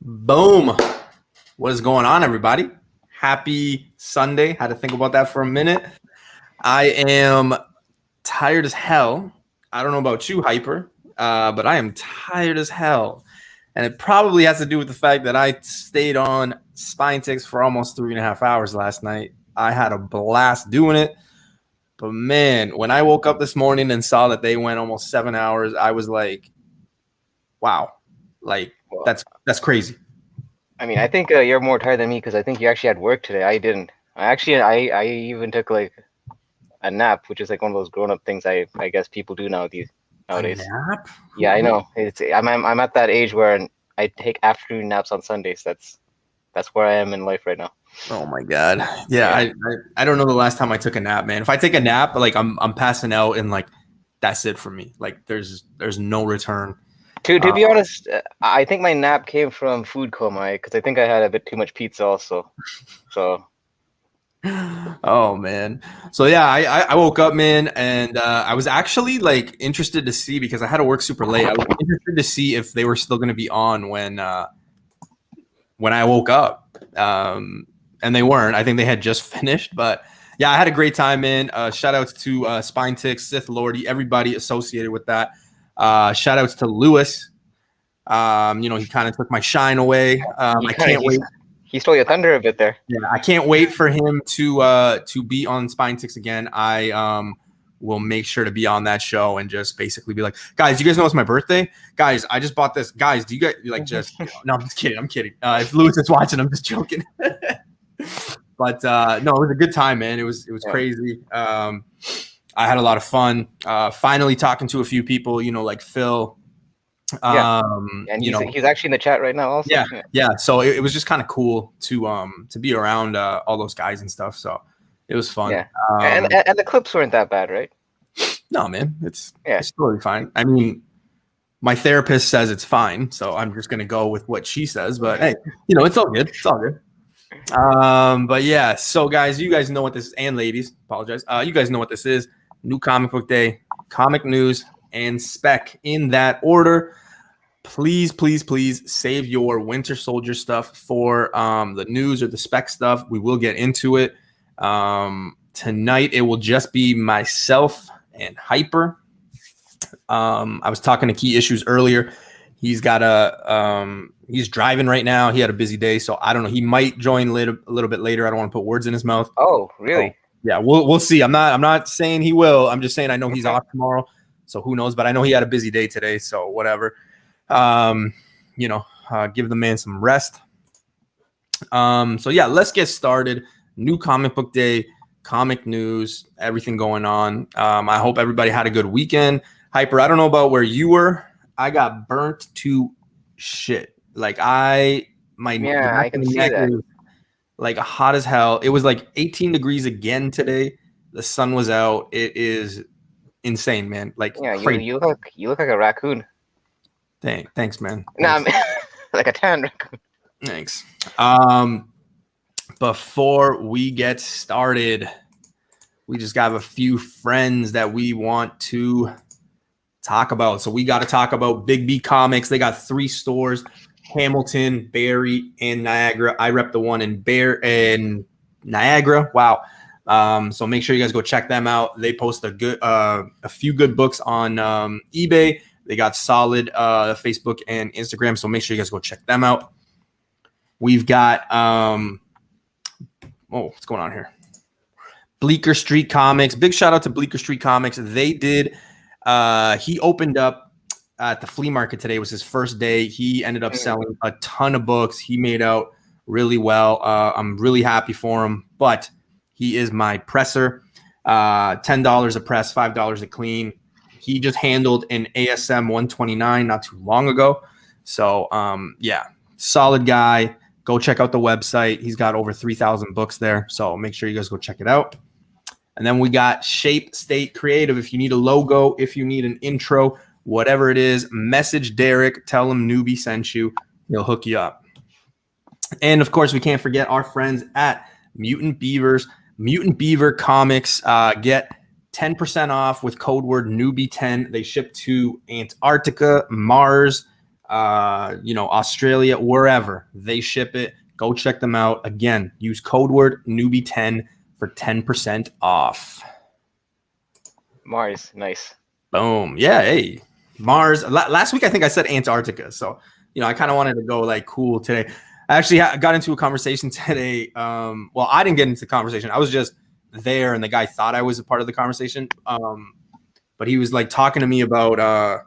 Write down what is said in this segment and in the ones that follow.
Boom. What is going on, everybody? Happy Sunday. Had to think about that for a minute. I am tired as hell. I don't know about you, Hyper, but I am tired as hell. And it probably has to do with the fact that I stayed on Spine Ticks for almost 3.5 hours last night. I had a blast doing it. But man, when I woke up this morning and saw that they went almost 7 hours, I was like, wow, like that's crazy. I mean, I think you're more tired than me because I think you actually had work today. I didn't. I even took like a nap, which is like one of those grown-up things I guess people do nowadays. A nap? Yeah, I know. I'm at that age where I take afternoon naps on Sundays. That's where I am in life right now. Oh my God. Yeah. I don't know the last time I took a nap, man. If I take a nap, like I'm passing out and like that's it for me. Like there's no return. To be honest, I think my nap came from food coma because I think I had a bit too much pizza also. So. Oh man. So yeah, I woke up, man, and I was actually like interested to see because I had to work super late. I was interested to see if they were still going to be on when I woke up. And they weren't. I think they had just finished, but yeah, I had a great time, man. Shout outs to Spine Ticks, Sith Lordy, everybody associated with that. Shout outs to Lewis. He kind of took my shine away. I can't wait. He stole your thunder a bit there. Yeah, I can't wait for him to be on Spine Ticks again. I will make sure to be on that show and just basically be like, guys, you guys know it's my birthday? Guys, I just bought this. Guys, do you guys like just no, I'm just kidding. I'm kidding. If Lewis is watching, I'm just joking. But no, it was a good time, man. It was crazy. I had a lot of fun. Finally talking to a few people, like Phil. And he's actually in the chat right now also. Yeah. So it was just kind of cool to be around all those guys and stuff. So it was fun. Yeah. And the clips weren't that bad, right? No, man. It's totally fine. I mean, my therapist says it's fine, so I'm just gonna go with what she says. But hey, it's all good. It's all good. But yeah, so guys, you guys know what this is, and ladies, apologize. You guys know what this is. New comic book day, comic news, and spec in that order. Please, please, please save your Winter Soldier stuff for the news or the spec stuff. We will get into it. Tonight, it will just be myself and Hyper. I was talking to Key Issues earlier. He's got he's driving right now. He had a busy day, so I don't know. He might join a little bit later. I don't want to put words in his mouth. Oh, really? So, yeah, we'll see. I'm not saying he will. I'm just saying I know he's off tomorrow, so who knows? But I know he had a busy day today, so whatever. Give the man some rest. So yeah, let's get started. New comic book day, comic news, everything going on. I hope everybody had a good weekend. Hyper, I don't know about where you were. I got burnt to shit. Like I can see that. Was, like hot as hell. It was like 18 degrees again today. The sun was out. It is insane, man. Like you look like a raccoon. Thanks, man. No, I mean, like a tan raccoon. Thanks. Before we get started, we just got a few friends that we want to talk about. So we got to talk about Big B Comics. They got 3 stores: Hamilton, Barrie, and Niagara. I rep the one in Niagara. Wow. So make sure you guys go check them out. They post a few good books on eBay. They got solid Facebook and Instagram. So make sure you guys go check them out. We've got what's going on here? Bleecker Street Comics. Big shout out to Bleecker Street Comics. They did. He opened up at the flea market today. It was his first day. He ended up selling a ton of books. He made out really well. I'm really happy for him, but he is my presser. $10 a press, $5 a clean. He just handled an ASM 129 not too long ago. So solid guy. Go check out the website. He's got over 3,000 books there. So make sure you guys go check it out. And then we got Shape State Creative. If you need a logo, if you need an intro, whatever it is, message Derek. Tell him Newbie sent you. He'll hook you up. And, of course, we can't forget our friends at Mutant Beavers. Mutant Beaver Comics. Get 10% off with code word Newbie10. They ship to Antarctica, Mars, Australia, wherever they ship it. Go check them out. Again, use code word newbie10 for 10% off. Mars, nice. Boom. Yeah. Hey, Mars. Last week, I think I said Antarctica. So, I kind of wanted to go like cool today. I actually got into a conversation today. Well, I didn't get into the conversation. I was just there, and the guy thought I was a part of the conversation. But he was like talking to me about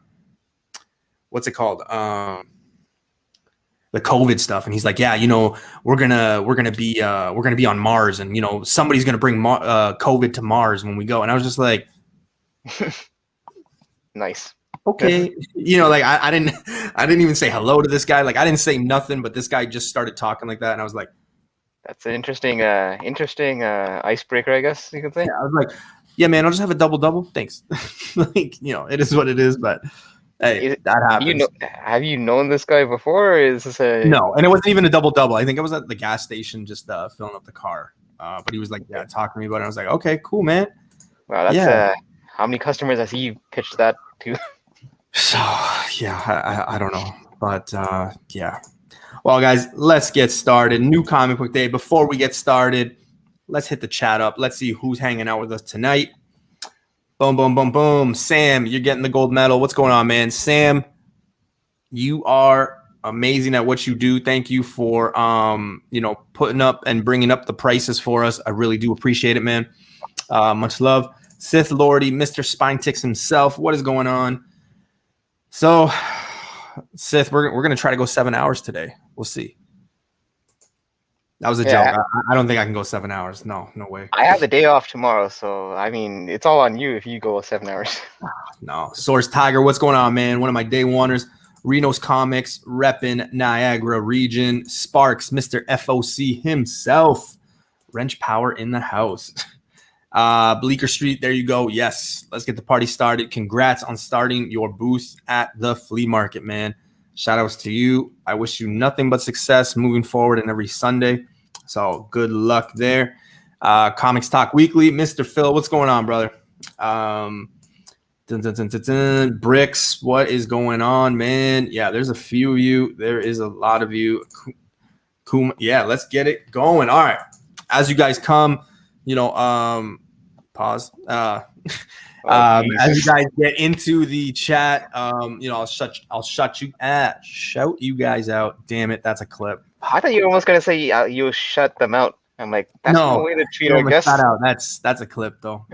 what's it called? The COVID stuff, and he's like, yeah, we're gonna be on Mars, and somebody's gonna bring COVID to Mars when we go. And I was just like, nice. Okay, like I didn't even say hello to this guy. Like I didn't say nothing, but this guy just started talking like that, and I was like, that's an interesting icebreaker, I guess you could say. Yeah, I was like, yeah, man, I'll just have a double. Thanks. Like it is what it is, but hey, that happens. Have you known this guy before, or is this No, and it wasn't even a double. I think I was at the gas station just filling up the car. But he was like, yeah, talking to me about it. I was like, okay, cool, man. Wow, that's how many customers has he pitched that to? So yeah, I don't know, but yeah. Well, guys, let's get started. New comic book day. Before we get started, let's hit the chat up. Let's see who's hanging out with us tonight. Boom, boom, boom, boom. Sam, you're getting the gold medal. What's going on, man? Sam, you are amazing at what you do. Thank you for putting up and bringing up the prices for us. I really do appreciate it, man. Much love. Sith Lordy, Mr. Spine Ticks himself. What is going on? So, Sith, we're gonna try to go 7 hours today. We'll see. That was a joke. I don't think I can go 7 hours. No way. I have the day off tomorrow, so I mean, it's all on you if you go 7 hours. No. Source Tiger, what's going on, man? One of my day oneers. Reno's Comics, reppin' Niagara region. Sparks, Mr. FOC himself. Wrench Power in the house. Bleecker Street, there you go. Yes, let's get the party started. Congrats on starting your booth at the flea market, man. Shout outs to you. I wish you nothing but success moving forward and every Sunday. So good luck there. Comics Talk Weekly, Mr. Phil, what's going on, brother? Bricks, what is going on, man? Yeah, there's a few of you. There is a lot of you. Yeah, let's get it going. All right. As you guys come, pause. As you guys get into the chat, I'll shout you guys out. Damn it, that's a clip. I thought you were almost gonna say you'll shut them out. I'm like, that's no way to treat our guests. That's a clip though.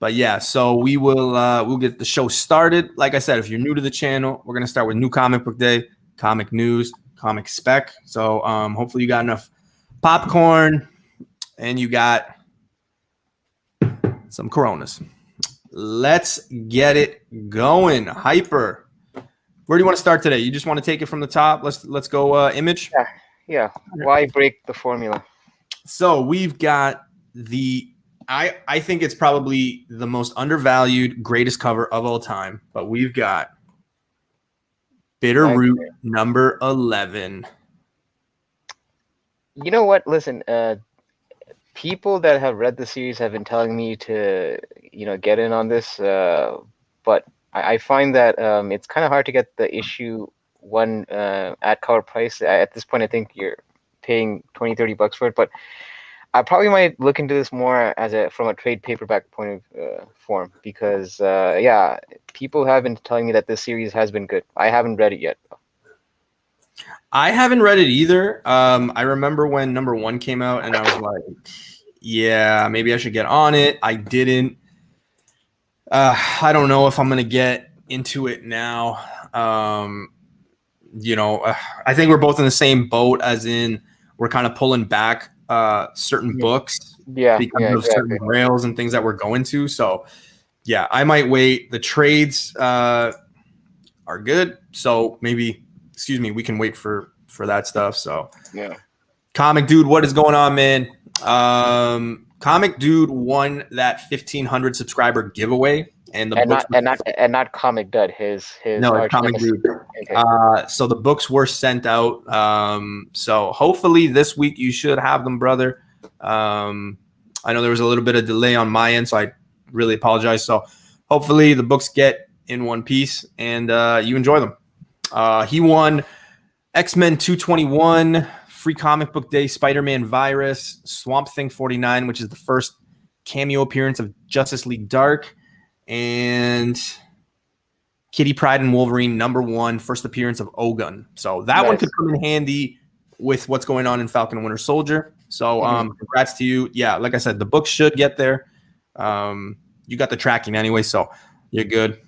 But yeah, so we'll get the show started. Like I said, if you're new to the channel, we're gonna start with new comic book day, comic news, comic spec. So hopefully you got enough popcorn and you got some Coronas. Let's get it going. Hyper. Where do you want to start today? You just want to take it from the top? Let's go image. Yeah. Why break the formula? So we've got I think it's probably the most undervalued, greatest cover of all time, but we've got Bitterroot number 11. You know what? Listen, people that have read the series have been telling me to, get in on this, but I find that it's kind of hard to get the issue one at cover price. At this point, I think you're paying $20-$30 for it, but I probably might look into this more from a trade paperback point of form because, people have been telling me that this series has been good. I haven't read it yet. I haven't read it either. I remember when number 1 came out, and I was like, yeah, maybe I should get on it. I didn't. I don't know if I'm going to get into it now. I think we're both in the same boat, as in we're kind of pulling back certain books because of certain rails and things that we're going to. So, yeah, I might wait. The trades are good. So maybe, we can wait for that stuff. So, yeah. Comic Dude, what is going on, man? Comic Dude won that 1,500 subscriber giveaway, and not Comic Dud. His no, it's Comic Dude. Okay. So the books were sent out. So hopefully this week you should have them, brother. I know there was a little bit of delay on my end, so I really apologize. So hopefully the books get in one piece and you enjoy them. He won X-Men 221, Free Comic Book Day, Spider-Man Virus, Swamp Thing 49, which is the first cameo appearance of Justice League Dark, and Kitty Pryde and Wolverine #1, first appearance of Ogun. So that one could come in handy with what's going on in Falcon and Winter Soldier. So congrats to you. Yeah, like I said, the book should get there. You got the tracking anyway, so you're good.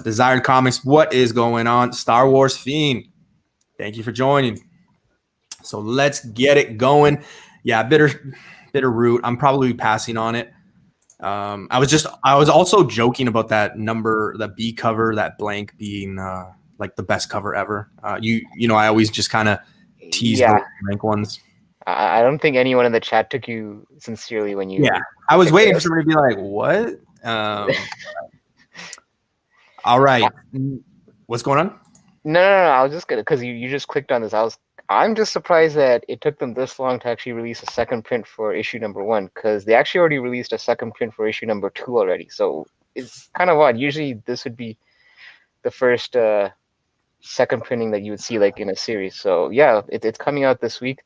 Desired Comics, what is going on? Star Wars Fiend, thank you for joining. So let's get it going. Yeah, bitter root. I'm probably passing on it. I was also joking about that number, the B cover, that blank being like the best cover ever. You know, I always just kind of tease those blank ones. I don't think anyone in the chat took you sincerely when you. Yeah, I was waiting for somebody to be like, "What?" All right, what's going on? No. I was just gonna, because you just clicked on this. I'm just surprised that it took them this long to actually release a second print for issue #1, because they actually already released a second print for issue #2 already. So it's kind of odd. Usually this would be the first second printing that you would see like in a series. So yeah, it's coming out this week.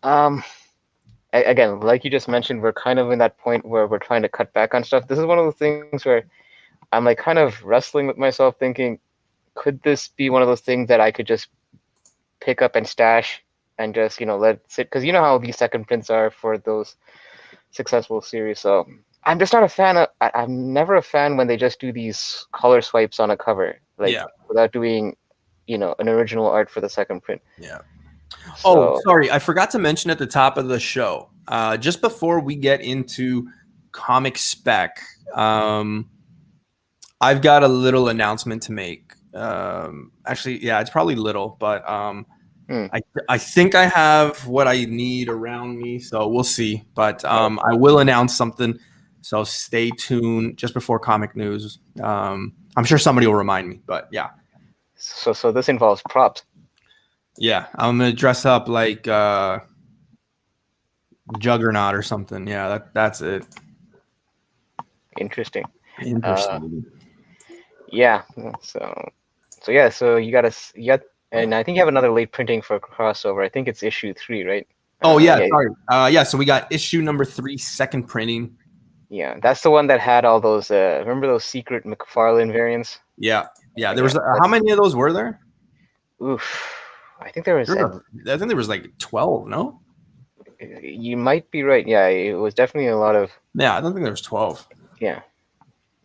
Again, like you just mentioned, we're kind of in that point where we're trying to cut back on stuff. This is one of the things where I'm like kind of wrestling with myself, thinking, could this be one of those things that I could just pick up and stash and just, you know, let it sit? Because you know how these second prints are for those successful series. So I'm just not a fan of. I'm never a fan when they just do these color swipes on a cover, like without doing, you know, an original art for the second print. Yeah. So, sorry, I forgot to mention at the top of the show, just before we get into Comic Spec, I've got a little announcement to make. Actually, yeah, it's probably little, but I think I have what I need around me, so we'll see. But I will announce something, so stay tuned just before Comic News. I'm sure somebody will remind me, but yeah. So this involves props. Yeah, I'm gonna dress up like Juggernaut or something. Yeah, that's it. Interesting. Yeah. So you got, and I think you have another late printing for crossover. I think it's issue 3, right? Oh yeah, sorry. Yeah, so we got issue #3, second printing. Yeah, that's the one that had all those. Remember those secret McFarlane variants? Yeah. There was how many of those were there? Oof. I think there was. I think there was like 12. No. You might be right. Yeah, it was definitely a lot of. Yeah, I don't think there was 12. Yeah,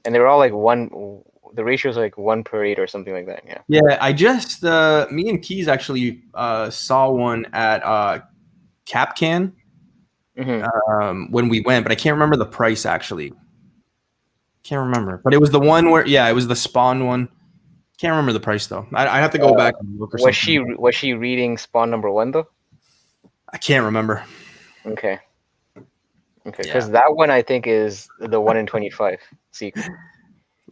and they were all like one. The ratio is like 1 per 8 or something like that. Yeah. Yeah, I just me and Keys actually saw one at CapCan when we went, but I can't remember the price actually. Can't remember, but it was the one where it was the Spawn one. Can't remember the price though. I have to go back and look. Was she reading Spawn #1 though? I can't remember. Okay, because that one I think is the 1 in 25 secret.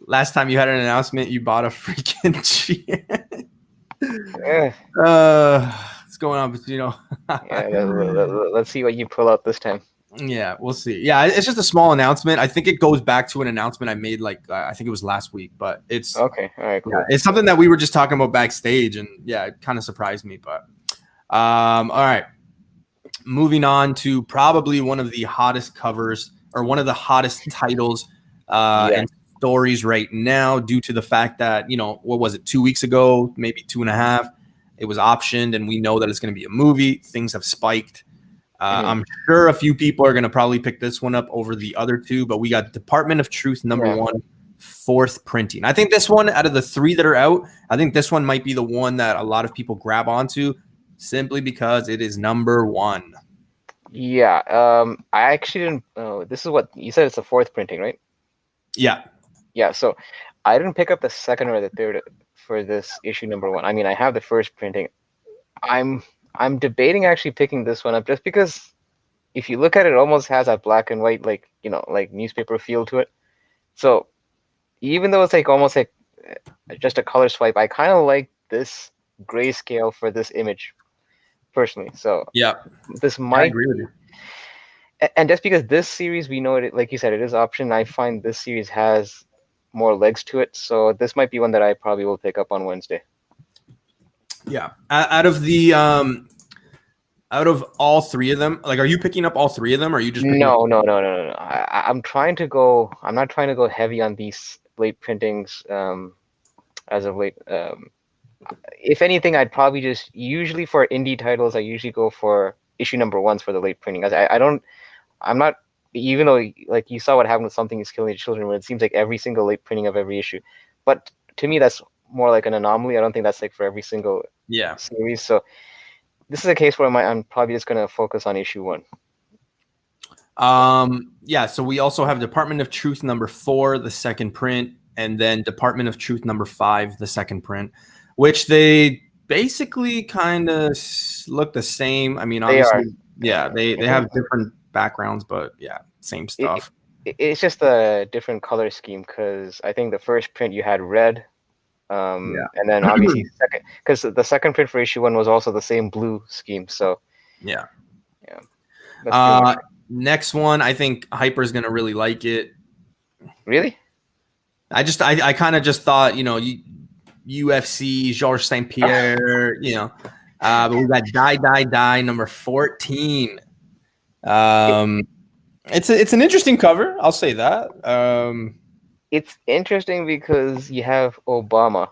Last time you had an announcement, you bought a freaking what's going on, Pacino? Let's see what you pull out this time. Yeah, we'll see. Yeah, it's just a small announcement. I think it goes back to an announcement I made like I think it was last week, but it's okay. All right, cool. Yeah, it's something that we were just talking about backstage, and yeah, it kind of surprised me. But all right, moving on to probably one of the hottest covers or one of the hottest titles and stories right now, due to the fact that, you know, what was it, 2 weeks ago, maybe 2.5, it was optioned, and we know that it's going to be a movie. Things have spiked. I'm sure a few people are going to probably pick this one up over the other two, but we got Department of Truth #1, 4th printing. I think this one, out of the 3 that are out, I think this one might be the one that a lot of people grab onto, simply because it is #1. Yeah. I actually didn't. This is what you said. It's the 4th printing, right? Yeah. Yeah. So I didn't pick up the 2nd or the 3rd for this issue #1. I mean, I have the 1st printing. I'm debating actually picking this one up, just because if you look at it, it almost has that black and white, like, you know, like newspaper feel to it. So even though it's like almost like just a color swipe, I kind of like this grayscale for this image personally. So yeah, this might. I agree with you. And just because this series, we know it, like you said, it is option. I find this series has more legs to it, so this might be one that I probably will pick up on Wednesday. Yeah. Out of all three of them, like, are you picking up all three of them, or are you just picking up? No. I'm trying to go. I'm not trying to go heavy on these late printings. As of late, if anything, I'd probably just usually for indie titles, I usually go for issue number ones for the late printing. I don't. I'm not. Even though, like, you saw what happened with Something Is Killing the Children, where it seems like every single late printing of every issue. But to me, that's more like an anomaly. I don't think that's like for every single Yeah. series. So this is a case where I'm probably just gonna focus on issue one. Yeah. So we also have Department of Truth number 4, the second print, and then Department of Truth number 5, the second print, which they basically kind of look the same. I mean, obviously, they have different backgrounds, but yeah, same stuff. It's just a different color scheme, because I think the first print you had red, and then obviously second, because the second print for issue one was also the same blue scheme. So yeah. That's pretty much it. Next one, I think Hyper's gonna really like it. Really? I kind of just thought, UFC, Georges St. Pierre, but we got Die number 14. It's an interesting cover, I'll say that. It's interesting because you have Obama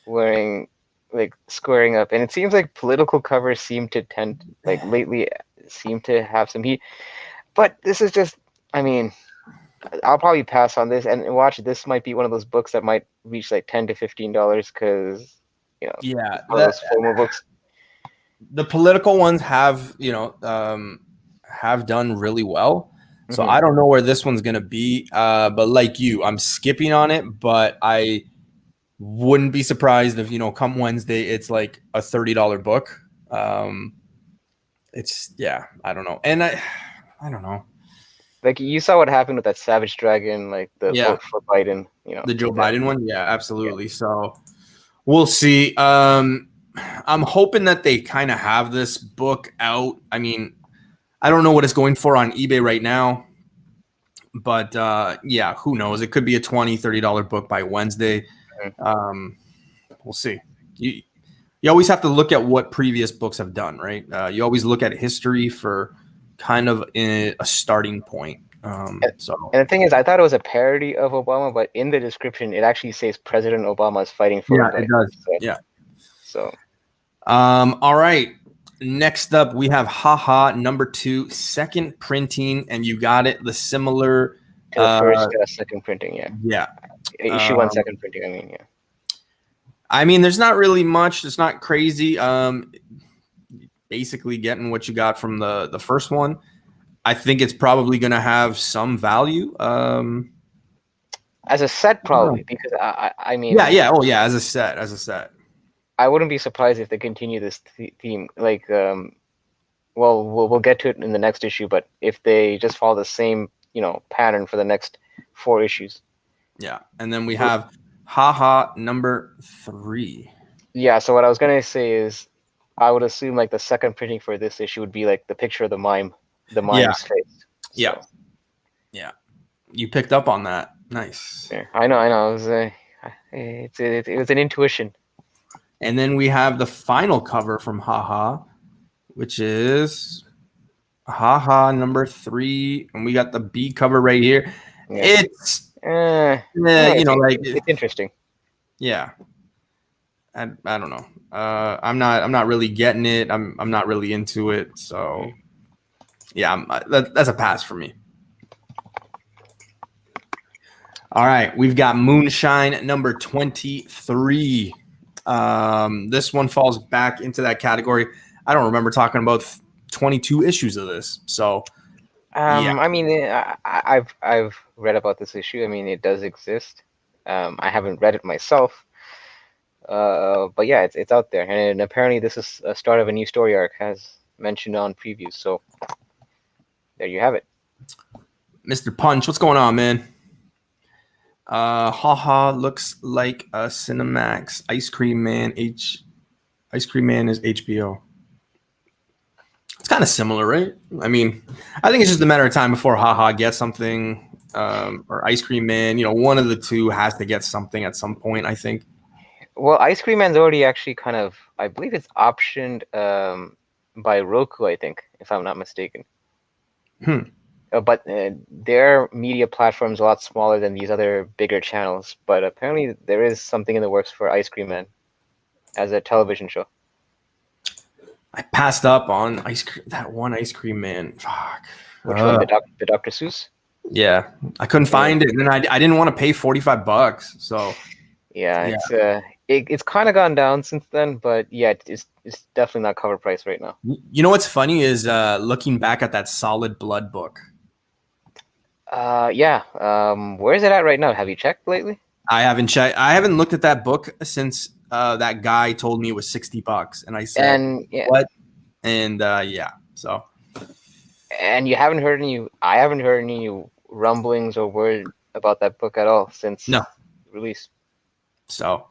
wearing, like, squaring up, and it seems like political covers seem to tend, like, lately seem to have some heat. But this is just, I mean, I'll probably pass on this and watch. This might be one of those books that might reach like $10 to $15 because, those formal books. The political ones have done really well. So I don't know where this one's gonna be. But like you, I'm skipping on it, but I wouldn't be surprised if, come Wednesday, it's like a $30 book. It's I don't know. And I don't know. Like, you saw what happened with that Savage Dragon, like the vote for Biden, the Joe Biden one. Yeah, absolutely. Yeah. So we'll see. I'm hoping that they kind of have this book out. I mean, I don't know what it's going for on eBay right now, but who knows? It could be a $20, $30 book by Wednesday. We'll see. You always have to look at what previous books have done, right? You always look at history for kind of a starting point. And the thing is, I thought it was a parody of Obama, but in the description, it actually says President Obama is fighting for. Yeah, it does. So, all right. Next up, we have Haha number 2, second printing, and you got it. The similar to the first second printing, issue 1 second printing. I mean, there's not really much. It's not crazy. Basically getting what you got from the first one. I think it's probably going to have some value. As a set, probably, because I mean. As a set. I wouldn't be surprised if they continue this theme. Like, we'll get to it in the next issue, but if they just follow the same, pattern for the next 4 issues. Yeah, and then we have Haha number 3. Yeah, so what I was gonna say is, I would assume like the second printing for this issue would be like the picture of the mime's face. So. Yeah. You picked up on that. Nice. Yeah, I know. It was an intuition. And then we have the final cover from Haha, which is Haha number 3, and we got the B cover right here. Yeah. It's it's interesting. Yeah. I don't know. I'm not really getting it. I'm not really into it. So that's a pass for me. All right, we've got Moonshine number 23. This one falls back into that category. I don't remember talking about 22 issues of this. So I mean, I've read about this issue. I mean, it does exist. I haven't read it myself. But yeah, it's out there, and apparently this is a start of a new story arc, as mentioned on previews. So there you have it. Mr. Punch, what's going on, man? Haha looks like a Cinemax. Ice Cream Man is HBO. It's kind of similar, right? I mean, I think it's just a matter of time before Haha gets something, or Ice Cream Man. One of the two has to get something at some point, I think. Well, Ice Cream Man's already actually kind of, I believe it's optioned by Roku, I think, if I'm not mistaken. Hmm. But their media platform's a lot smaller than these other bigger channels. But apparently there is something in the works for Ice Cream Man as a television show. I passed up on that one Ice Cream Man. Fuck. Which one? The Dr. Seuss? Yeah, I couldn't find it, and then I didn't want to pay $45. So Yeah, yeah, it's kind of gone down since then, but yeah, it's definitely not cover price right now. you know what's funny is looking back at that Solid Blood book. Yeah. Where is it at right now? Have you checked lately? I haven't checked. I haven't looked at that book since that guy told me it was $60, and I said, And yeah, "What?" And yeah, so and you haven't heard any. I haven't heard any rumblings or word about that book at all since no, release. so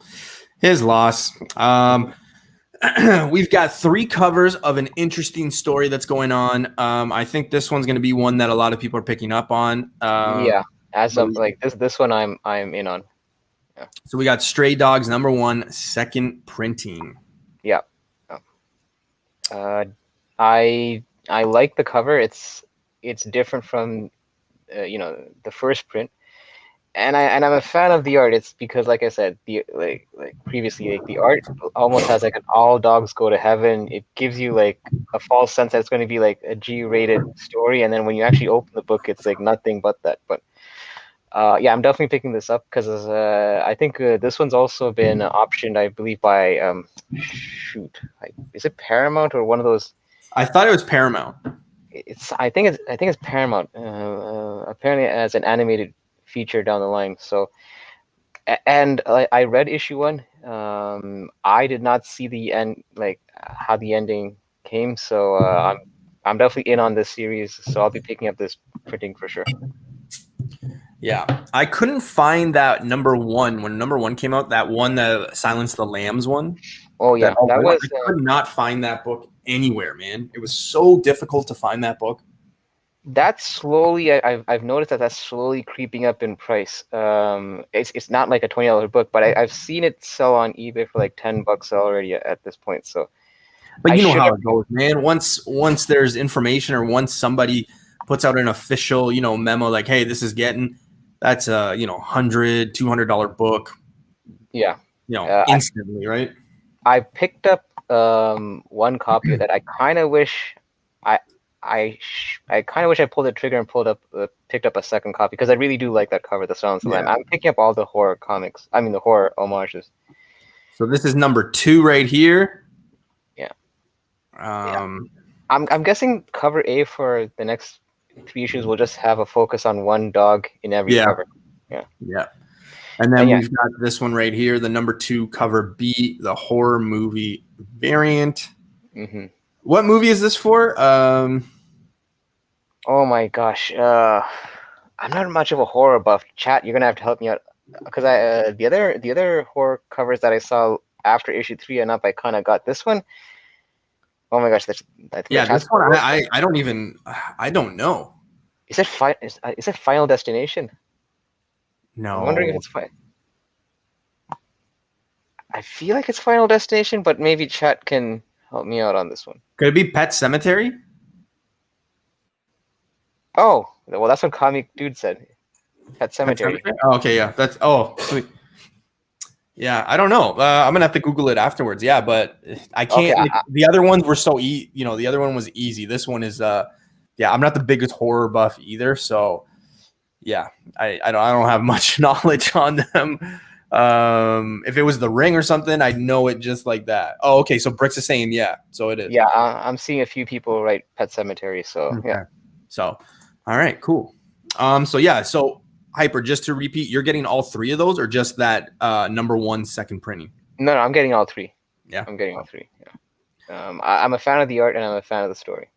his loss. We've got 3 covers of an interesting story that's going on. I think this one's going to be one that a lot of people are picking up on. Yeah, as of like this one, I'm in on. Yeah. So we got Stray Dogs #1 second printing. Yeah. Uh, I like the cover. It's different from the first print, and I'm a fan of the art. It's because, like I said, the like previously, like the art almost has like an all dogs go to heaven. It gives you like a false sense that it's going to be like a G-rated story, and then when you actually open the book, it's like nothing but that. But yeah, I'm definitely picking this up because I think this one's also been optioned, I believe, by is it Paramount or one of those? I thought it was Paramount. I think it's Paramount. Apparently, as an animated feature down the line. So, and I read issue 1. I did not see the end, like how the ending came. So I'm definitely in on this series. So I'll be picking up this printing for sure. Yeah, I couldn't find that #1 when #1 came out. That one, the Silence of the Lambs one. Oh yeah, that was. I could not find that book anywhere, man. It was so difficult to find that book. That's slowly. I've noticed that that's slowly creeping up in price. It's not like a $20 book, but I've seen it sell on eBay for like $10 already at this point. So, but you know how it goes, man. Once there's information, or once somebody puts out an official, memo like, "Hey, this is getting," that's a $100, $200 book. Yeah. Instantly, right? I picked up one copy that I kind of wish I kind of wish I pulled the trigger and picked up a second copy because I really do like that cover, The Silence of the Lamb. I'm picking up all the horror comics. I mean, the horror homages. So this is #2 right here. Yeah. I'm guessing cover A for the next 3 issues will just have a focus on one dog in every cover. Yeah. And then we've got this one right here, the #2 cover B, the horror movie variant. Mm-hmm. What movie is this for? Oh my gosh, I'm not much of a horror buff. Chat, you're gonna have to help me out because the other horror covers that I saw after issue 3 and up, I kind of got this one. Oh my gosh, this one I don't know. Is it Final Destination? No, I'm wondering if it's fine. I feel like it's Final Destination, but maybe chat can help me out on this one. Could it be Pet Sematary? Oh, well, that's what Comic Dude said. Pet Sematary. Oh, okay, yeah, sweet. Yeah, I don't know. I'm gonna have to Google it afterwards. Yeah, but I can't. Okay, the other ones were so the other one was easy. This one is I'm not the biggest horror buff either, so yeah, I don't have much knowledge on them. If it was The Ring or something, I'd know it just like that. Oh, okay. So Brick's is saying, yeah. So it is. Yeah, I'm seeing a few people write Pet Sematary. So okay. Yeah. So, all right, cool. So yeah. So Hyper, just to repeat, you're getting all 3 of those, or just that #1 second printing? No, I'm getting all 3. Yeah, I'm getting all 3. Yeah. I'm a fan of the art and I'm a fan of the story.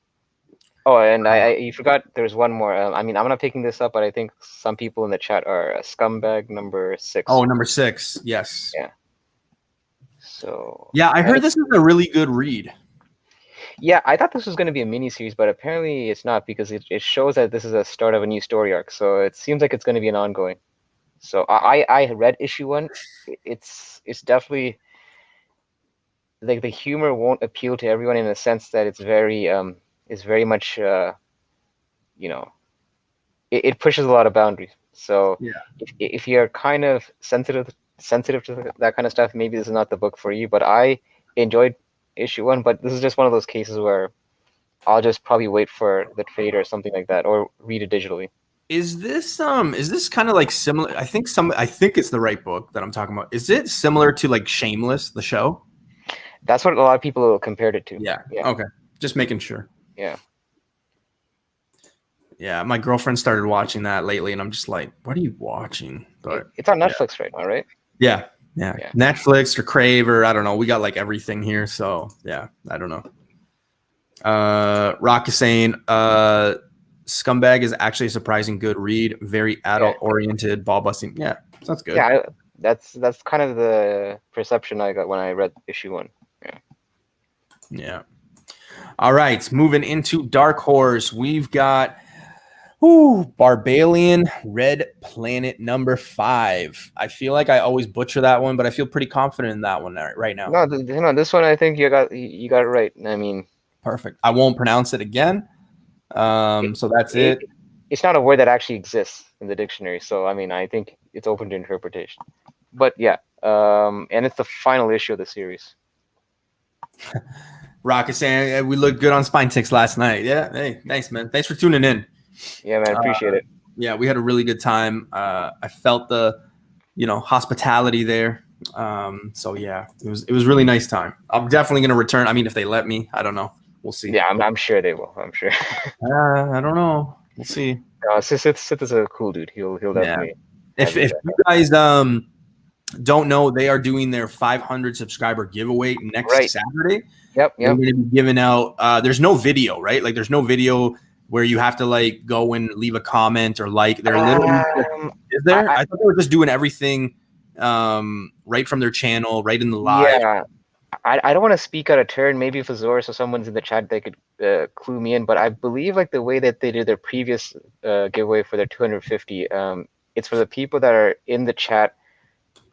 Oh, and you forgot there's one more. I mean, I'm not picking this up, but I think some people in the chat are Scumbag #6. Oh, #6. Yes. Yeah. So. Yeah, I heard this is a really good read. Yeah, I thought this was going to be a mini series, but apparently it's not because it shows that this is a start of a new story arc. So it seems like it's going to be an ongoing. So I read issue 1. It's definitely like the humor won't appeal to everyone in the sense that it's very much you know, it pushes a lot of boundaries. So Yeah. if you're kind of sensitive to that kind of stuff, maybe this is not the book for you. But I enjoyed issue 1, but this is just one of those cases where I'll just probably wait for the trade or something like that, or read it digitally. Is this kind of like similar? I think it's the right book that I'm talking about. Is it similar to like Shameless, the show? That's what a lot of people compared it to. Yeah. Yeah. Okay. Just making sure. Yeah. Yeah, my girlfriend started watching that lately, and I'm just like, "What are you watching?" But It's on Netflix right now, right? yeah, Yeah. Netflix or Crave or I don't know. We got like everything here, so yeah, I don't know. Rock is saying, Scumbag is actually a surprising good read. Very adult oriented, ball busting. Yeah, that's good. Yeah, that's kind of the perception I got when I read issue 1. Yeah. Yeah. All right, moving into Dark Horse, we've got Barbalian Red Planet #5. I feel like I always butcher that one, but I feel pretty confident in that one right now. No, this one I think you got it right. I mean, Perfect. I won't pronounce it again. So that's it. It's not a word that actually exists in the dictionary, so I mean, I think it's open to interpretation. But yeah, and it's the final issue of the series. Rock is saying we looked good on Spine Ticks last night. Yeah, hey, thanks, man. Thanks for tuning in. Yeah, man, appreciate it. Yeah, we had a really good time. I felt the, hospitality there. So yeah, it was really nice time. I'm definitely gonna return. I mean, if they let me, I don't know. We'll see. Yeah, I'm sure they will. I'm sure. I don't know. We'll see. Sith is a cool dude. He'll definitely. Yeah. If you guys don't know, they are doing their 500 subscriber giveaway next Saturday. Yep. We're going to be giving out. There's no video, right? Like, there's no video where you have to like go and leave a comment or like. They're literally. Is there? I thought they were just doing everything right from their channel, right in the live. Yeah. I don't want to speak out of turn. Maybe if Azores or someone's in the chat, they could clue me in. But I believe like the way that they did their previous giveaway for their 250, it's for the people that are in the chat.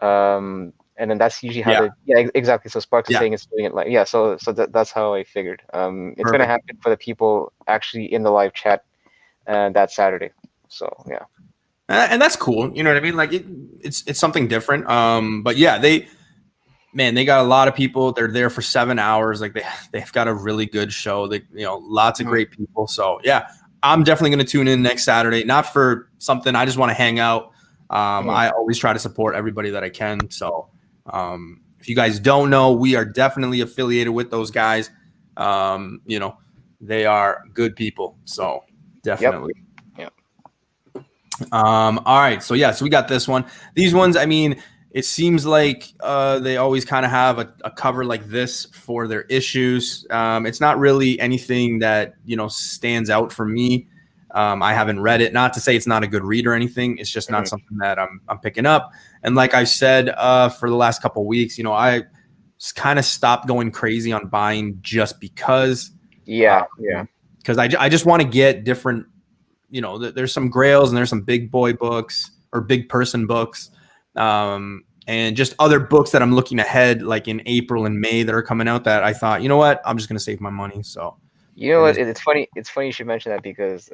And then that's usually how exactly. So Sparks is saying it's doing it like so that's how I figured. It's gonna happen for the people actually in the live chat that Saturday. So yeah. And that's cool. You know what I mean? Like it's something different. But yeah, they got a lot of people. They're there for 7 hours. Like they've got a really good show. They, lots of great people. So yeah, I'm definitely going to tune in next Saturday. Not for something. I just want to hang out. I always try to support everybody that I can. So if you guys don't know, we are definitely affiliated with those guys. They are good people. So definitely. Yep. All right. So so we got this one. These ones, I mean, it seems like they always kind of have a cover like this for their issues. It's not really anything that, stands out for me. I haven't read it. Not to say it's not a good read or anything. It's just not something that I'm picking up. And like I said, for the last couple of weeks, I kind of stopped going crazy on buying just because. Yeah. Because I just want to get different, there's some grails and there's some big boy books or big person books. And just other books that I'm looking ahead, like in April and May that are coming out that I thought, you know what, I'm just going to save my money. So, what? It's funny. It's funny you should mention that because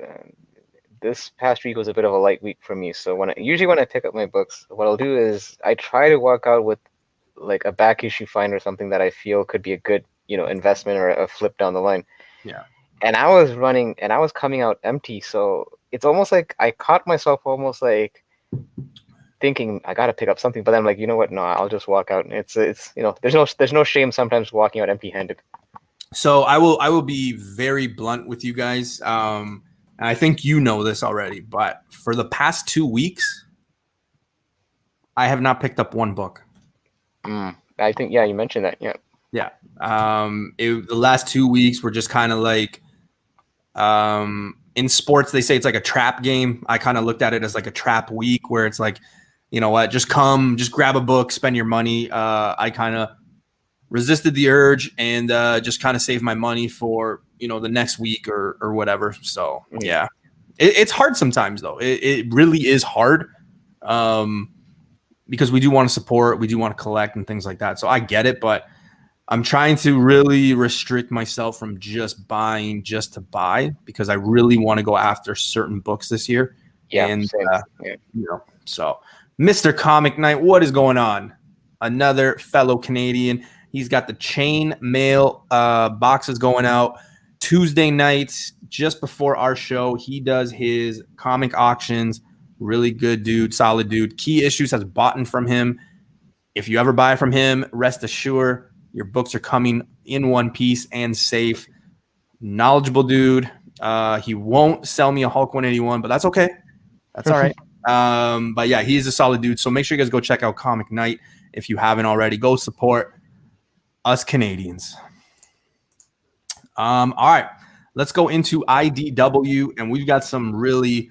this past week was a bit of a light week for me. So usually when I pick up my books, what I'll do is I try to walk out with like a back issue find or something that I feel could be a good, investment or a flip down the line. Yeah. And I was coming out empty. So it's almost like I caught myself almost like thinking I gotta pick up something, but then I'm like, you know what? No, I'll just walk out. And it's there's no shame sometimes walking out empty-handed. So I will be very blunt with you guys. And I think you know this already, but for the past 2 weeks, I have not picked up one book. I think you mentioned that. Yeah. The last 2 weeks were just kind of like in sports they say it's like a trap game. I kind of looked at it as like a trap week where it's like, you know what, just grab a book, spend your money. I kind of resisted the urge and just kind of saved my money for, the next week or whatever. So, yeah, it's hard sometimes, though. It really is hard. because we do want to support, we do want to collect and things like that. So I get it, but I'm trying to really restrict myself from just buying just to buy, because I really want to go after certain books this year. Yeah, And same. so Mr. Comic Night, what is going on? Another fellow Canadian. He's got the chain mail boxes going out Tuesday nights just before our show. He does his comic auctions. Really good dude, solid dude. Key Issues has bought from him. If you ever buy from him, rest assured your books are coming in one piece and safe. Knowledgeable dude. He won't sell me a Hulk 181, but that's okay. That's all right. But yeah, he's a solid dude. So make sure you guys go check out Comic Night if you haven't already. Go support us Canadians. All right, let's go into IDW, and we've got some really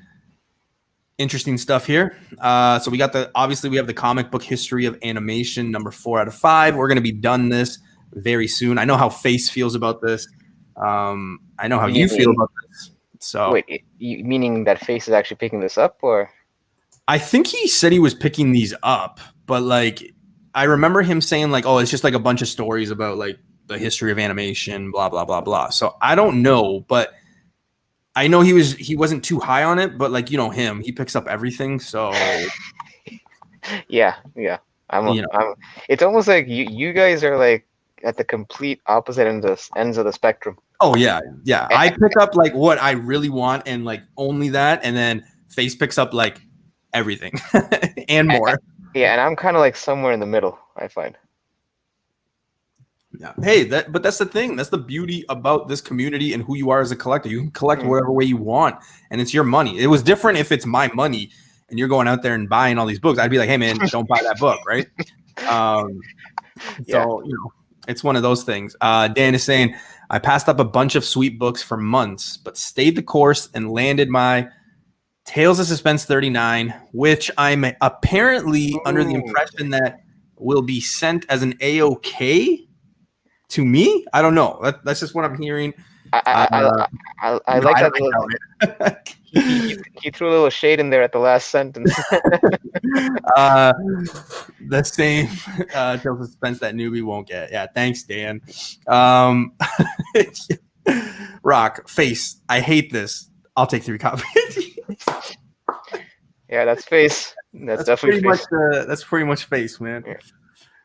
interesting stuff here. So we got obviously we have the comic book history of animation, number 4 out of 5. We're going to be done this very soon. I know how Face feels about this. I know how you feel about this. So wait, meaning that Face is actually picking this up, or? I think he said he was picking these up, but like I remember him saying like, oh, it's just like a bunch of stories about like the history of animation, blah blah blah blah. So I don't know, but I know he wasn't too high on it, but like, you know him, he picks up everything. So yeah. It's almost like you guys are like at the complete opposite ends of the spectrum. Oh yeah. I pick up like what I really want and like only that, and then Face picks up like everything and more. And I'm kind of like somewhere in the middle, I find. Yeah. Hey, but that's the thing. That's the beauty about this community and who you are as a collector. You can collect whatever way you want, and it's your money. It was different if it's my money and you're going out there and buying all these books. I'd be like, hey man, don't buy that book, right? So you know, it's one of those things. Dan is saying, I passed up a bunch of sweet books for months, but stayed the course and landed my Tales of Suspense 39, which I'm apparently under the impression that will be sent as an AOK to me. I don't know. That's just what I'm hearing. I like that. He threw a little shade in there at the last sentence. The same Tales of Suspense that Newbie won't get. Yeah, thanks, Dan. Rock, Face, I hate this. I'll take 3 copies. Yeah, that's Face. That's definitely pretty Face. Much. That's pretty much Face, man. Yeah.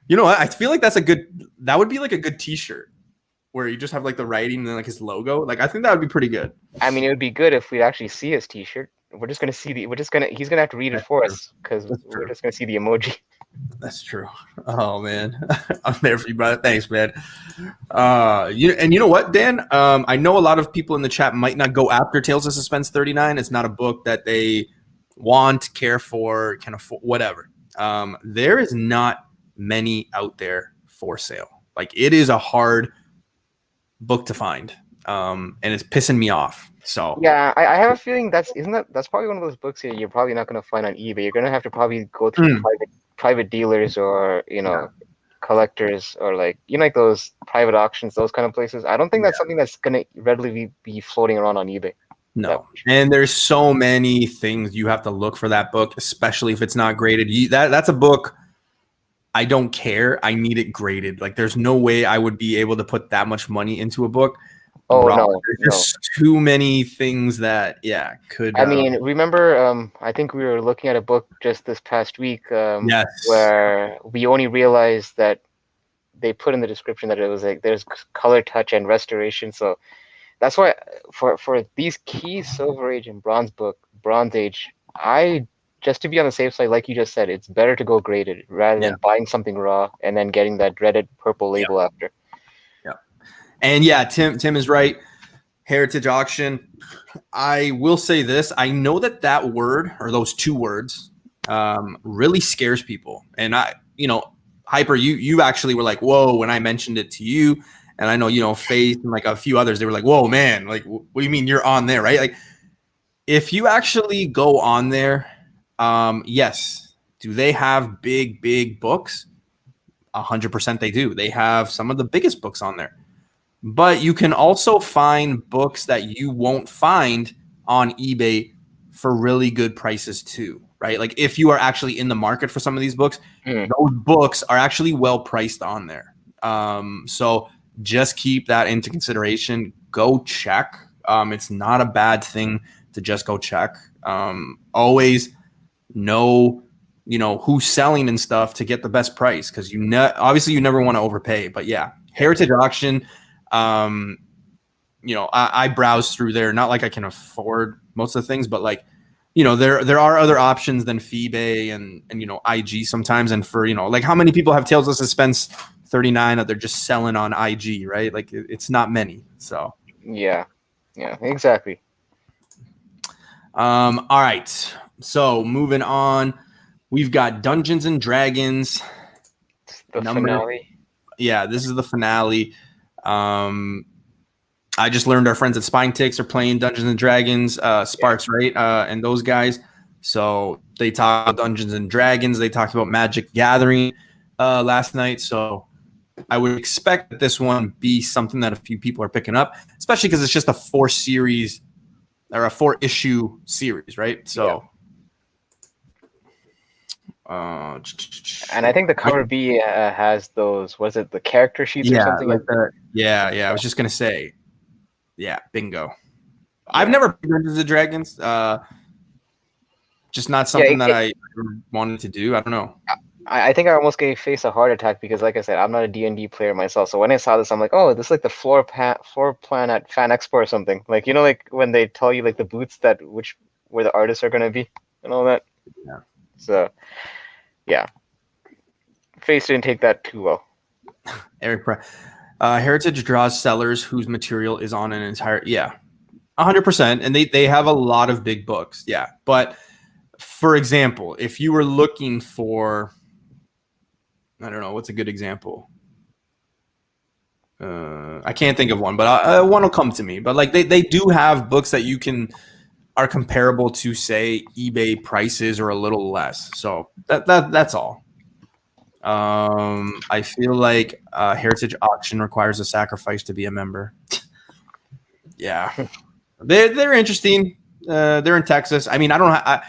You know what? I feel like that would be like a good T-shirt where you just have like the writing and then like his logo. Like I think that would be pretty good. I mean, it would be good if we actually see his T-shirt. He's gonna have to read it for us because we're just gonna see the emoji. That's true. Oh man, I'm there for you, brother. Thanks, man. You know what, Dan? I know a lot of people in the chat might not go after Tales of Suspense 39. It's not a book that they want, care for, can afford, whatever. There is not many out there for sale. Like it is a hard book to find, and it's pissing me off. So yeah, I have a feeling that's probably one of those books here you're probably not going to find on eBay. You're going to have to probably go through private dealers or collectors or like like those private auctions, those kind of places. I don't think that's something that's going to readily be floating around on eBay. No, and there's so many things you have to look for that book, especially if it's not graded. That's a book. I don't care. I need it graded. Like there's no way I would be able to put that much money into a book. Oh no, there's just too many things that could. I mean, remember? I think we were looking at a book just this past week. Yes. Where we only realized that they put in the description that it was like there's color touch and restoration. So that's why for these key Silver Age and Bronze Age, just to be on the safe side, like you just said, it's better to go graded rather than buying something raw and then getting that dreaded purple label after. And Tim is right. Heritage auction. I will say this. I know that word or those 2 words really scares people. And Hyper, you actually were like, whoa, when I mentioned it to you. And I know, Faith and like a few others, they were like, whoa, man, like, what do you mean you're on there, right? Like, if you actually go on there, yes. Do they have big books? 100% they do. They have some of the biggest books on there. But you can also find books that you won't find on eBay for really good prices too, right? Like if you are actually in the market for some of these books, Mm. those books are actually well priced on there. So just keep that into consideration. Go check. It's not a bad thing to just go check. Always know, who's selling and stuff to get the best price, because obviously you never want to overpay. But yeah, Heritage Auction. I browse through there. Not like I can afford most of the things, but like, there are other options than eBay and IG sometimes. And for like how many people have Tales of Suspense 39 that they're just selling on IG, right? Like it's not many. So Yeah, exactly. all right. So moving on, we've got Dungeons and Dragons. It's the finale. Yeah, this is the finale. I just learned our friends at Spine Ticks are playing Dungeons and Dragons, Sparks, right? And those guys. So they talked about Dungeons and Dragons. They talked about Magic Gathering last night. So I would expect that this one be something that a few people are picking up, especially because it's just a 4-issue series, right? So, and I think the cover B has those. Was it the character sheets or something? Like yeah. I was just gonna say, yeah, bingo. Yeah. I've never played Dungeons and Dragons. Just not something that I wanted to do. I don't know. I think I almost gave Face a heart attack because, like I said, I'm not a D&D player myself. So when I saw this, I'm like, oh, this is like the floor plan at Fan Expo or something. Like, like when they tell you like the booths where the artists are gonna be and all that. Yeah. So, yeah, Face didn't take that too well. Eric, Heritage draws sellers whose material is on an entire 100%, and they have a lot of big books. Yeah, but for example, if you were looking for, I don't know, what's a good example? I can't think of one, but one will come to me. But like they do have books that are comparable to, say, eBay prices or a little less. So that's all. I feel like Heritage Auction requires a sacrifice to be a member. Yeah, they're interesting. They're in Texas. I mean, I don't.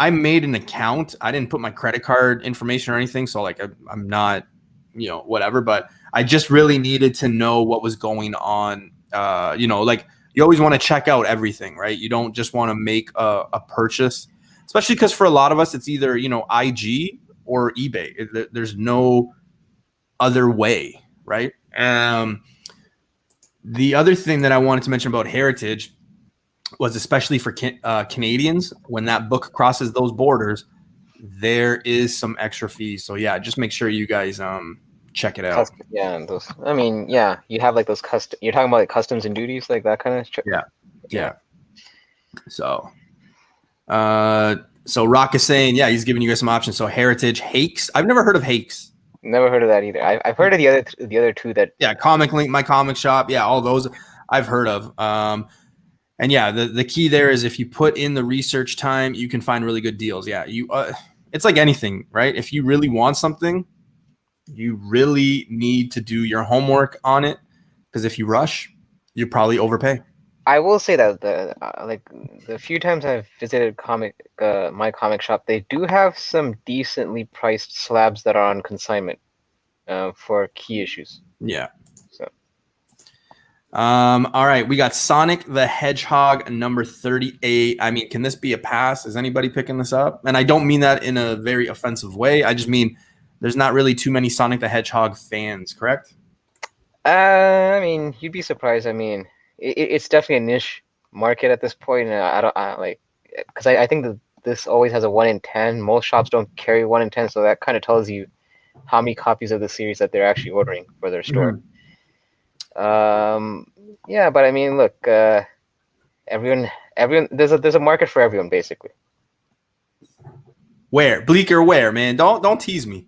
I made an account. I didn't put my credit card information or anything, so like I'm not, whatever. But I just really needed to know what was going on. Like you always want to check out everything, right? You don't just want to make a purchase, especially because for a lot of us, it's either IG or eBay. There's no other way, right? The other thing that I wanted to mention about Heritage was, especially for Canadians, when that book crosses those borders, there is some extra fees. So yeah, just make sure you guys check it out. Those. I mean, you have like those custom. You're talking about like customs and duties, like that kind of. Yeah. So Rock is saying, he's giving you guys some options. So Heritage, Hakes. I've never heard of Hakes. Never heard of that either. I've heard of the other two that. Yeah, Comic Link, My Comic Shop. Yeah, all those I've heard of. And yeah, the key there is if you put in the research time, you can find really good deals. Yeah, it's like anything, right? If you really want something, you really need to do your homework on it, because if you rush, you probably overpay. I will say that the few times I've visited My Comic Shop, they do have some decently priced slabs that are on consignment for key issues. Yeah. So. All right, we got Sonic the Hedgehog number 38. I mean, can this be a pass? Is anybody picking this up? And I don't mean that in a very offensive way. I just mean there's not really too many Sonic the Hedgehog fans, correct? I mean, you'd be surprised. I mean, it's definitely a niche market at this point, and because I think that this always has a 1 in 10. Most shops don't carry 1 in 10, so that kind of tells you how many copies of the series that they're actually ordering for their store. Mm-hmm. But I mean, look, everyone, there's a market for everyone, basically. Where, Bleeker? Where, man? Don't tease me.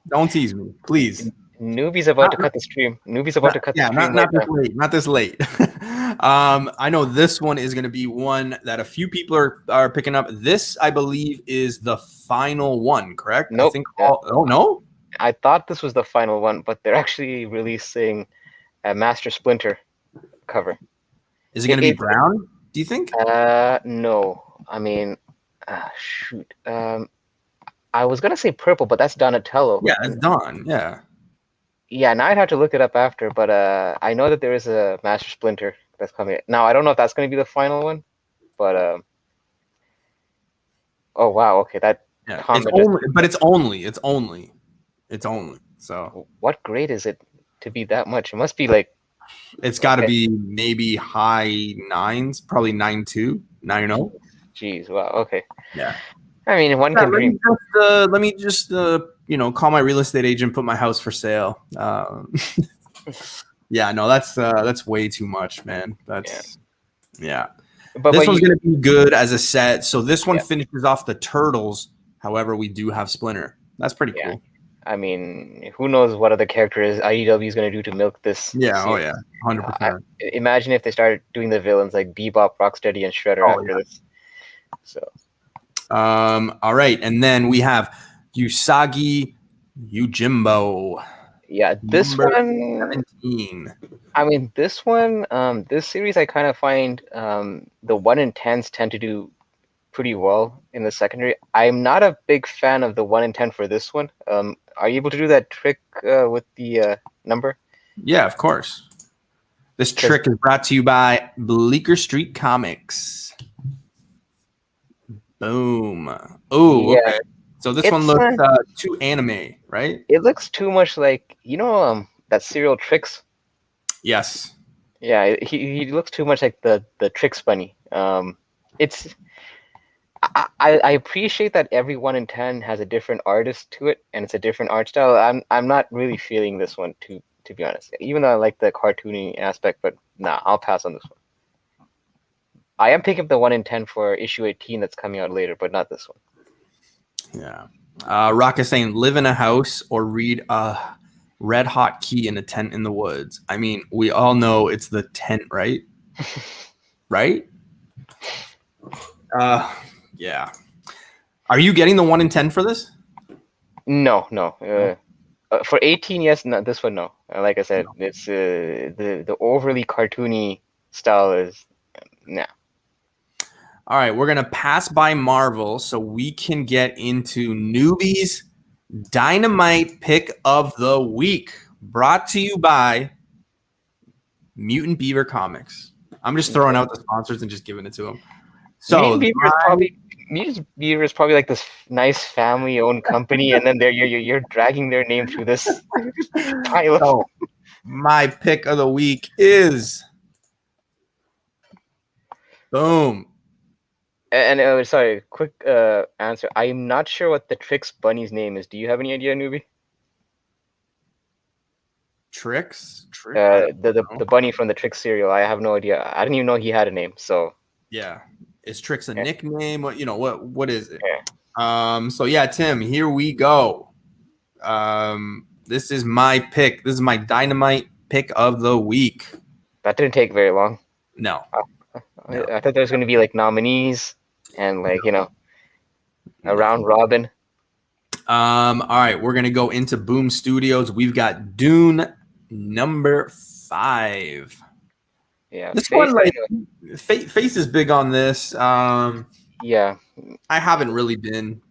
Don't tease me, please. Newbie's about to cut the stream. Newbie's about to cut the stream. Not this late. I know this one is going to be one that a few people are picking up. This, I believe, is the final one, correct? Nope. I think no? I thought this was the final one, but they're actually releasing a Master Splinter cover. Is it going to be brown, do you think? No. I mean, Shoot. I was gonna say purple, but that's Donatello. Yeah, it's Dawn. Yeah. Yeah, now I'd have to look it up after, but I know that there is a Master Splinter that's coming. Now I don't know if that's gonna be the final one, but oh wow, okay, that Yeah. It's comment just. only, but it's only. So What grade is it to be that much? It must be like it's got to okay. be maybe high nines, probably 9.2, 9.0. Jeez, wow, okay. Yeah. I mean, one Yeah, can dream. let me just call my real estate agent, put my house for sale. Yeah, no, that's way too much, man. That's yeah. This But one's you, gonna be good as a set. So this one yeah, finishes off the turtles. However, we do have Splinter. That's pretty yeah. cool. I mean, who knows what other characters IDW is gonna do to milk this Yeah. Oh series? yeah. 100%. Imagine if they started doing the villains like Bebop, Rocksteady, and Shredder Oh after this. So yeah. All right, and then we have Usagi Yojimbo, yeah, this number one. 17. I mean, this one, this series, I kind of find the 1 in 10s tend to do pretty well in the secondary. I'm not a big fan of the 1 in 10 for this one. Are you able to do that trick with the number? Yeah, of course. This 'Cause trick is brought to you by Bleecker Street Comics. Boom. Oh, yeah, okay. So this one it's looks too anime, right? it looks too much like that serial Tricks. Yes. Yeah, he looks too much like the Tricks bunny. It's I appreciate that every 1 in 10 has a different artist to it and it's a different art style. I'm not really feeling this one to be honest. Even though I like the cartoony aspect, but nah, I'll pass on this one. I am picking up the 1 in 10 for issue 18 that's coming out later, but not this one. Yeah. Rock is saying live in a house or read a red hot key in a tent in the woods. I mean, we all know it's the tent, right? Right? Yeah. Are you getting the 1 in 10 for this? No. For 18, yes. No, this one, no. Like I said, it's the overly cartoony style is nah. All right, we're gonna pass by Marvel so we can get into Newbie's Dynamite Pick of the Week, brought to you by Mutant Beaver Comics. I'm just throwing out the sponsors and just giving it to them. So Mutant Beaver is probably like this nice family-owned company, and then you're dragging their name through this pile of. so my pick of the week is boom. And sorry, quick answer. I'm not sure what the Tricks bunny's name is. Do you have any idea, Newbie? Tricks? The bunny from the Tricks cereal. I have no idea. I didn't even know he had a name. So yeah, is Tricks a nickname? What is it? Yeah. So yeah, Tim, here we go. This is my pick. This is my Dynamite Pick of the Week. That didn't take very long. No. I thought there was going to be like nominees and like a round robin. All right, we're gonna go into Boom Studios. We've got Dune number 5. Yeah, this one, like Face is big on this. Yeah, I haven't really been.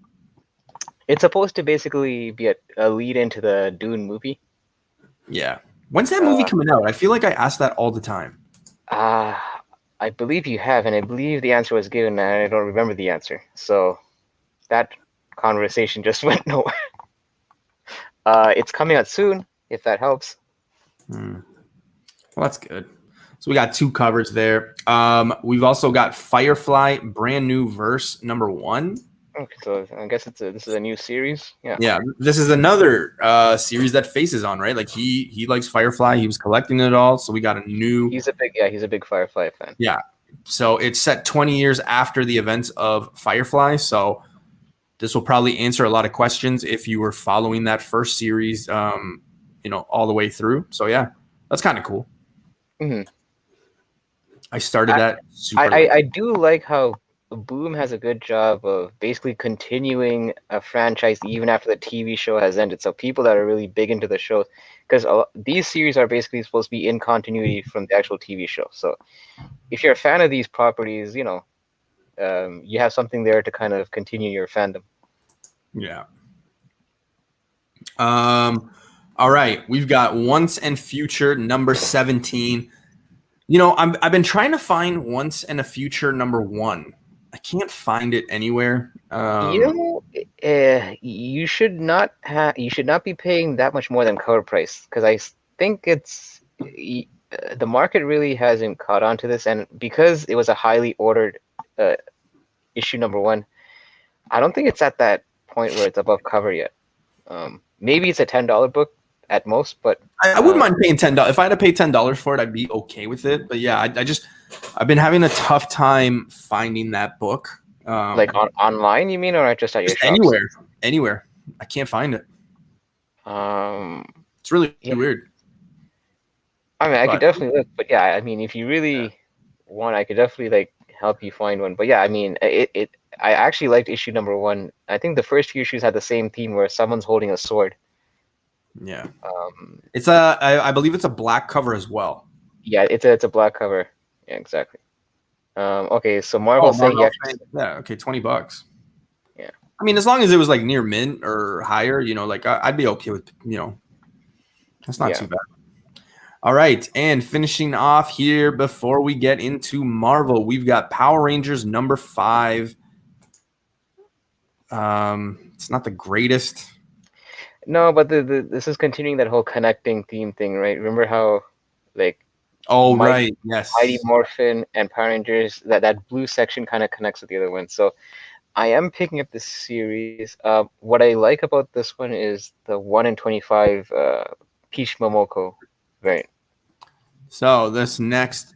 It's supposed to basically be a lead into the Dune movie. Yeah, when's that movie coming out? I feel like I ask that all the time. I believe you have, and I believe the answer was given, and I don't remember the answer. So that conversation just went nowhere. It's coming out soon, if that helps. Well, that's good. So we got 2 covers there. We've also got Firefly, brand new verse number 1. Okay, so I guess this is a new series. Yeah. This is another series that Face is on, right? Like he likes Firefly. He was collecting it all, so we got a new. He's a big Firefly fan. Yeah. So it's set 20 years after the events of Firefly. So this will probably answer a lot of questions if you were following that first series, all the way through. So yeah, that's kind of cool. Mm-hmm. I started that super late. I do like how Boom has a good job of basically continuing a franchise even after the TV show has ended. So people that are really big into the show, because these series are basically supposed to be in continuity from the actual TV show. So if you're a fan of these properties, you have something there to kind of continue your fandom. Yeah. All right, we've got Once and Future number 17. You know, I've been trying to find Once and a Future number 1. I can't find it anywhere. You should not be paying that much more than cover price, because I think the market really hasn't caught on to this, and because it was a highly ordered issue number 1, I don't think it's at that point where it's above cover yet. Maybe it's a $10 book at most, but I wouldn't mind paying $10. If I had to pay $10 for it, I'd be okay with it. But yeah, I've been having a tough time finding that book. Like online, you mean, or just at your shops? Anywhere. I can't find it. It's really weird. I mean, I could definitely look, but yeah, I mean, if you really want, I could definitely like help you find one. But yeah, I mean, I actually liked issue number 1. I think the first few issues had the same theme where someone's holding a sword. Yeah. It's I believe it's a black cover as well. Yeah, it's a black cover. Yeah, exactly. Okay, so Marvel's saying yes. Yeah, okay, $20. Yeah. I mean, as long as it was like near mint or higher, you know, like I'd be okay with, you know, that's not too bad. All right, and finishing off here before we get into Marvel, we've got Power Rangers number 5. It's not the greatest. No, but this is continuing that whole connecting theme thing, right? Remember how, like, right, yes, Mighty Morphin and Power Rangers, that blue section kind of connects with the other one. So I am picking up this series. What I like about this one is the 1 in 25 Peach Momoko variant. So this next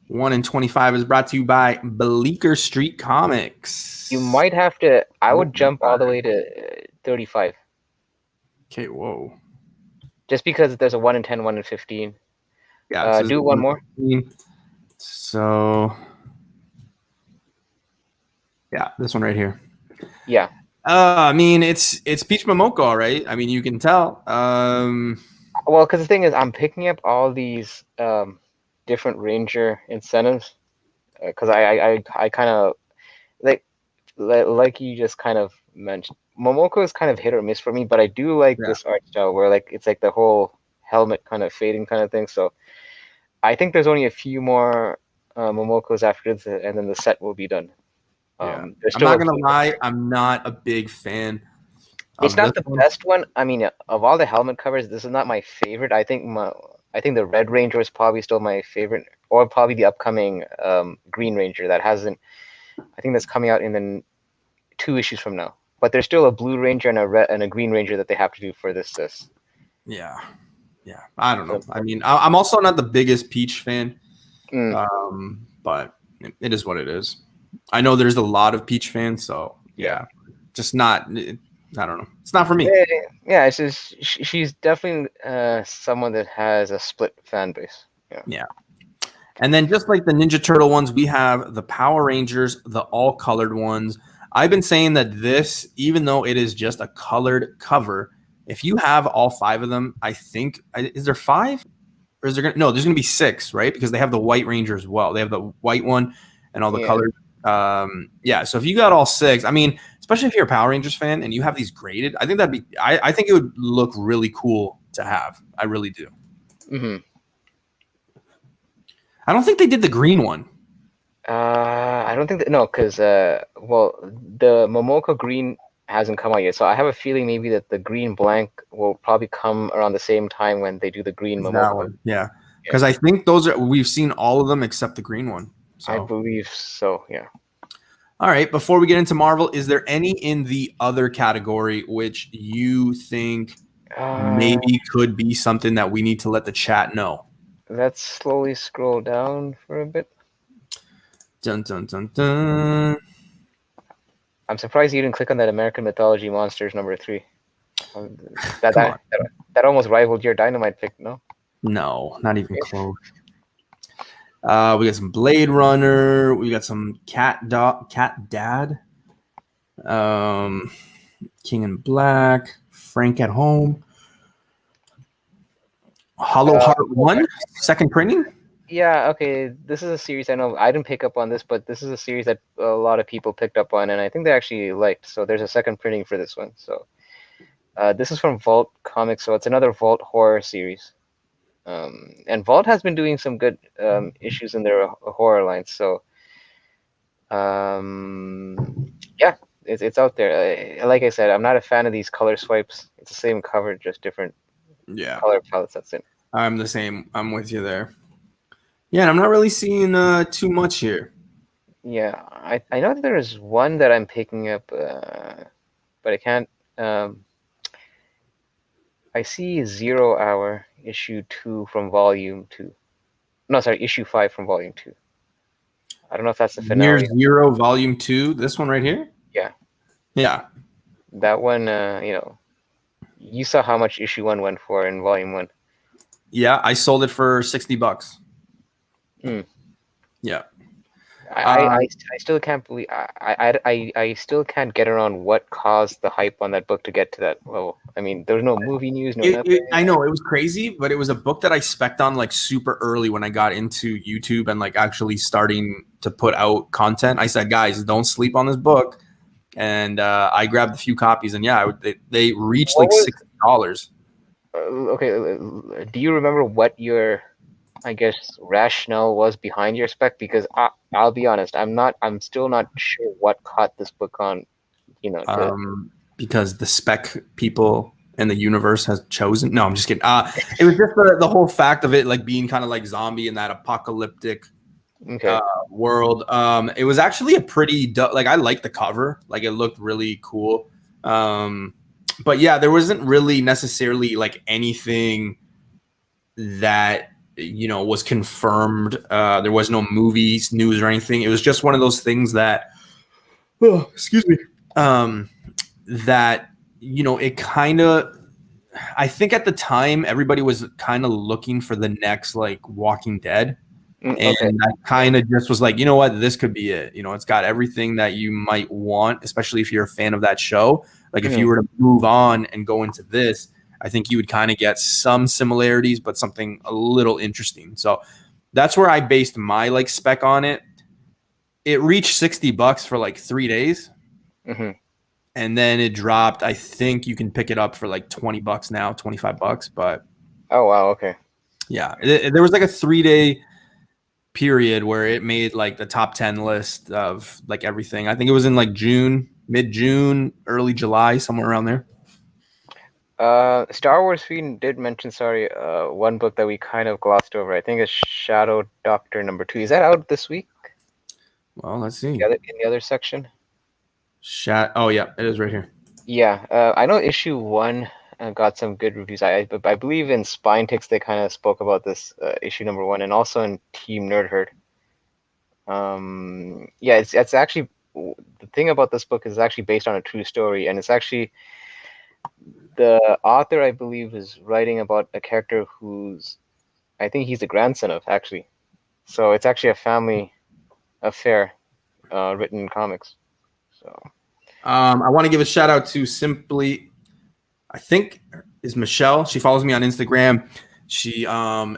1 in 25 is brought to you by Bleecker Street Comics. You might have to. I would jump all the way to 35. Okay, whoa. Just because there's a 1 in 10, 1 in 15. Yeah. Do one more. So, yeah, this one right here. Yeah. I mean, it's Peach Momoko, right? I mean, you can tell. Well, because the thing is, I'm picking up all these different Ranger incentives because I kind of like you just kind of mentioned. Momoko is kind of hit or miss for me, but I do like this art style where like it's like the whole helmet kind of fading kind of thing. So I think there's only a few more Momokos after this, and then the set will be done. I'm not gonna lie, I'm not a big fan. It's not the best one. I mean, of all the helmet covers, this is not my favorite. I think the Red Ranger is probably still my favorite, or probably the upcoming Green Ranger that hasn't. I think that's coming out in the 2 issues from now. But there's still a Blue Ranger and a Green Ranger that they have to do for this. Yeah. I don't know. I mean, I'm also not the biggest Peach fan, but it is what it is. I know there's a lot of Peach fans, so yeah, just not. I don't know. It's not for me. Yeah, it's just she's definitely someone that has a split fan base. Yeah. And then just like the Ninja Turtle ones, we have the Power Rangers, the all colored ones. I've been saying that this, even though it is just a colored cover, if you have all 5 of them, I think, is there 5? Or is there no, there's going to be 6, right? Because they have the White Ranger as well. They have the white one and all the colored. So if you got all 6, I mean, especially if you're a Power Rangers fan and you have these graded, I think I think it would look really cool to have. I really do. Mm-hmm. I don't think they did the green one. I don't think because the Momoko green hasn't come out yet, so I have a feeling maybe that the green blank will probably come around the same time when they do the green Momoko one. Yeah, because I think we've seen all of them except the green one. So. I believe so. Yeah. All right. Before we get into Marvel, is there any in the other category which you think maybe could be something that we need to let the chat know? Let's slowly scroll down for a bit. Dun, dun, dun, dun. I'm surprised you didn't click on that American Mythology Monsters number 3. That almost rivaled your Dynamite pick, no? No, not even close. We got some Blade Runner. We got some Cat Dad. King in Black. Frank at Home. Hollow Heart 1, second printing. Yeah, okay. This is a series I know I didn't pick up on this, but this is a series that a lot of people picked up on, and I think they actually liked. So there's a second printing for this one. So this is from Vault Comics, so it's another Vault horror series. And Vault has been doing some good issues in their horror lines. So yeah, it's out there. Like I said, I'm not a fan of these color swipes. It's the same cover, just different Yeah, color palettes. That's it. I'm the same. I'm with you there. Yeah, and I'm not really seeing too much here. Yeah, I know that there is one that I'm picking up, but I can't. I see 0 Hour issue 2 from volume 2. No, sorry, issue 5 from volume 2. I don't know if that's the Year finale. Zero, Volume 2. This one right here. Yeah, Yeah, that one. You saw how much issue 1 went for in volume 1. yeah. I sold it for $60. Hmm. Yeah. I still can't believe I still can't get around what caused the hype on that book to get to that level. I mean, there was no movie news, no nothing. I know it was crazy, but it was a book that I spec'd on like super early when I got into YouTube and like actually starting to put out content. I said, guys, don't sleep on this book, and I grabbed a few copies, and yeah, they reached What like was $60. okay? Do you remember what your, I guess, rationale was behind your spec? Because I'll be honest, I'm still not sure what caught this book on. To Because the spec people and the universe has chosen. No, I'm just kidding. It was just the whole fact of it like being kind of like zombie in that apocalyptic okay. world. It was actually a pretty like I liked the cover. Like it looked really cool. But yeah, there wasn't really necessarily like anything that was confirmed. There was no movies, news, or anything. It was just one of those things that, oh, excuse me, that it kind of. I think at the time everybody was kind of looking for the next like Walking Dead. Okay. And I kind of just was like, you know what, this could be it. It's got everything that you might want, especially if you're a fan of that show. Like if you were to move on and go into this, I think you would kind of get some similarities, but something a little interesting. So that's where I based my like spec on it. It reached $60 for like 3 days. Mm-hmm. And then it dropped. I think you can pick it up for like $20 now, $25. But Oh wow. Okay. yeah, there was like a 3 day period where it made like the top 10 list of like everything. I think it was in like June, mid-June, early July, somewhere around there. Star Wars Fiend did mention, sorry, one book that we kind of glossed over. I think it's Shadow Doctor #2. Is that out this week? Well, let's see. In the other section. Oh yeah, it is right here. Yeah, I know issue 1 got some good reviews. I believe in Spine Ticks they kind of spoke about this issue #1, and also in Team Nerd Herd. Yeah, it's actually, the thing about this book is actually based on a true story, and it's actually, the author, I believe, is writing about a character who's, I think he's the grandson of, actually. So it's actually a family affair written in comics. So I want to give a shout out to Simply, I think is Michelle. She follows me on Instagram. She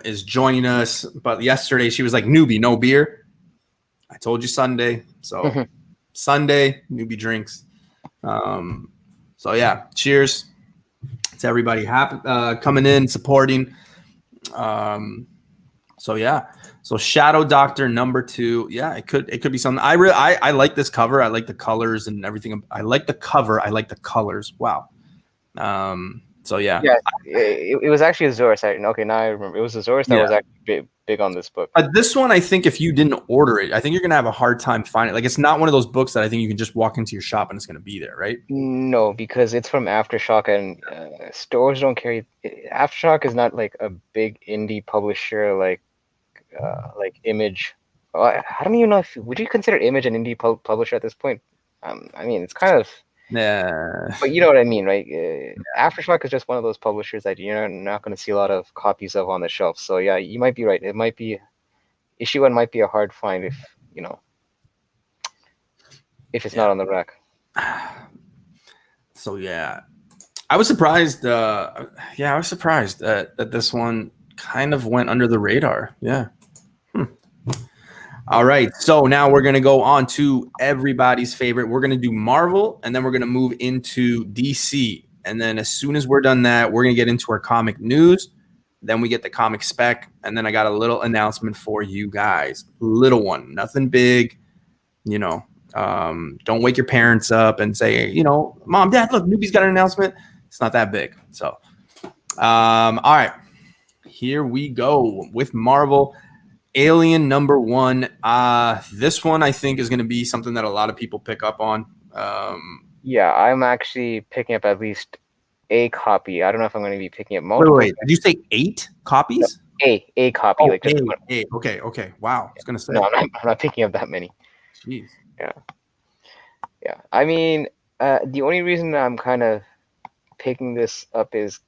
is joining us, but yesterday she was like, Newbie, no beer. I told you Sunday. So Sunday, Newbie drinks. So yeah, cheers to everybody coming in, supporting. So yeah, so Shadow Doctor #2. Yeah, it could be something. I like this cover. I like the colors and everything. I like the cover. I like the colors. Wow. So yeah. yeah, it was actually Azores. Okay, now I remember. It was Azores that was actually big on this book. This one, I think if you didn't order it, I think you're gonna have a hard time finding it. Like it's not one of those books that I think you can just walk into your shop and it's gonna be there, right? No, because it's from Aftershock, and stores don't carry. Aftershock is not like a big indie publisher like Image. I don't even know if, would you consider Image an indie publisher at this point? I mean, it's kind of. Yeah. But you know what I mean, right? Aftershock is just one of those publishers that you're not going to see a lot of copies of on the shelf. So yeah, you might be right. It might be, issue 1 might be a hard find if it's not on the rack. So yeah, I was surprised. I was surprised that this one kind of went under the radar. Yeah. All right. So now we're going to go on to everybody's favorite. We're going to do Marvel, and then we're going to move into DC. And then as soon as we're done that, we're going to get into our comic news. Then we get the comic spec. And then I got a little announcement for you guys. Little one, nothing big. You know, don't wake your parents up and say, you know, Mom, Dad, look, Newbie's got an announcement. It's not that big. So, all right. Here we go with Marvel. Alien #1. This one I think is going to be something that a lot of people pick up on. Yeah, I'm actually picking up at least a copy. I don't know if I'm going to be picking up multiple. Wait. Did you say 8 copies? No, a copy. Oh, like just A. Okay. Wow. I was going to say. No, I'm not picking up that many. Jeez. Yeah. I mean, the only reason I'm kind of picking this up is,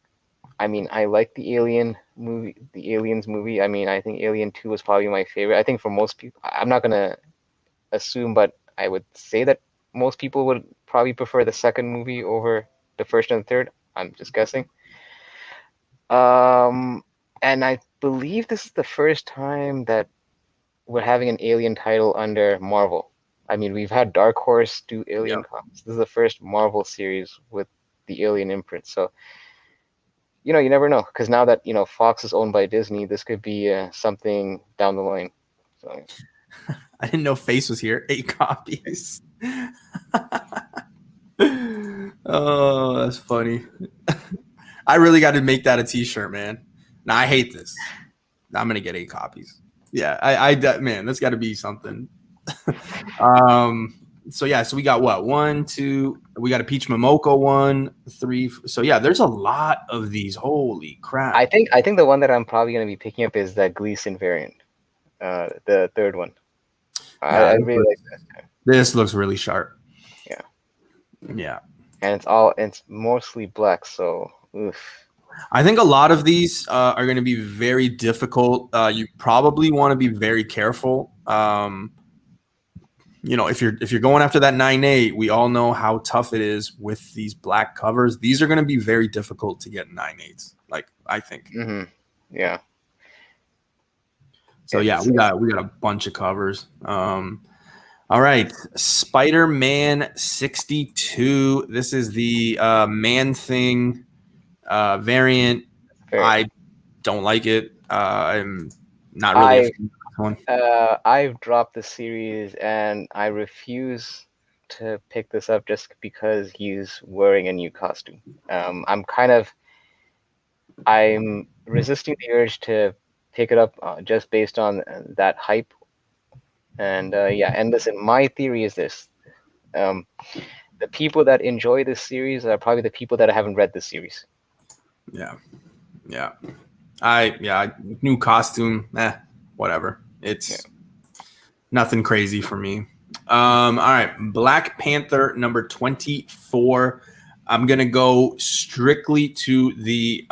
I mean, I like the Aliens movie. I mean, I think Alien 2 was probably my favorite. I think for most people, I'm not gonna assume, but I would say that most people would probably prefer the second movie over the first and the third. I'm just guessing. And I believe this is the first time that we're having an Alien title under Marvel. I mean, we've had Dark Horse do Alien comics. This is the first Marvel series with the Alien imprint. So, you know, you never know, because now that, you know, Fox is owned by Disney, this could be something down the line. So I didn't know Face was here. 8 copies. Oh, that's funny. I really got to make that a t-shirt, man. Now I hate this. I'm gonna get 8 copies. Yeah, man, that's got to be something. So yeah, so we got what? 1, 2. We got a Peach Momoko 1, 3. So yeah, there's a lot of these. Holy crap! I think the one that I'm probably gonna be picking up is that Gleason variant, the third one. Yeah, I really like that. This looks really sharp. Yeah, and it's mostly black. So oof. I think a lot of these are going to be very difficult. You probably want to be very careful. You know, if you're going after that 9.8, we all know how tough it is with these black covers. These are going to be very difficult to get 9.8s. Like, I think. Mm-hmm. Yeah. So yeah, we got a bunch of covers. All right, Spider-Man 62. This is the Man-Thing variant. I don't like it. I'm not really a fan of this one. I've dropped the series and I refuse to pick this up just because he's wearing a new costume. I'm resisting the urge to pick it up just based on that hype. And and listen, my theory is this. The people that enjoy this series are probably the people that haven't read this series. Yeah. New costume, whatever. It's nothing crazy for me. All right, Black Panther #24. I'm gonna go strictly to the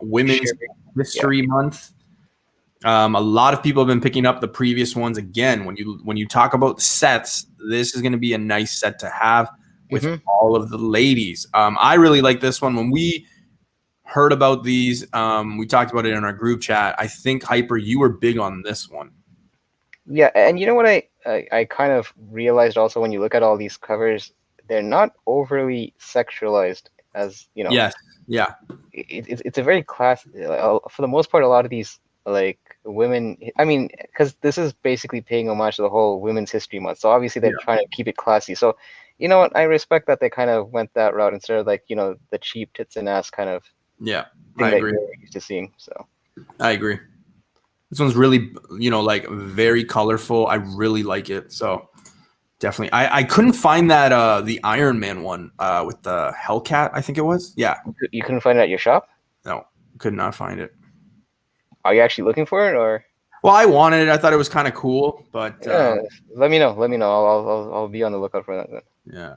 Women's History Month. A lot of people have been picking up the previous ones. Again, when you talk about sets, this is going to be a nice set to have with all of the ladies. I really like this one. When we heard about these, we talked about it in our group chat. I think, Hyper, you were big on this one. Yeah, and you know what I kind of realized also when you look at all these covers, they're not overly sexualized, as you know. Yes. Yeah. It's a very class. For the most part, a lot of these like women. I mean, because this is basically paying homage to the whole Women's History Month. So obviously they're trying to keep it classy. So you know what? I respect that they kind of went that route instead of like, you know, the cheap tits and ass kind of. Yeah, thing I agree. That you're used to seeing. So I agree. This one's really, you know, like very colorful. I really like it. So definitely. I couldn't find that the Iron Man one with the Hellcat, I think it was. Yeah. You couldn't find it at your shop? No, could not find it. Are you actually looking for it, or? Well, I wanted it. I thought it was kind of cool, but let me know. I'll be on the lookout for that then. Yeah.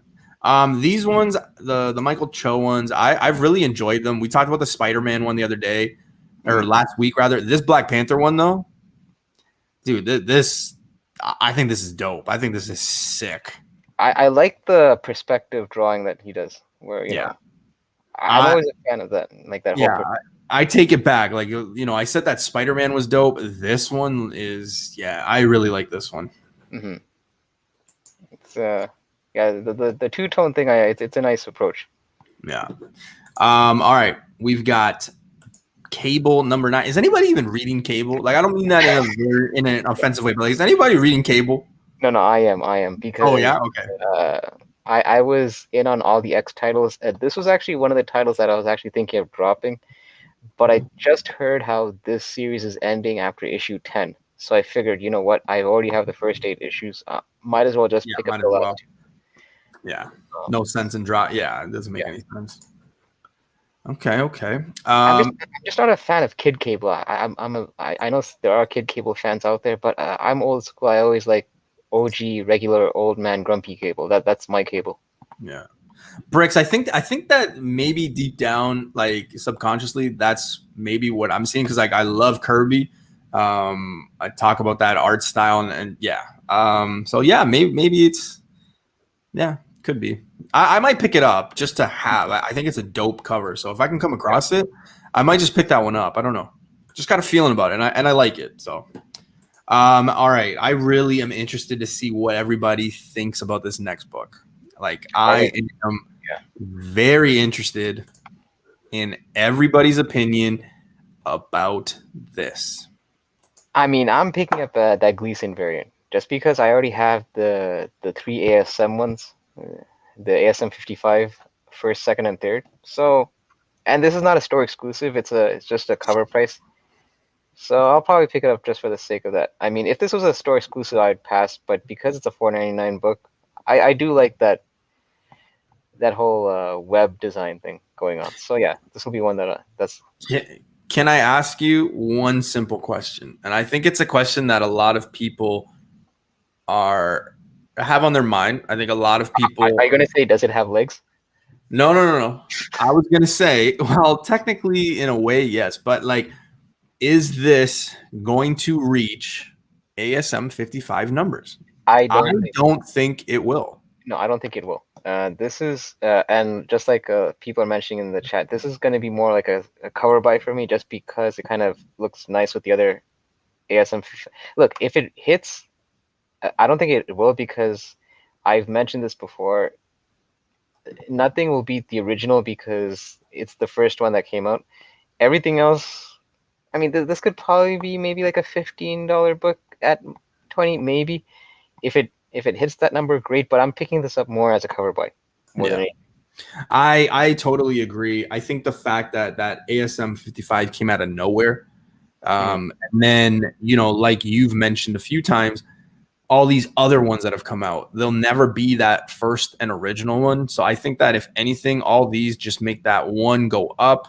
These ones, the Michael Cho ones, I've really enjoyed them. We talked about the Spider-Man one the other day, or last week rather. This Black Panther one though, dude, I think this is dope. I think this is sick. I like the perspective drawing that he does. Where you know, I'm always a fan of that. Like that. Yeah, I take it back. Like, you know, I said that Spider-Man was dope. This one is, yeah, I really like this one. Mm-hmm. It's yeah, the two-tone thing. It's a nice approach. Yeah. All right. We've got Cable number 9. Is anybody even reading Cable? Like, I don't mean that in an offensive way, but like, is anybody reading Cable? No, I am Oh because yeah, okay. uh, I was in on all the X titles. This was actually one of the titles that I was actually thinking of dropping, but I just heard how this series is ending after issue 10. So I figured, you know what? I already have the first 8 issues. Might as well just Yeah, pick up might the as last well. 2. Yeah, no sense in drop. Yeah, it doesn't make Yeah. any sense. Okay. I'm just not a fan of Kid Cable. I know there are Kid Cable fans out there, but I'm old school. I always like OG regular old man Grumpy Cable. That's my Cable. Yeah. Bricks, I think that maybe deep down, like subconsciously, that's maybe what I'm seeing because like I love Kirby. I talk about that art style and yeah. So yeah, maybe it's yeah, could be. I might pick it up just to have. I think it's a dope cover. So if I can come across it, I might just pick that one up. I don't know. Just got a feeling about it, and I like it. So all right. I really am interested to see what everybody thinks about this next book. Like I am very interested in everybody's opinion about this. I mean, I'm picking up that Gleason variant just because I already have the 3 ASM ones, the ASM 55 first, second, and third. So, and this is not a store exclusive. It's just a cover price. So I'll probably pick it up just for the sake of that. I mean, if this was a store exclusive, I'd pass. But because it's a $4.99 book, I do like that whole web design thing going on. So yeah, this will be one that's. Can I ask you one simple question? And I think it's a question that a lot of people have on their mind. I think a lot of people. Are you gonna say, does it have legs? No. I was gonna say, well, technically, in a way, yes, but like, is this going to reach ASM 55 numbers? I I don't. don't think it will. No, I don't think it will. This is, and just like people are mentioning in the chat, this is going to be more like a cover buy for me, just because it kind of looks nice with the other ASM. Look, if it hits, I don't think it will, because I've mentioned this before. Nothing will beat the original because it's the first one that came out. Everything else, I mean, this could probably be maybe like a $15 book at 20, maybe. If it hits that number, great. But I'm picking this up more as a cover buy, more than anything. I totally agree. I think the fact that ASM 55 came out of nowhere, and then like you've mentioned a few times, all these other ones that have come out, they'll never be that first and original one. So I think that if anything, all these just make that one go up.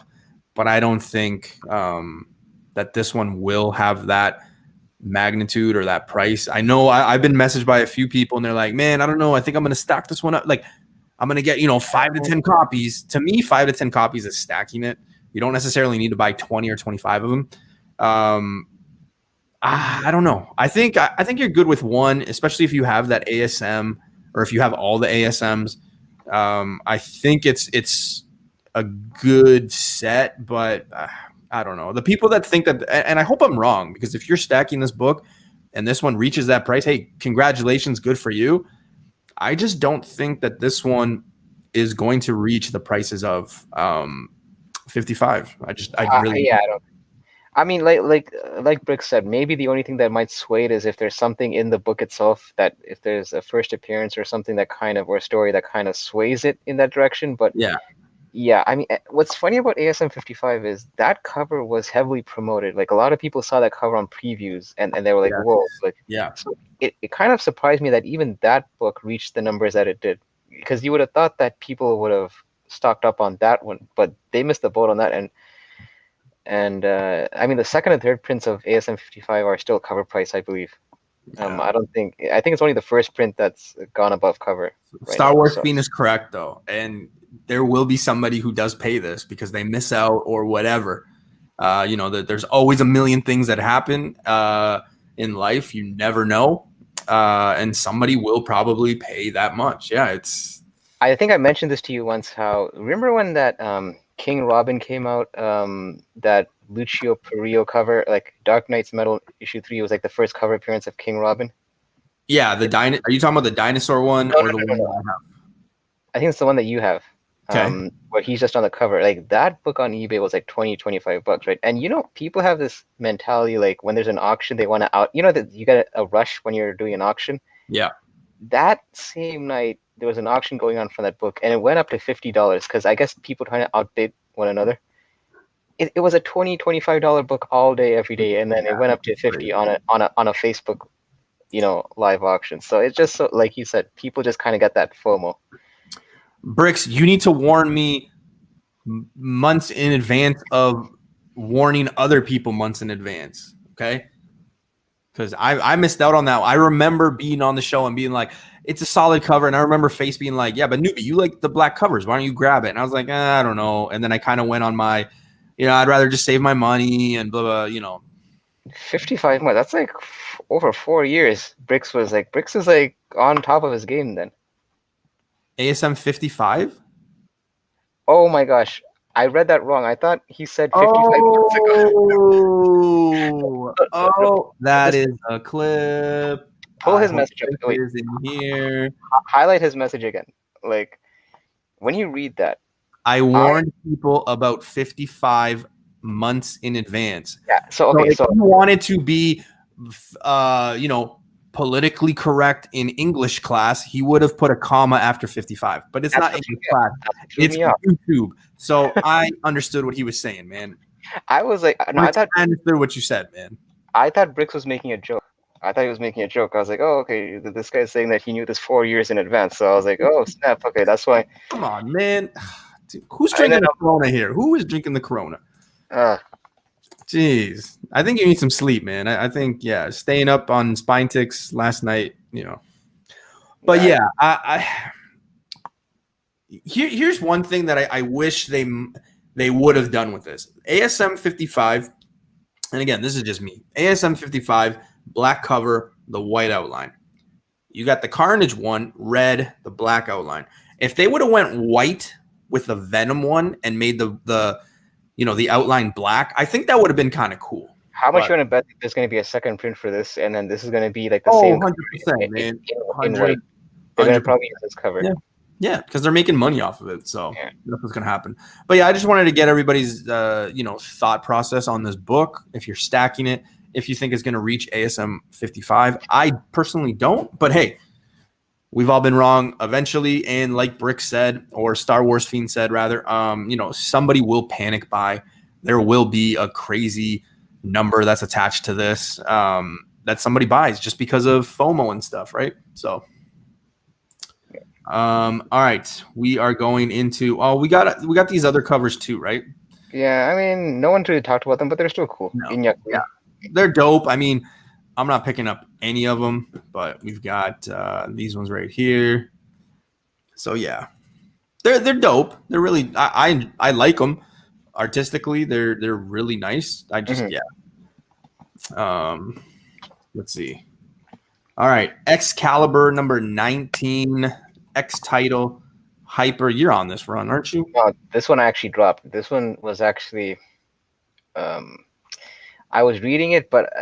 But I don't think that this one will have that magnitude or that price. I know I've been messaged by a few people and they're like, man, I don't know. I think I'm going to stack this one up. Like I'm going to get, 5 to 10 copies. To me, 5 to 10 copies is stacking it. You don't necessarily need to buy 20 or 25 of them. I don't know. I think you're good with one, especially if you have that ASM or if you have all the ASMs. I think it's a good set, but I don't know. The people that think that, and I hope I'm wrong, because if you're stacking this book and this one reaches that price, hey, congratulations, good for you. I just don't think that this one is going to reach the prices of 55. I really yeah, I don't. I mean, like Brick said, maybe the only thing that might sway it is if there's something in the book itself, that if there's a first appearance or something that kind of, or a story that kind of sways it in that direction. But yeah, I mean, what's funny about ASM 55 is that cover was heavily promoted. Like a lot of people saw that cover on previews and they were like, whoa, like, so it kind of surprised me that even that book reached the numbers that it did, because you would have thought that people would have stocked up on that one, but they missed the boat on that. And I mean, the second and third prints of ASM 55 are still cover price, I believe. I think it's only the first print that's gone above cover. Star Wars Fiend is correct though, and there will be somebody who does pay this because they miss out or whatever. There's always a million things that happen in life. You never know, and somebody will probably pay that much. Yeah, I think I mentioned this to you once. How, remember when that King Robin came out, that Lucio Perillo cover, like Dark Knight's Metal issue 3 was like the first cover appearance of King Robin. Yeah, are you talking about the dinosaur one or the one that I have? I think it's the one that you have. Okay. Where he's just on the cover. Like that book on eBay was like $20-$25, right? And people have this mentality like when there's an auction, they want to out. That you get a rush when you're doing an auction. Yeah. That same night, there was an auction going on for that book, and it went up to $50 because I guess people trying to outbid one another. It was a $20-$25 book all day, every day, and then it went up to 50 on a Facebook, live auction. So it's just so, like you said, people just kind of get that FOMO. Bricks, you need to warn me months in advance of warning other people months in advance, okay? Because I missed out on that. I remember being on the show and being like, it's a solid cover. And I remember Face being like, yeah, but Newbie, you like the black covers. Why don't you grab it? And I was like, I don't know. And then I kind of went on my, I'd rather just save my money and blah, blah, 55 months. That's like over 4 years. Bricks is like on top of his game then. ASM 55? Oh my gosh. I read that wrong. I thought he said 55 months ago. Oh, that is a clip. Pull his message up. Wait. Is in here. Highlight his message again. Like, when you read that. I warned people about 55 months in advance. Yeah. So if you wanted to be, politically correct in English class, he would have put a comma after 55. But it's not English class. It's YouTube. So I understood what he was saying, man. I was like, no, I understood what you said, man. I thought Bricks was making a joke. I thought he was making a joke. I was like, oh, okay, this guy's saying that he knew this 4 years in advance. So I was like, oh, snap. Okay, that's why. Come on, man. Dude, who's drinking the Corona here? Who is drinking the Corona? Jeez. I think you need some sleep, man. I think, staying up on spine ticks last night, But here's one thing that I wish they would have done with this. ASM 55, and again, this is just me. ASM 55, black cover, the white outline. You got the Carnage one, red, the black outline. If they would have went white with the Venom one and made the outline black, I think that would have been kind of cool. How much you want to bet there's going to be a second print for this, and then this is going to be like the same 100%, man. In white. They're going to probably use this cover. Yeah, because they're making money off of it, so that's what's going to happen. But I just wanted to get everybody's thought process on this book. If you're stacking it, if you think it's going to reach ASM 55, I personally don't. But hey, we've all been wrong eventually, and like Brick said, or Star Wars Fiend said rather, somebody will panic buy. There will be a crazy number that's attached to this that somebody buys just because of FOMO and stuff, right? So. All right, we are going into. We got these other covers too, right? Yeah, I mean, no one really talked about them, but they're still cool. Yeah, they're dope. I mean, I'm not picking up any of them, but we've got these ones right here. So yeah, they're dope. They're really I like them artistically. They're really nice. I just let's see. All right, Excalibur number 19. X title Hyper. You're on this run, aren't you? No, this one I actually dropped. This one was actually I was reading it, but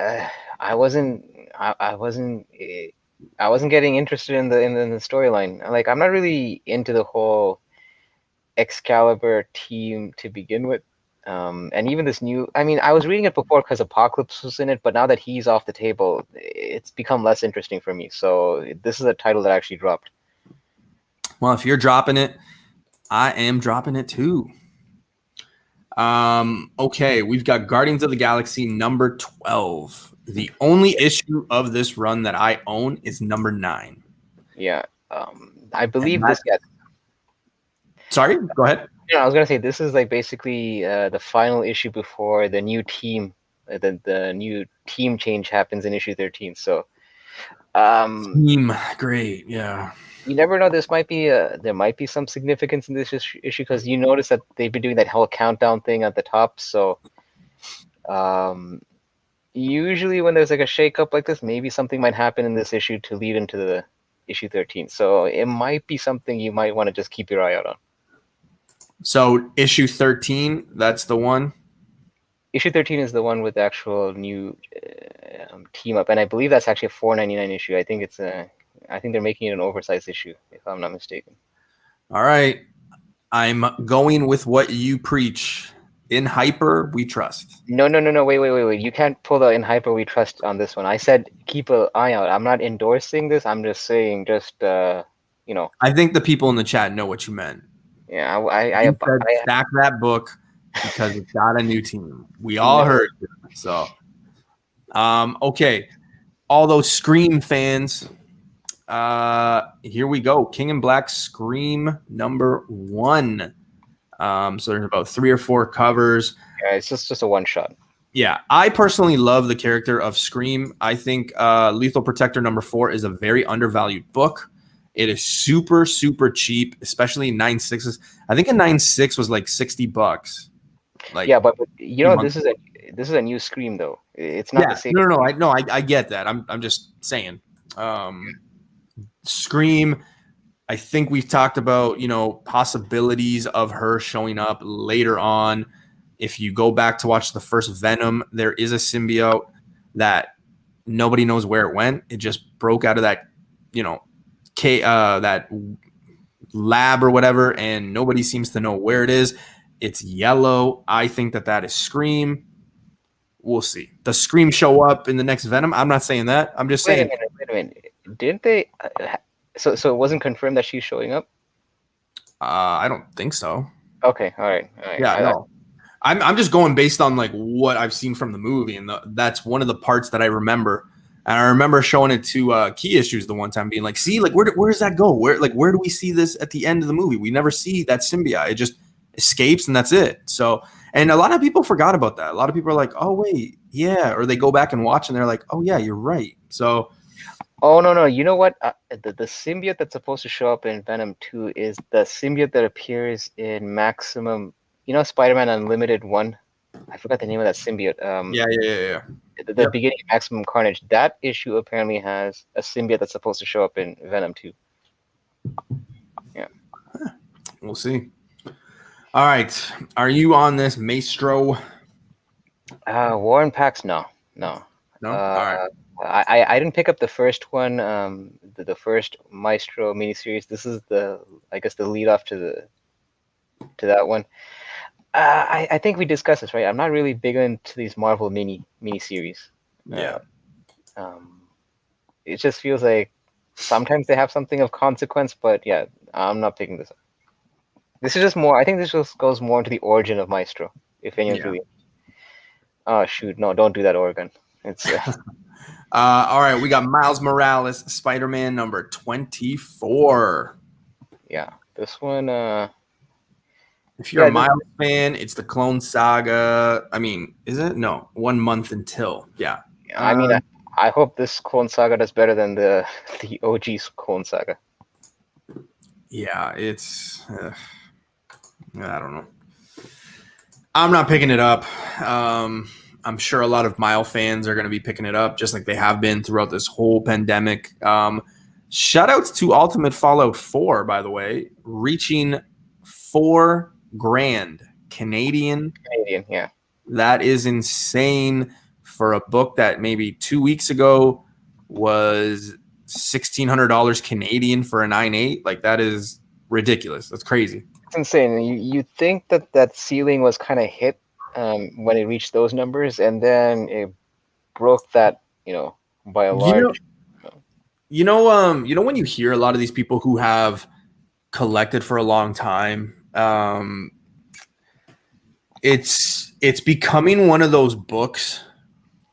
I wasn't getting interested in the storyline. Like, I'm not really into the whole Excalibur team to begin with. And even this new, I mean, I was reading it before because Apocalypse was in it, but now that he's off the table, it's become less interesting for me. So this is a title that I actually dropped. Well, if you're dropping it, I am dropping it too. Okay, we've got Guardians of the Galaxy number 12. The only issue of this run that I own is number 9. Yeah, I believe this. Yeah. Sorry, go ahead. Yeah, I was gonna say this is like basically the final issue before the new team, the new team change happens in issue 13. So, team, great, yeah. You never know. There might be some significance in this issue because you notice that they've been doing that whole countdown thing at the top. So, usually when there's like a shakeup like this, maybe something might happen in this issue to lead into the issue 13. So it might be something you might want to just keep your eye out on. So issue 13, that's the one. Issue 13 is the one with the actual new team up, and I believe that's actually a $4.99 issue. I think they're making it an oversized issue, if I'm not mistaken. All right. I'm going with what you preach. In Hyper, we trust. No, wait. You can't pull the in Hyper we trust on this one. I said keep an eye out. I'm not endorsing this. I'm just saying, I think the people in the chat know what you meant. Yeah, You said stack that book because it's got a new team. We all heard it. So, okay. All those Scream fans, here we go. King in Black Scream #1. So there's about 3 or 4 covers. Yeah, it's just a one shot. Yeah, I personally love the character of Scream. I think Lethal Protector #4 is a very undervalued book. It is super, super cheap, especially 9.6s. I think a 9.6 was like $60. Like, yeah, but you know, this is a new Scream though. It's not the same. No, I get that. I'm just saying. Scream. I think we've talked about, possibilities of her showing up later on. If you go back to watch the first Venom, there is a symbiote that nobody knows where it went. It just broke out of that, that lab or whatever, and nobody seems to know where it is. It's yellow. I think that is Scream. We'll see. Does Scream show up in the next Venom? I'm not saying that. I'm just saying. Wait a minute. Didn't they? So it wasn't confirmed that she's showing up? I don't think so. Okay, all right. Yeah, no. I'm just going based on like what I've seen from the movie, and that's one of the parts that I remember. And I remember showing it to Key Issues the one time, being like, "See, like where does that go? Where do we see this at the end of the movie? We never see that symbiote. It just escapes, and that's it." So, and a lot of people forgot about that. A lot of people are like, "Oh wait, yeah," or they go back and watch, and they're like, "Oh yeah, you're right." So. Oh no! You know what? The symbiote that's supposed to show up in Venom 2 is the symbiote that appears in Maximum. You know, Spider-Man Unlimited 1. I forgot the name of that symbiote. Yeah. The beginning of Maximum Carnage. That issue apparently has a symbiote that's supposed to show up in Venom 2. Yeah. We'll see. All right. Are you on this Maestro? War and Pax? No. No. All right. I didn't pick up the first one, the first Maestro miniseries. This is the lead off to that one. I think we discussed this, right? I'm not really big into these Marvel miniseries. Yeah. It just feels like sometimes they have something of consequence, but yeah, I'm not picking this up. This is just more. I think this just goes more into the origin of Maestro. If anyone's really. Oh shoot! No, don't do that, Oregon. It's. All right, we got Miles Morales, Spider-Man #24. Yeah, this one. If you're a Miles fan, it's the Clone Saga. I mean, is it? No, 1 month until. Yeah. I mean, I hope this Clone Saga does better than the OG Clone Saga. Yeah, it's. I don't know. I'm not picking it up. I'm sure a lot of Miles fans are going to be picking it up, just like they have been throughout this whole pandemic. Shout outs to Ultimate Fallout 4, by the way, reaching $4,000 Canadian. Yeah. That is insane for a book that maybe 2 weeks ago was $1,600 Canadian for a 9.8. Like, that is ridiculous. That's crazy. It's insane. You think that ceiling was kind of hit when it reached those numbers, and then it broke that, by a large. You know when you hear a lot of these people who have collected for a long time, it's becoming one of those books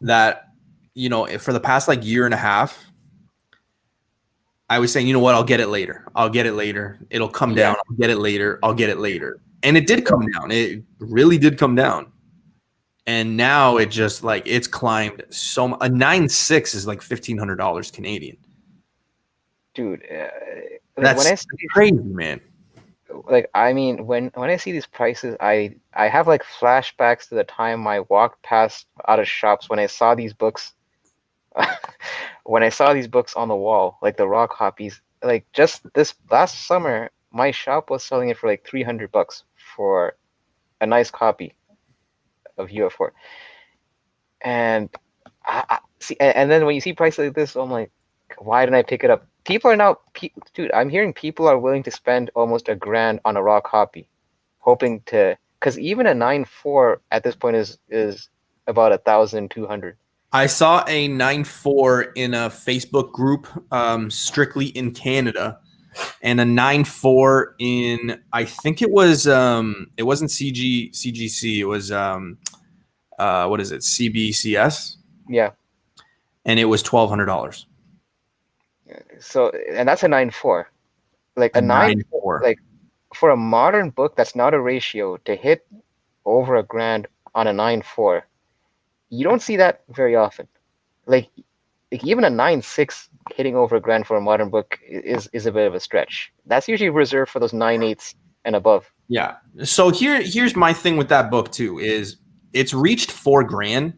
that, for the past like year and a half, I was saying, you know what, I'll get it later. It'll come down. I'll get it later. And it did come down. It really did come down. And now it just like it's climbed so much. A 9.6 is like $1,500 Canadian. Dude, that's crazy, man. Like, I mean, when I see these prices, I have like flashbacks to the time I walked past out of shops when I saw these books. When I saw these books on the wall, like the rock hoppies, like just this last summer, my shop was selling it for like $300 for a nice copy of UF4. And I see, and then when you see prices like this, I'm like, why didn't I pick it up? People are now, dude, I'm hearing people are willing to spend almost $1,000 on a raw copy, hoping to, because even a 9.4 at this point is about 1,200. I saw a 9.4 in a Facebook group, strictly in Canada, and a 9.4 in, I think it wasn't CGC, it was what is it, CBCS, Yeah. and it was $1,200. So, and that's a 9.4. Like a 9.4, 9.4. like for a modern book that's not a ratio to hit over $1,000 on a 9.4, you don't see that very often. Like even a 9.6 hitting over $1,000 for a modern book is a bit of a stretch. That's usually reserved for those 9.8s and above. Yeah. So here's my thing with that book too, is it's reached $4,000.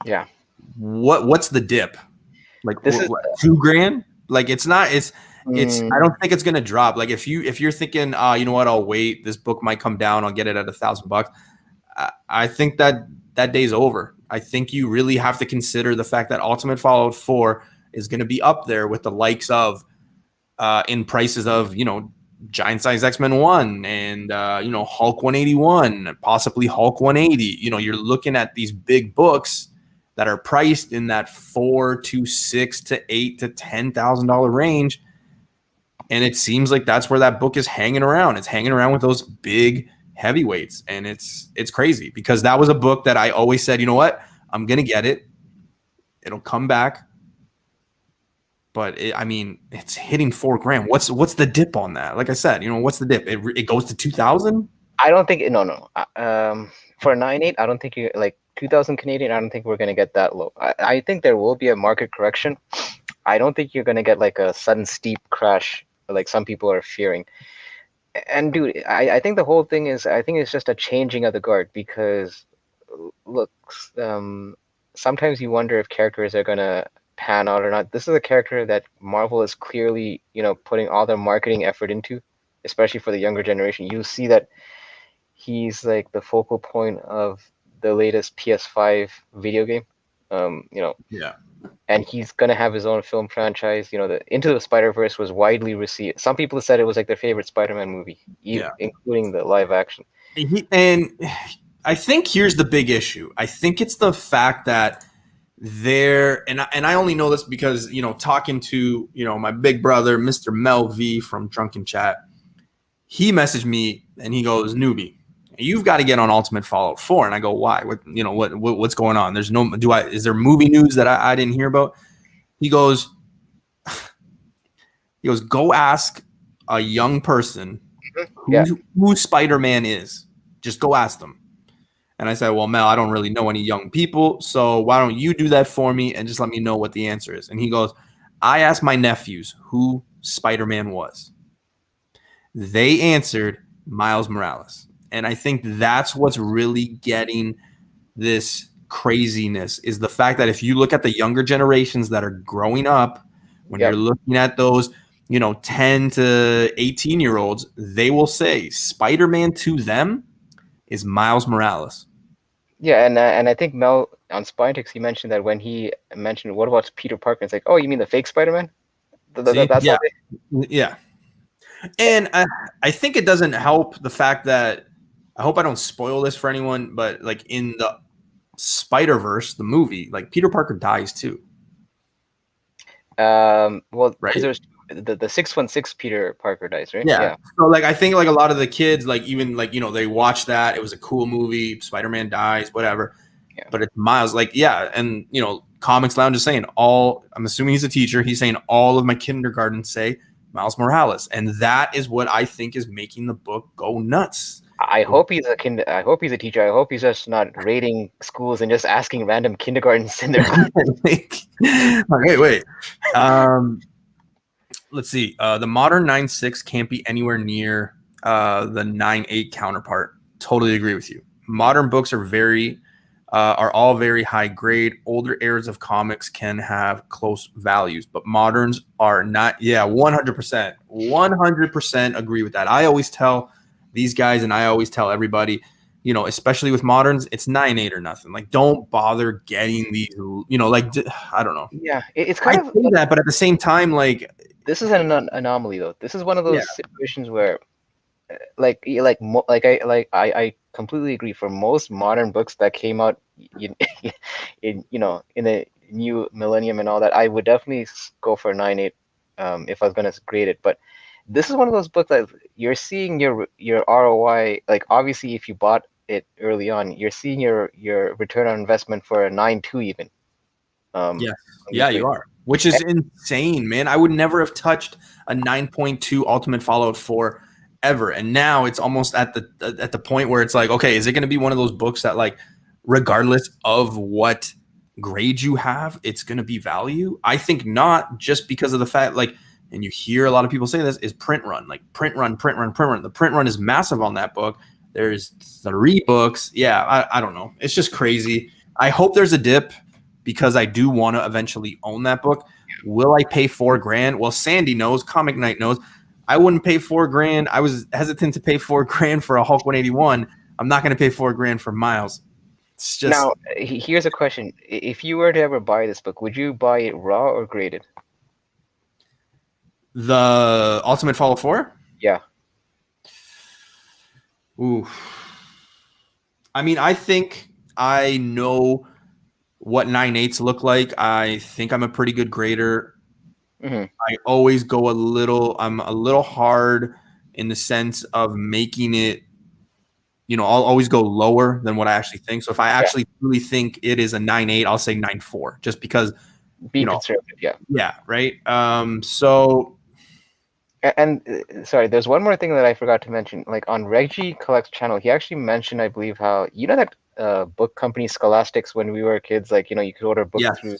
Yeah. What's the dip? Like This is $2,000? Like it's not, it's mm, I don't think it's gonna drop. Like if you're thinking, you know what, I'll wait, this book might come down, I'll get it at $1,000. I think that day's over. I think you really have to consider the fact that Ultimate Fallout 4 is going to be up there with the likes of in prices of, Giant Size X-Men 1 and Hulk 181, possibly Hulk 180. You're looking at these big books that are priced in that $4,000 to $6,000 to $8,000 to $10,000 range, and it seems like that's where that book is hanging around. It's hanging around with those big heavyweights, and it's crazy because that was a book that I always said, you know what, I'm gonna get it, it'll come back, but it's hitting $4,000. What's the dip on that? Like I said, what's the dip? It goes to 2,000. I don't think no. For a 9.8, I don't think you like 2,000 Canadian. I don't think we're gonna get that low. I think there will be a market correction. I don't think you're gonna get like a sudden steep crash like some people are fearing. And dude, I think the whole thing is, I think it's just a changing of the guard because look, sometimes you wonder if characters are gonna pan out or not. This is a character that Marvel is clearly, putting all their marketing effort into, especially for the younger generation. You see that he's like the focal point of the latest PS5 video game. Yeah. And he's gonna have his own film franchise. The Into the Spider-Verse was widely received. Some people said it was like their favorite Spider-Man movie, including the live action. And I think here's the big issue. I think it's the fact that and I only know this because talking to my big brother, Mr. Mel V from Drunken Chat, he messaged me and he goes, "Newbie, you've got to get on Ultimate Fallout 4." And I go, "Why? What's going on? Is there movie news that I didn't hear about?" He goes, "Go ask a young person who Spider-Man is. Just go ask them." And I said, "Well, Mel, I don't really know any young people, so why don't you do that for me and just let me know what the answer is?" And he goes, "I asked my nephews who Spider-Man was. They answered Miles Morales." And I think that's what's really getting this craziness, is the fact that if you look at the younger generations that are growing up, when you're looking at those, 10 to 18-year-olds, they will say Spider-Man to them is Miles Morales. Yeah, and I think Mel on Spinetics, he mentioned that when he mentioned, what about Peter Parker? It's like, oh, you mean the fake Spider-Man? That's yeah. And I think it doesn't help the fact that, I hope I don't spoil this for anyone, but like in the Spider-Verse, the movie, like Peter Parker dies too. Well, because right? there's the 616 Peter Parker dies, right? Yeah. So like I think like a lot of the kids, like even like they watched that, it was a cool movie, Spider-Man dies, whatever. Yeah. But it's Miles, like, and Comics Lounge is saying I'm assuming he's a teacher, he's saying all of my kindergarten say Miles Morales, and that is what I think is making the book go nuts. I hope he's a I hope he's a teacher. I hope he's just not raiding schools and just asking random kindergartens in their wait. Let's see. The modern 9.6 can't be anywhere near the 9.8 counterpart. Totally agree with you. Modern books are all very high grade. Older eras of comics can have close values, but moderns are not. Yeah, 100%. 100% agree with that. I always tell these guys, and I always tell everybody, you know, especially with moderns, it's 9.8 or nothing. Like, don't bother getting these, you know, like, I don't know. Yeah, it's I kind of say that, but at the same time, like, this is an anomaly though. This is one of yeah, those situations where I completely agree. For most modern books that came out in in the new millennium and all that, I would definitely go for 9.8 if I was gonna grade it. But this is one of those books that you're seeing your ROI. Like obviously, if you bought it early on, you're seeing your return on investment for a 9.2 even. yeah, On yeah, these you rates. are, which is insane, man. I would never have touched a 9.2 Ultimate Fallout 4 ever, and now it's almost at the point where it's like, okay, is it going to be one of those books that, like, regardless of what grade you have, it's going to be value? I think not, just because of the fact, like, and you hear a lot of people say this, is print run, like print run, print run, print run. The print run is massive on that book. There's 3 books. Yeah, I don't know. It's just crazy. I hope there's a dip, because I do want to eventually own that book. Will I pay $4,000? Well, Sandy knows, Comic Night knows, I wouldn't pay $4,000. I was hesitant to pay $4,000 for a Hulk 181. I'm not going to pay $4,000 for Miles. It's just Now, here's a question. If you were to ever buy this book, would you buy it raw or graded? the Ultimate Fallout 4. Yeah. Ooh. I mean, I think I know what 9.8s look like. I think I'm a pretty good grader. Mm-hmm. I always go I'm a little hard in the sense of making it, you know, I'll always go lower than what I actually think. So if I Yeah. actually really think it is a 9.8, I'll say 9.4, just because, Be you know, conservative. Yeah. yeah, right. So And sorry, there's one more thing that I forgot to mention. Like on Reggie Collect's channel, he actually mentioned, I believe, how that book company Scholastics, when we were kids, like you could order books yes, through.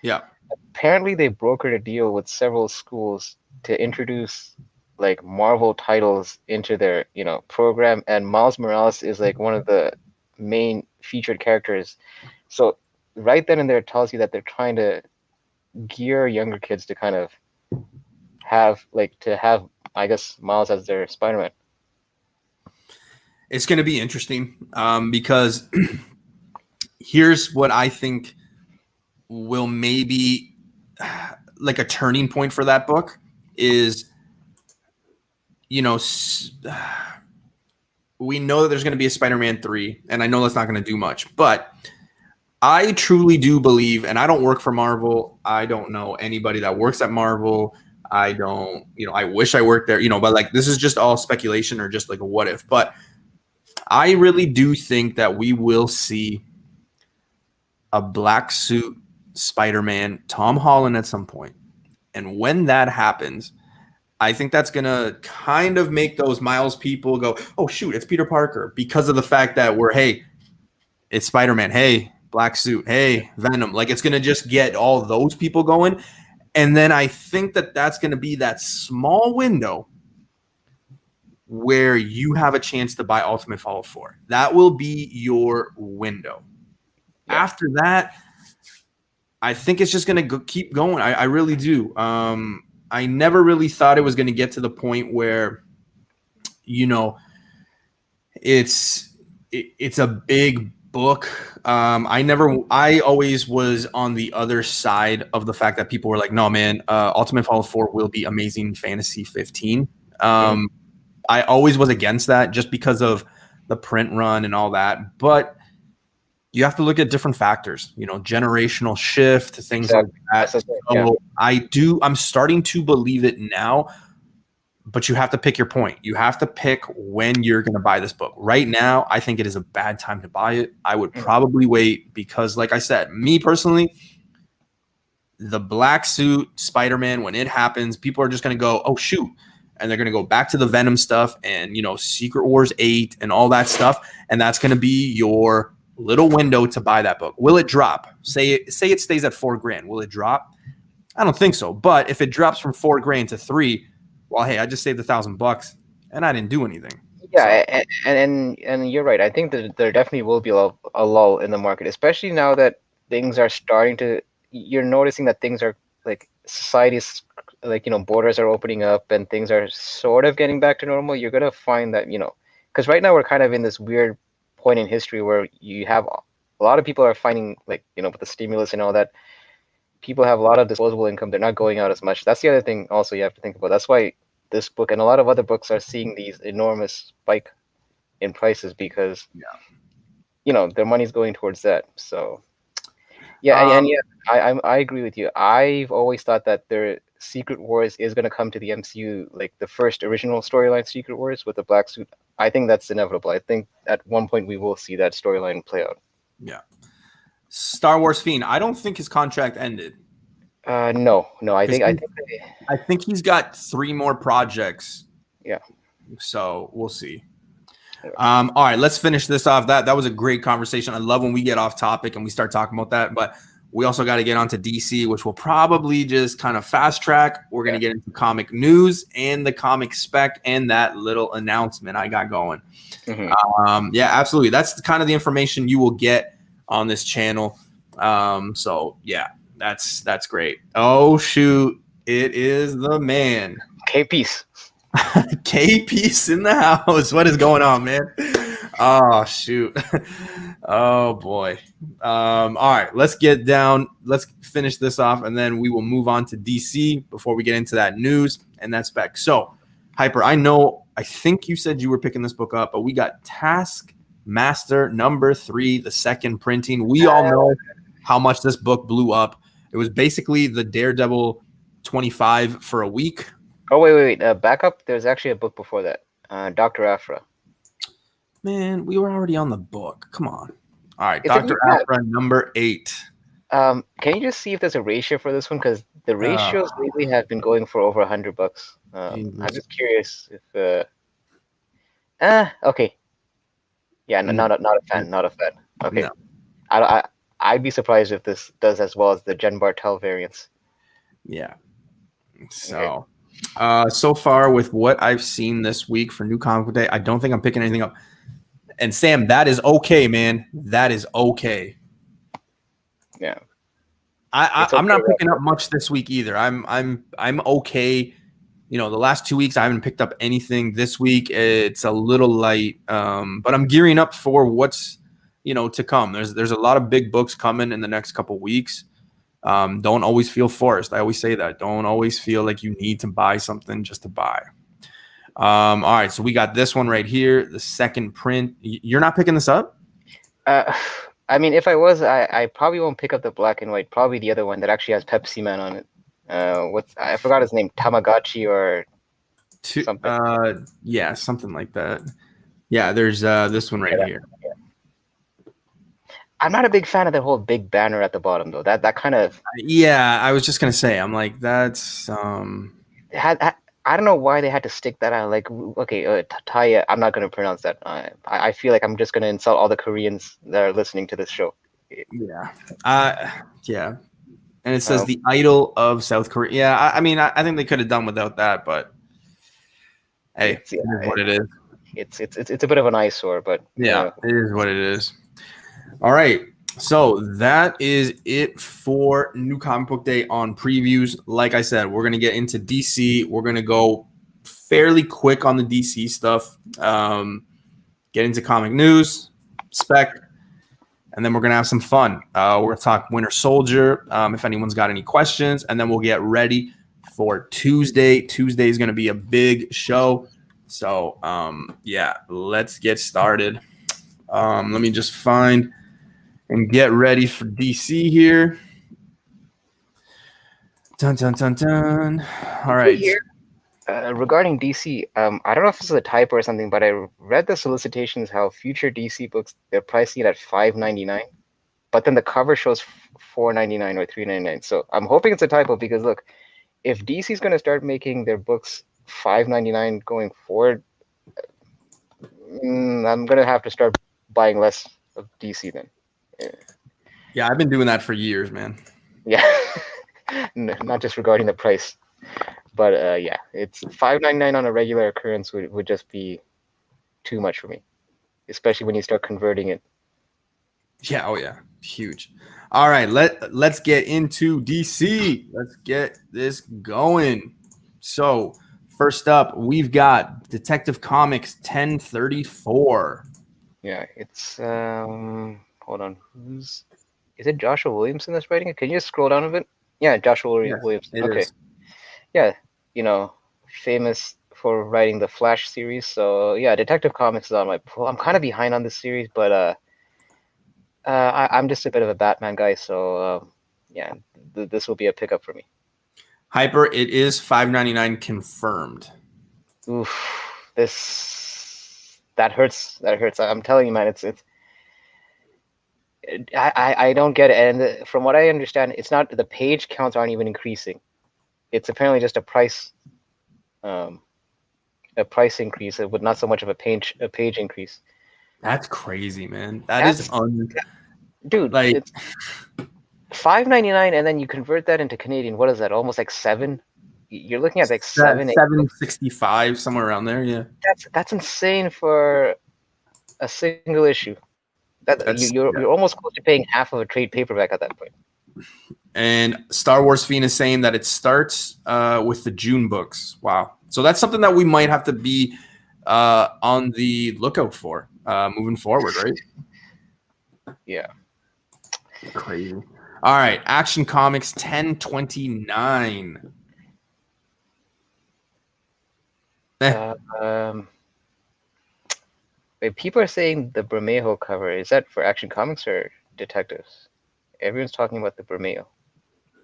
yeah, Apparently, they brokered a deal with several schools to introduce like Marvel titles into their program, and Miles Morales is like one of the main featured characters. So right then and there, it tells you that they're trying to gear younger kids to kind of have, I guess, Miles as their Spider-Man. it's going to be interesting, because here's what I think will maybe like a turning point for that book is, you know, we know that there's going to be a Spider-Man 3, and I know that's not going to do much, but I truly do believe, and I don't work for Marvel. I don't know anybody that works at Marvel. I don't, I wish I worked there, but like, this is just all speculation or just like a what if. But I really do think that we will see a black suit Spider-Man, Tom Holland, at some point. And when that happens, I think that's going to kind of make those Miles people go, oh, shoot, it's Peter Parker, because of the fact that hey, it's Spider-Man. Hey, black suit. Hey, Venom. Like, it's going to just get all those people going. And then I think that that's going to be that small window where you have a chance to buy Ultimate Fallout 4. That will be your window. Yeah. After that, I think it's just going to keep going. I really do. I never really thought it was going to get to the point where, it's a big book. I always was on the other side of the fact that people were like, no, man, Ultimate Fallout 4 will be Amazing Fantasy 15. I always was against that, just because of the print run and all that. But you have to look at different factors, generational shift, things Exactly. like that. Yeah. So I'm starting to believe it now, but you have to pick your point. You have to pick when you're going to buy this book. Right now, I think it is a bad time to buy it. I would probably wait, because, like I said, me personally, the black suit Spider-Man, when it happens, people are just going to go, oh, shoot. And they're going to go back to the Venom stuff and, Secret Wars 8 and all that stuff. And that's going to be your little window to buy that book. Will it drop? Say it stays at $4,000. Will it drop? I don't think so. But if it drops from $4,000 to 3, well, hey, I just saved $1,000 and I didn't do anything. Yeah, so. And you're right. I think that there definitely will be a lull in the market, especially now that things are starting to. You're noticing that things are like society's like borders are opening up and things are sort of getting back to normal. You're gonna find that because right now we're kind of in this weird point in history where you have a lot of people are finding, like, with the stimulus and all that, people have a lot of disposable income. They're not going out as much. That's the other thing also you have to think about. That's why this book and a lot of other books are seeing these enormous spike in prices, because their money's going towards that. So yeah, and yeah, I agree with you. I've always thought that their Secret Wars is going to come to the MCU, like the first original storyline, Secret Wars with the black suit. I think that's inevitable. I think at one point we will see that storyline play out. Yeah. Star Wars Fiend. I don't think his contract ended. No. I think he's got 3 more projects. Yeah. So we'll see. All right, let's finish this off. That was a great conversation. I love when we get off topic and we start talking about that, but we also got to get onto DC, which will probably just kind of fast track. We're going to get into comic news and the comic spec and that little announcement I got going. Mm-hmm. Yeah, absolutely. That's kind of the information you will get on this channel. So yeah, that's great. Oh shoot, it is the man. K-Peace. K-Peace in the house. What is going on, man? Oh shoot. Oh boy. All right, let's get down. Let's finish this off, and then we will move on to DC before we get into that news and that spec. So, Hyper, I think you said you were picking this book up, but we got Taskmaster #3, the second printing. We all know how much this book blew up. It was basically the Daredevil 25 for a week. Oh, wait. Back up. There's actually a book before that. Dr. Aphra. Man, we were already on the book. Come on. All right, Dr. Aphra #8. Can you just see if there's a ratio for this one? Because the ratios lately have been going for over $100. I'm just curious if. Okay. Yeah, not a fan. Not a fan. Okay. No. I'd be surprised if this does as well as the Jen Bartel variants. Yeah. So. Okay. So far with what I've seen this week for New Comic Book Day, I don't think I'm picking anything up. And Sam, that is okay, man. That is okay. Yeah. I'm not picking up much this week either. I'm okay. The last 2 weeks I haven't picked up anything. This week it's a little light. But I'm gearing up for what's to come. There's a lot of big books coming in the next couple weeks. Don't always feel forced. I always say that. Don't always feel like you need to buy something just to buy. All right, so we got this one right here, the second print. You're not picking this up? I mean, if I was, I probably won't pick up the black and white. Probably the other one that actually has Pepsi Man on it. I forgot his name, Tamagotchi or something. Yeah, something like that. Yeah, there's this one right here. Yeah. I'm not a big fan of the whole big banner at the bottom, though. That kind of. Yeah, I was just gonna say. I'm like, that's. I don't know why they had to stick that out. Like, okay, Taya. I'm not gonna pronounce that. I feel like I'm just gonna insult all the Koreans that are listening to this show. Yeah. Yeah. And it says the idol of South Korea. Yeah, I mean, I think they could have done without that, but hey, it is what it is. It's a bit of an eyesore, but yeah, it is what it is. All right, so that is it for New Comic Book Day on previews. Like I said, we're gonna get into DC. We're gonna go fairly quick on the DC stuff. Get into comic news, spec. And then we're going to have some fun. We're going to talk Winter Soldier, if anyone's got any questions. And then we'll get ready for Tuesday. Tuesday is going to be a big show. So, yeah, let's get started. Let me just find and get ready for DC here. Dun, dun, dun, dun. All right. Regarding DC, I don't know if this is a typo or something, but I read the solicitations how future DC books, they're pricing it at $5.99, but then the cover shows $4.99 or $3.99. So I'm hoping it's a typo because look, if DC is going to start making their books $5.99 going forward, I'm going to have to start buying less of DC then. Yeah, I've been doing that for years, man. Yeah, not just regarding the price. But yeah, it's $5.99 on a regular occurrence would just be too much for me, especially when you start converting it. Yeah, oh yeah, huge. All right, let's get into DC. Let's get this going. So First up, we've got Detective Comics 1034. Yeah, it's hold on. Is it Joshua Williamson that's writing it? Can you just scroll down a bit? Yeah, Joshua Yes, Williamson. it Okay. is. Yeah, famous for writing the Flash series. So yeah, Detective Comics is on my pull. I'm kind of behind on this series, but I'm just a bit of a Batman guy, so yeah, this will be a pickup for me. Hyper, it is $5.99 confirmed. Oof, that hurts. That hurts. I'm telling you, man, it's I don't get it. And from what I understand, it's not the page counts aren't even increasing. It's apparently just a price increase, but not so much of a page increase. That's crazy, man. Dude, like it's $5.99, and then you convert that into Canadian. What is that? Almost like $7. You're looking at like $7.65, somewhere around there. Yeah, that's insane for a single issue. You're almost close to paying half of a trade paperback at that point. And Star Wars Fiend is saying that it starts with the June books. Wow. So that's something that we might have to be on the lookout for moving forward, right? Yeah. Crazy. All right. Action Comics 1029. People are saying the Bermejo cover. Is that for Action Comics or Detectives? Everyone's talking about the Bermejo.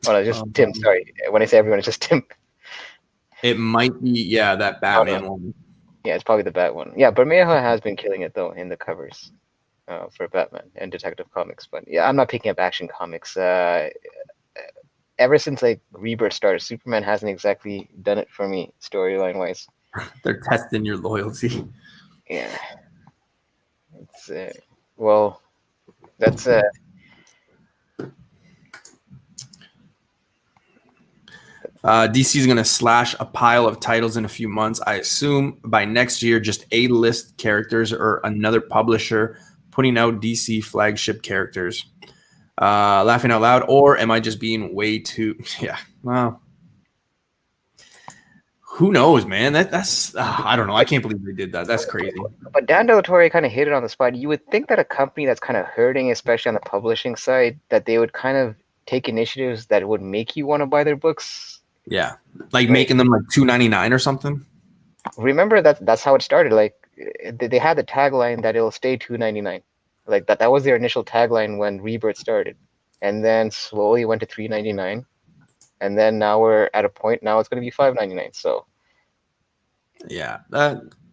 Oh, no, just Tim. Sorry. When I say everyone, it's just Tim. It might be, yeah, that Batman one. Yeah, it's probably the Bat one. Yeah, Bermejo has been killing it, though, in the covers for Batman and Detective Comics. But yeah, I'm not picking up Action Comics. Ever since like Rebirth started, Superman hasn't exactly done it for me storyline-wise. They're testing your loyalty. Yeah. It's well, that's DC is going to slash a pile of titles in a few months. I assume by next year, just A-list characters or another publisher putting out DC flagship characters. Laughing out loud, or am I just being way too? Yeah, well, who knows, man? That's I don't know. I can't believe they did that. That's crazy. But Dan Del Toro kind of hit it on the spot. You would think that a company that's kind of hurting, especially on the publishing side, that they would kind of take initiatives that would make you want to buy their books. Yeah, like making them like $2.99 or something. Remember that's how it started. Like they had the tagline that it'll stay $2.99. Like that was their initial tagline when Rebirth started, and then slowly went to $3.99, and then now we're at a point now it's going to be $5.99. So yeah,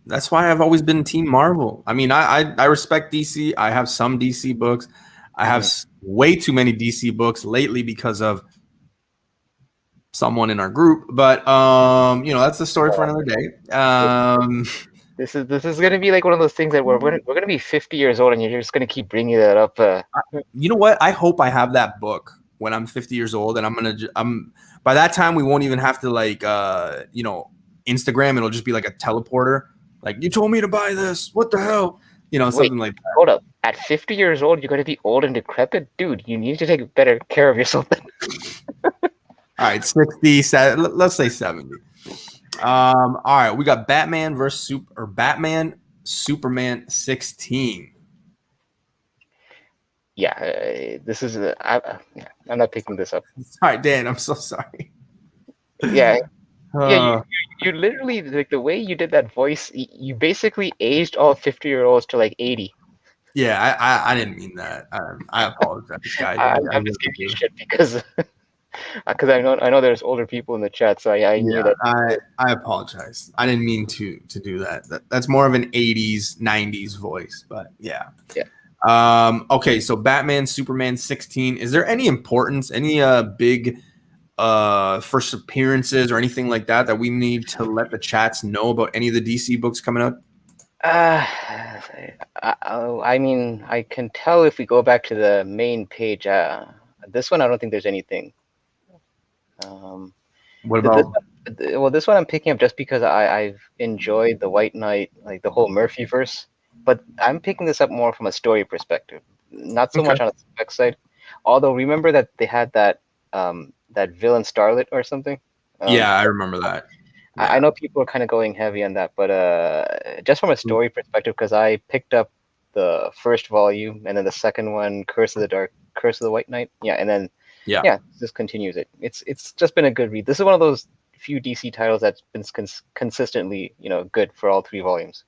that's why I've always been Team Marvel. I mean, I respect DC. I have some DC books. I have way too many DC books lately because of someone in our group, but that's the story for another day. This is going to be like one of those things that we're going to be 50 years old, and you're just going to keep bringing that up. You know what? I hope I have that book when I'm 50 years old, and I'm by that time we won't even have to Instagram. It'll just be like a teleporter. Like, you told me to buy this. What the hell? Something like that. Hold up. At 50 years old, you're going to be old and decrepit? Dude, you need to take better care of yourself. All right, 60, let's say 70. All right, we got Batman Batman Superman 16. Yeah, this is I'm not picking this up. Sorry, Dan, I'm so sorry. Yeah. You literally, like, the way you did that voice, you basically aged all 50-year-olds to like 80. Yeah, I didn't mean that. I apologize, guys. I'm just giving you shit because I know there's older people in the chat, so I knew that. I apologize. I didn't mean to do that. That's more of an 80s, 90s voice, but yeah. Yeah. Okay, so Batman Superman 16. Is there any importance, any big first appearances or anything like that we need to let the chats know about any of the DC books coming up? I mean, I can tell if we go back to the main page. This one, I don't think there's anything. What about? This one I'm picking up just because I've enjoyed the White Knight, like the whole Murphy verse. But I'm picking this up more from a story perspective, not so much on a spec side. Although remember that they had that villain Starlet or something. Yeah, I remember that. I know people are kind of going heavy on that, but just from a story perspective, because I picked up the first volume and then the second one, Curse of the White Knight. Yeah, and then this continues it. It's just been a good read. This is one of those few DC titles that's been consistently, good for all 3 volumes.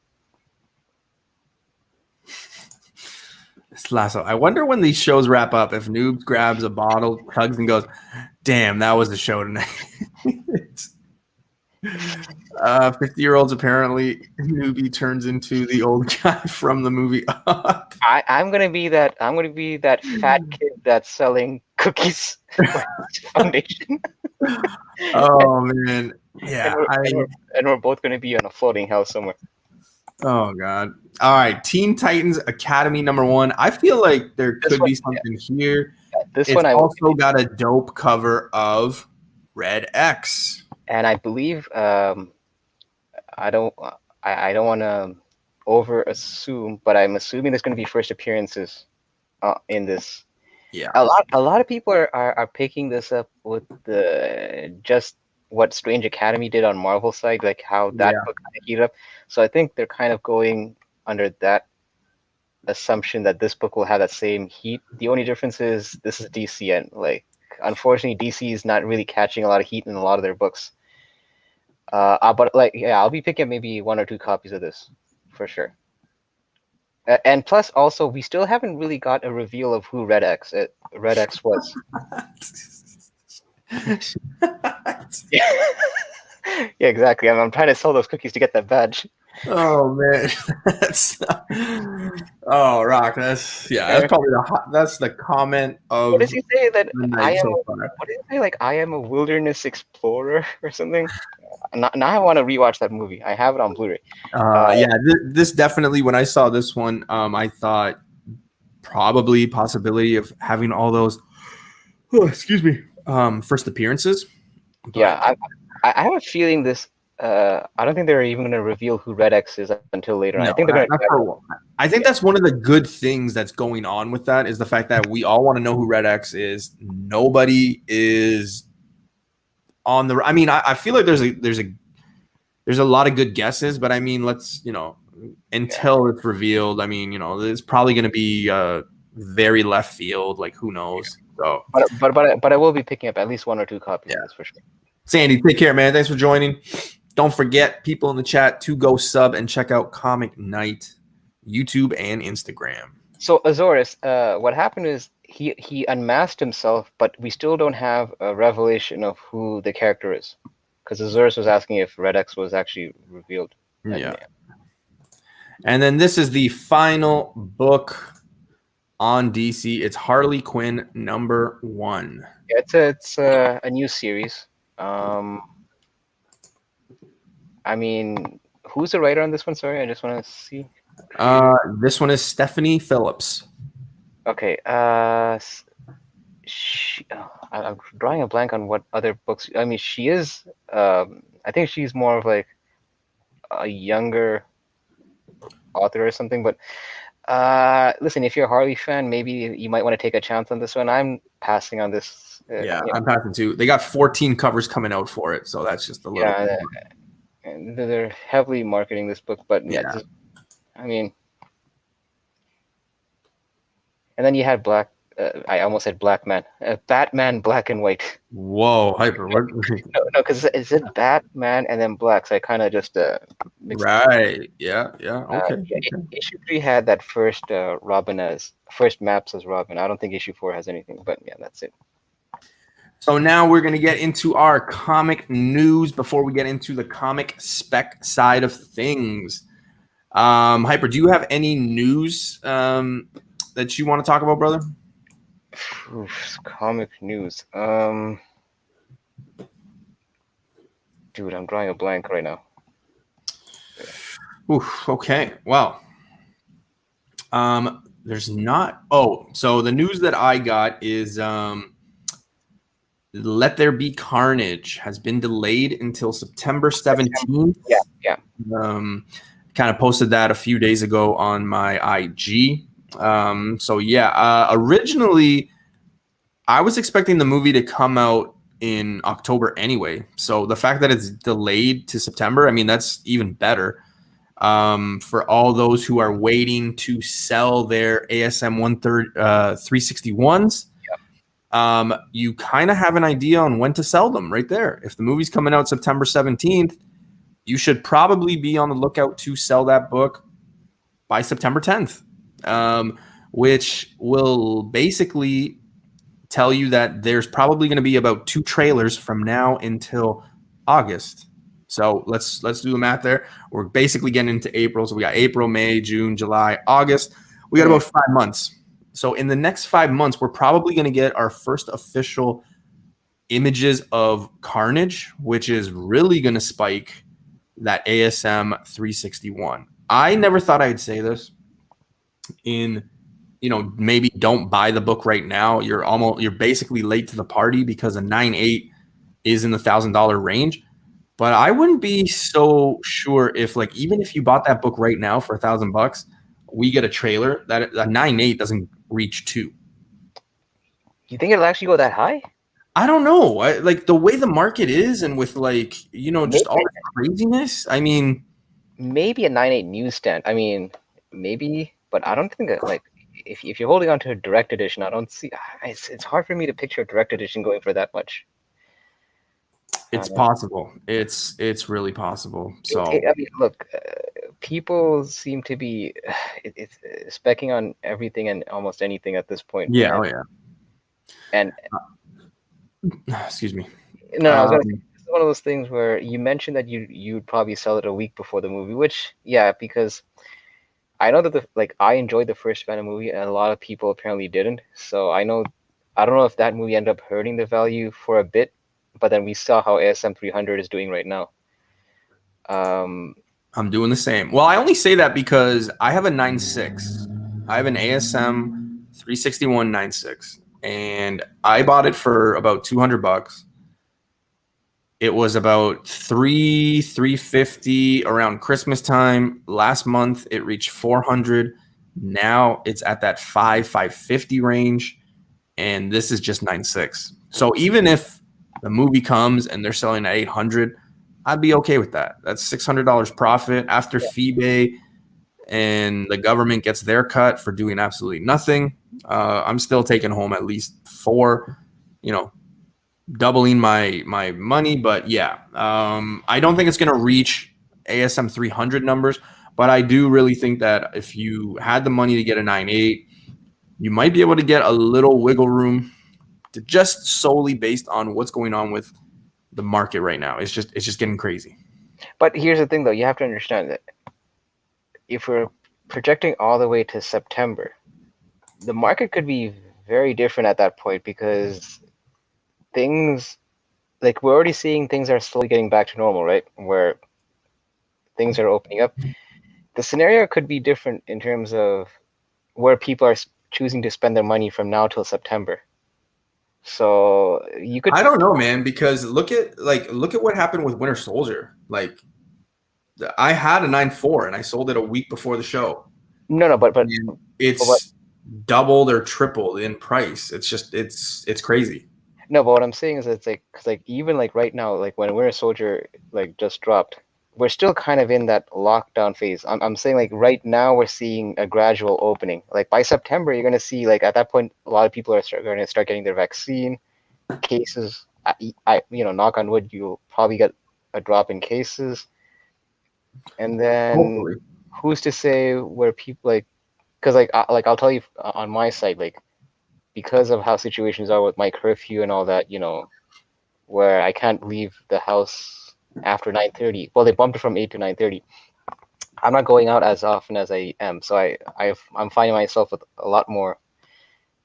Lasso. I wonder when these shows wrap up if Noob grabs a bottle, tugs, and goes, "Damn, that was the show tonight." 50-year-olds apparently. Newbie turns into the old guy from the movie Up. I'm gonna be that fat kid that's selling cookies for foundation. Oh man, yeah. And we're both gonna be on a floating house somewhere. Oh god. All right, Teen Titans Academy #1. I feel like there could be something here. This one I also got a dope cover of Red X. And I believe I don't want to over assume, but I'm assuming there's going to be first appearances in this. Yeah. A lot of people are picking this up with just what Strange Academy did on Marvel side, like how that book kind of heated up. So I think they're kind of going under that assumption that this book will have that same heat. The only difference is this is DC, and unfortunately DC is not really catching a lot of heat in a lot of their books. But I'll be picking up maybe 1 or 2 copies of this for sure. And plus, also, we still haven't really got a reveal of who Red X was. Yeah, exactly. I'm trying to sell those cookies to get that badge. Oh man, Rock. That's probably that's the comment of. What does he say that I am? What did he say? Like I am a wilderness explorer or something. Now I want to rewatch that movie. I have it on Blu-ray. This definitely. When I saw this one, I thought possibility of having all those. Oh, excuse me. First appearances. But, yeah, I have a feeling this. I don't think they're even going to reveal who Red X is until later on. No, I think that's one of the good things that's going on with that is the fact that we all want to know who Red X is. Nobody is on the. I mean, I feel like there's a lot of good guesses, but I mean, let's until it's revealed. I mean, it's probably going to be very left field. Like who knows? So, but I will be picking up at least 1 or 2 copies. That's for sure. Sandy, take care, man. Thanks for joining. Don't forget, people in the chat, to go sub and check out Comic Night, YouTube and Instagram. So Azores, what happened is he unmasked himself, but we still don't have a revelation of who the character is, because Azores was asking if Red X was actually revealed. Yeah. And then this is the final book on DC. It's Harley Quinn #1. Yeah, it's a new series. I mean, who's the writer on this one? Sorry, I just want to see. This one is Stephanie Phillips. Okay. I'm drawing a blank on what other books. I mean, she is. I think she's more of like a younger author or something. But listen, if you're a Harley fan, maybe you might want to take a chance on this one. I'm passing on this. I'm passing too. They got 14 covers coming out for it, so that's just a little. Yeah, they're heavily marketing this book, but I mean, and then you had I almost said Black Man, Batman Black and White. Whoa, Hyper! No, because it's Batman and then Black, so I kind of just mixed right. Yeah. Okay. Issue 3 had that first first maps as Robin. I don't think issue 4 has anything, but yeah, that's it. So now we're going to get into our comic news before we get into the comic spec side of things. Hyper, do you have any news that you want to talk about, brother? Comic news. Dude, I'm drawing a blank right now. Okay. Well, there's not. Oh, so the news that I got is Let There Be Carnage has been delayed until September 17th. Yeah. Kind of posted that a few days ago on my IG. Originally I was expecting the movie to come out in October anyway. So the fact that it's delayed to September, I mean, that's even better. For all those who are waiting to sell their ASM 361s, you kind of have an idea on when to sell them right there. If the movie's coming out September 17th, you should probably be on the lookout to sell that book by September 10th, which will basically tell you that there's probably going to be about 2 trailers from now until August. So let's do the math there. We're basically getting into April. So we got April, May, June, July, August. We got about 5 months. So in the next 5 months, we're probably going to get our first official images of Carnage, which is really going to spike that ASM 361. I never thought I'd say this in, maybe don't buy the book right now. You're basically late to the party because a 9.8 is in the $1,000 range. But I wouldn't be so sure if, like, even if you bought that book right now for $1,000, we get a trailer that a 9.8 doesn't reach 2. You think it'll actually go that high? I don't know. Like the way the market is, and with just all the craziness. I mean, maybe a 9.8 newsstand. I mean, maybe, but I don't think that, like, if you're holding on to a direct edition, I don't see. It's hard for me to picture a direct edition going for that much. It's possible. It's really possible. So I mean, look, people seem to be it's speccing on everything and almost anything at this point. Yeah. And excuse me. No, I was gonna say, it's one of those things where you mentioned that you'd probably sell it a week before the movie, which, yeah, because I know that I enjoyed the first Venom movie, and a lot of people apparently didn't. So I don't know if that movie ended up hurting the value for a bit, but then we saw how ASM 300 is doing right now. I'm doing the same. Well, I only say that because I have a 9.6. I have an ASM 361 9.6, and I bought it for about $200. It was about $350 around Christmas time. Last month it reached $400. Now it's at that $550 range, and this is just 9.6. So even if the movie comes and they're selling at $800, I'd be okay with that. That's $600 profit after FeeBay, and the government gets their cut for doing absolutely nothing. I'm still taking home at least 4, doubling my money. But yeah, I don't think it's going to reach ASM 300 numbers, but I do really think that if you had the money to get a 9.8, you might be able to get a little wiggle room to just solely based on what's going on with the market right now. It's just getting crazy. But here's the thing, though. You have to understand that if we're projecting all the way to September, the market could be very different at that point, because things, like, we're already seeing things are slowly getting back to normal, right? Where things are opening up. The scenario could be different in terms of where people are choosing to spend their money from now till September. So you could. I don't know, man, because look at what happened with Winter Soldier. Like, I had a 9.4 and I sold it a week before the show. No, but it's doubled or tripled in price. It's just it's crazy. No, but what I'm saying is, it's like, because, like, even like right now, like when Winter Soldier just dropped, we're still kind of in that lockdown phase. I'm saying, like, right now we're seeing a gradual opening. Like by September, you're gonna see, like, at that point, a lot of people are going to start getting their vaccine. Cases, I knock on wood, you'll probably get a drop in cases, and then hopefully, who's to say where people because I'll tell you on my side, like, because of how situations are with my curfew and all that, where I can't leave the house after 9:30. Well, they bumped it from 8 to 9:30. I'm not going out as often as I am, so I'm finding myself with a lot more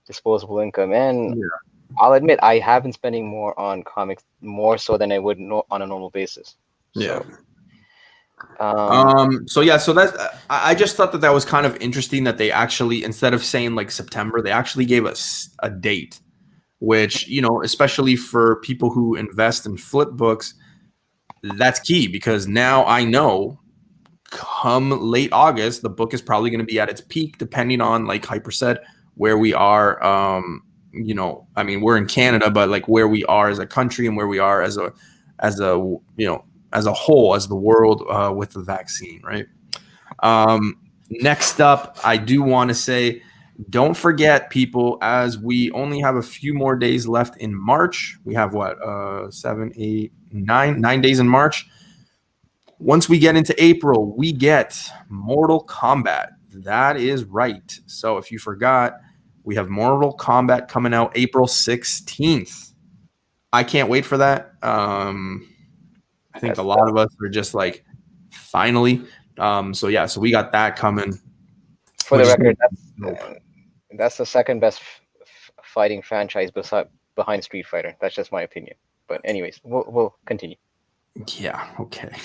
disposable income, and I'll admit I have been spending more on comics, more so than I would on a normal basis. Yeah. So that's, I just thought that was kind of interesting that they actually, instead of saying like September, they actually gave us a date, which, especially for people who invest in flip books, that's key, because now I know come late August, the book is probably going to be at its peak, depending on, like Hyper said, where we are, you know, I mean, we're in Canada, but like where we are as a country and where we are as a you know, as a whole, as the world with the vaccine, right? Next up, I do want to say, don't forget, people, as we only have a few more days left in March. We have what, 7, 8, 9 days in March. Once we get into April, we get Mortal Kombat. That is right. So if you forgot, we have Mortal Kombat coming out April 16th. I can't wait for that. I think a lot of us are just like, finally. So yeah, so we got that coming. For the record, that's the second best fighting franchise behind Street Fighter. That's just my opinion. But anyways, we'll continue. Yeah. Okay.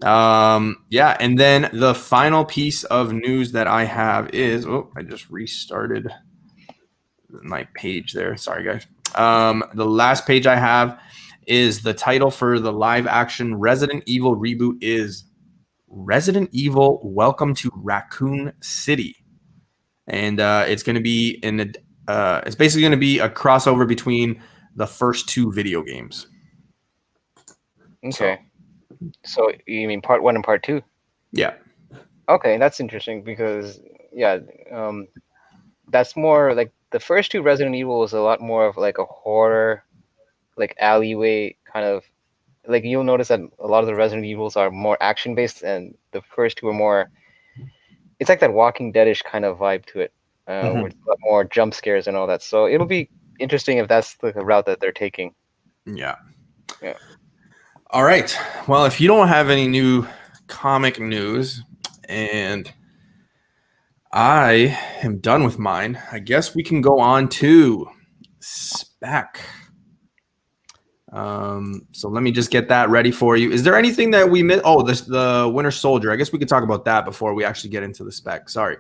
Yeah, and then the final piece of news that I have is, I just restarted my page there. Sorry, guys. The last page I have is the title for the live action Resident Evil reboot is Resident Evil Welcome to Raccoon City. And it's going to be it's basically going to be a crossover between the first two video games. Okay. So you mean part 1 and part 2? Yeah. Okay, that's interesting because that's more like the first two Resident Evil was a lot more of like a horror, like alleyway kind of. Like you'll notice that a lot of the Resident Evils are more action based, and the first two are more. It's like that Walking Deadish kind of vibe to it, with a lot more jump scares and all that. So it'll be interesting if that's the route that they're taking. Yeah. Yeah. All right. Well, if you don't have any new comic news, and I am done with mine, I guess we can go on to Spec. So let me just get that ready for you. Is there anything that we missed? Oh, the Winter Soldier. I guess we could talk about that before we actually get into the Spec. Sorry.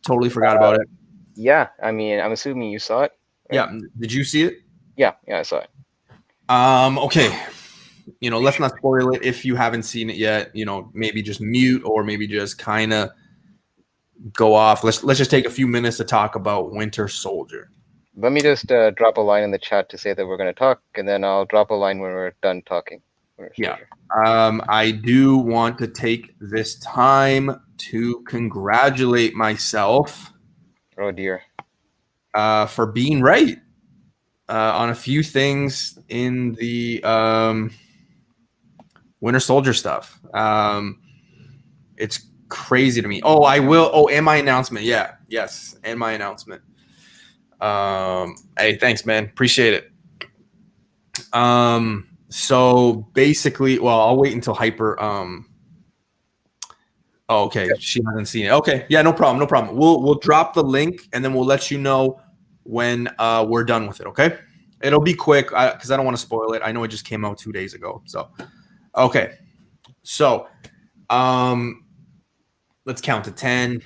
Totally forgot about it. Yeah. I mean, I'm assuming you saw it. Right? Yeah. Did you see it? Yeah, I saw it. Okay. You know, let's not spoil it if you haven't seen it yet. You know, maybe just mute or maybe just kind of go off. Let's just take a few minutes to talk about Winter Soldier. Let me just drop a line in the chat to say that we're going to talk, and then I'll drop a line when we're done talking. Yeah. I do want to take this time to congratulate myself. Oh, dear. For being right on a few things in the Winter Soldier stuff. It's crazy to me. Oh, I will. Oh, and my announcement. Yeah. Yes. And my announcement. Hey, thanks, man. Appreciate it. So basically, well, I'll wait until Hyper. Okay. She hasn't seen it. Okay. Yeah, no problem. No problem. We'll drop the link and then we'll let you know when we're done with it. Okay. It'll be quick because I don't want to spoil it. I know it just came out 2 days ago. So, okay. So, let's count to 10,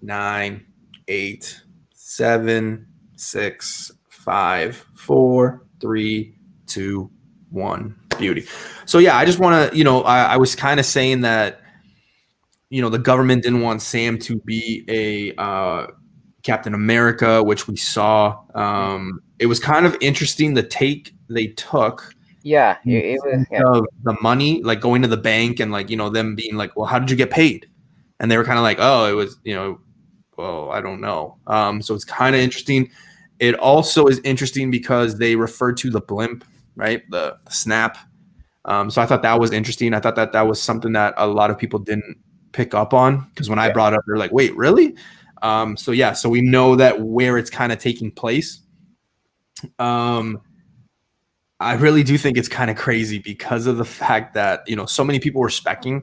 9, 8, 7, 6, 5, 4, 3, 2, 1. Beauty. So yeah, I just want to, I was kind of saying that, the government didn't want Sam to be a Captain America, which we saw. It was kind of interesting the take they took. Yeah, it was of the money, like going to the bank and like, them being like, well, how did you get paid? And they were kind of like, oh, it was, well, I don't know. So it's kind of interesting. It also is interesting because they referred to the blimp, right? The snap. So I thought that was interesting. I thought that was something that a lot of people didn't pick up on because when I brought it up, they're like, wait, really? So yeah, so we know that where it's kind of taking place. I really do think it's kind of crazy because of the fact that, so many people were speccing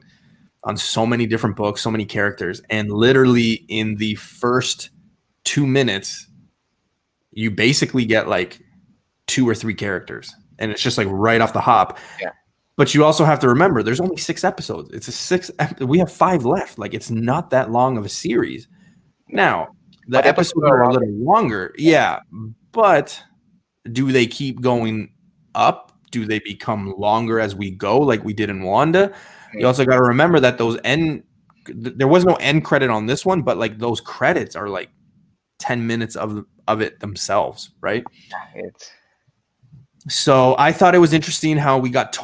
on so many different books, so many characters. And literally in the first 2 minutes, you basically get like 2 or 3 characters. And it's just like right off the hop. Yeah. But you also have to remember there's only 6 episodes. We have 5 left. Like it's not that long of a series. Now, the episodes are a little longer. Yeah. But do they keep going up? Do they become longer as we go like we did in Wanda? You also got to remember that there was no end credit on this one, but like those credits are like 10 minutes of of it themselves, right? It's So I thought it was interesting how we got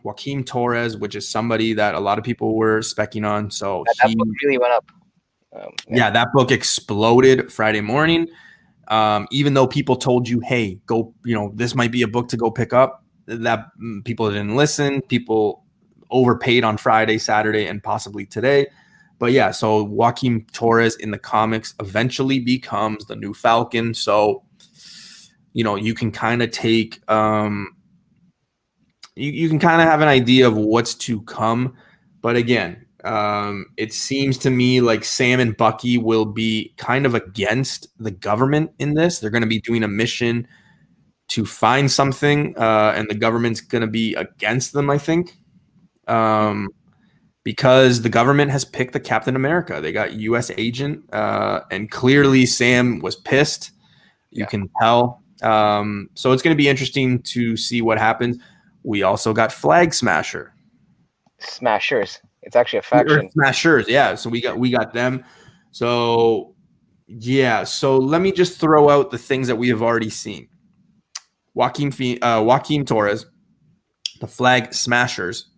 Joaquin Torres, which is somebody that a lot of people were specking on. So that book really went up. Yeah, that book exploded Friday morning. Even though people told you, hey, go, this might be a book to go pick up, that people didn't listen. People overpaid on Friday, Saturday, and possibly today. But yeah, so Joaquin Torres in the comics eventually becomes the new Falcon. So, you can kind of take, you can kind of have an idea of what's to come. But again, it seems to me like Sam and Bucky will be kind of against the government in this. They're going to be doing a mission to find something, and the government's going to be against them, I think, because the government has picked the Captain America. They got U.S. agent, and clearly Sam was pissed. You can tell. So it's going to be interesting to see what happens. We also got Flag Smasher. Smashers. It's actually a faction. Smashers, yeah. So we got them. So yeah. So let me just throw out the things that we have already seen. Joaquin Torres, the Flag Smashers.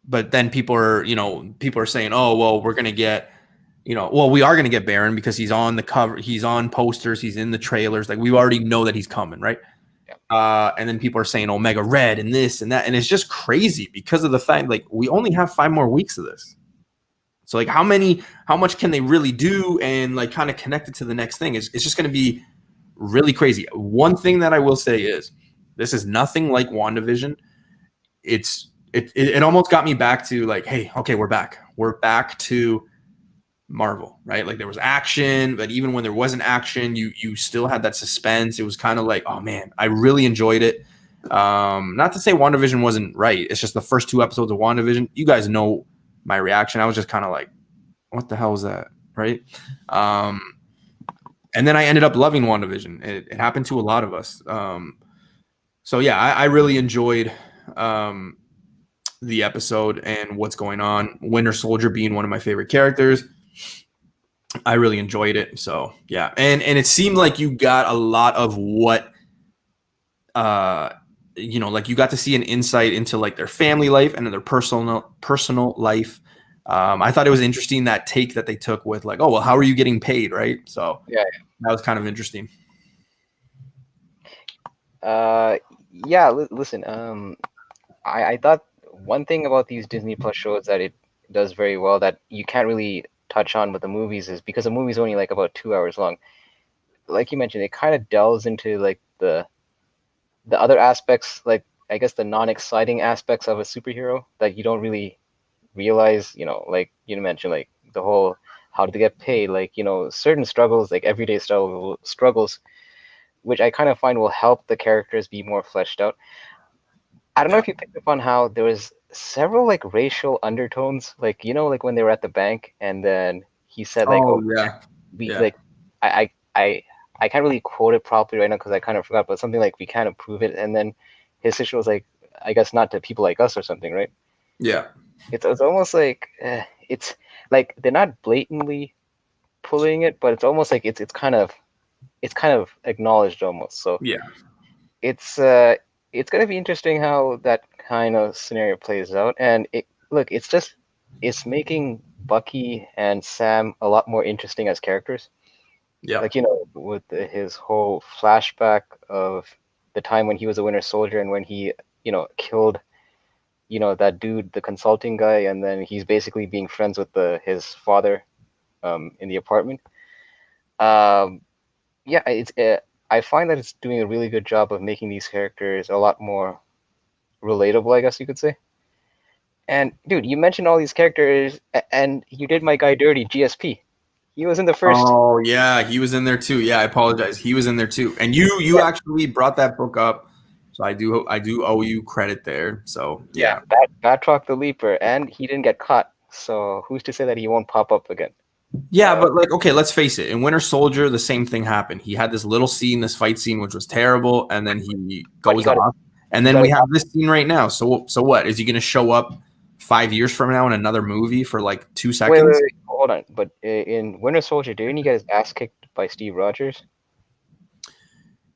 But then people are saying, oh well, we're gonna get, we are gonna get Baron because he's on the cover, he's on posters, he's in the trailers. Like we already know that he's coming, right? And then people are saying Omega Red and this and that, and it's just crazy because of the fact like we only have 5 more weeks of this. So like how much can they really do and like kind of connect it to the next thing? It's just going to be really crazy. One thing that I will say is this is nothing like WandaVision. It almost got me back to like, hey, okay, we're back to Marvel, right? Like there was action, but even when there wasn't action, you still had that suspense. It was kind of like, oh man, I really enjoyed it. Not to say WandaVision wasn't right. It's just the first 2 episodes of WandaVision. You guys know my reaction. I was just kind of like, what the hell is that, right? And then I ended up loving WandaVision. It happened to a lot of us. So yeah, I really enjoyed the episode and what's going on. Winter Soldier being one of my favorite characters. I really enjoyed it. So yeah. And it seemed like you got a lot of what, like you got to see an insight into like their family life and their personal life. I thought it was interesting that take that they took with like, oh, well, how are you getting paid? Right. So yeah. That was kind of interesting. Listen, I thought one thing about these Disney Plus shows that it does very well that you can't really touch on with the movies is because the movie's only like about 2 hours long. Like you mentioned, it kind of delves into like the other aspects, like I guess the non-exciting aspects of a superhero that you don't really realize, like you mentioned, like the whole how to get paid, like, certain struggles, like everyday struggles, which I kind of find will help the characters be more fleshed out. I don't know if you picked up on how there was several like racial undertones, like like when they were at the bank, and then he said like, like I can't really quote it properly right now because I kind of forgot, but something like we can't approve it, and then his sister was like, I guess not to people like us or something, right? Yeah. It's almost like it's like they're not blatantly pulling it, but it's almost like it's kind of acknowledged almost. So yeah, it's going to be interesting how that kind of scenario plays out. And it's making Bucky and Sam a lot more interesting as characters. Yeah. Like, with his whole flashback of the time when he was a Winter Soldier and when he, killed, that dude, the consulting guy, and then he's basically being friends with his father in the apartment. I find that it's doing a really good job of making these characters a lot more relatable, I guess you could say. And dude, you mentioned all these characters, and you did my guy dirty, GSP. He was in the first. Oh yeah, he was in there too. Yeah, I apologize. He was in there too. And you actually brought that book up, so I do owe you credit there. So yeah, Batroc the Leaper, and he didn't get caught. So who's to say that he won't pop up again? Yeah, but like, okay, let's face it. In Winter Soldier, the same thing happened. He had this little scene, this fight scene, which was terrible, and then he goes off. And then we have this scene right now. So what? Is he going to show up 5 years from now in another movie for like 2 seconds? Wait, hold on. But in Winter Soldier, didn't he get his ass kicked by Steve Rogers.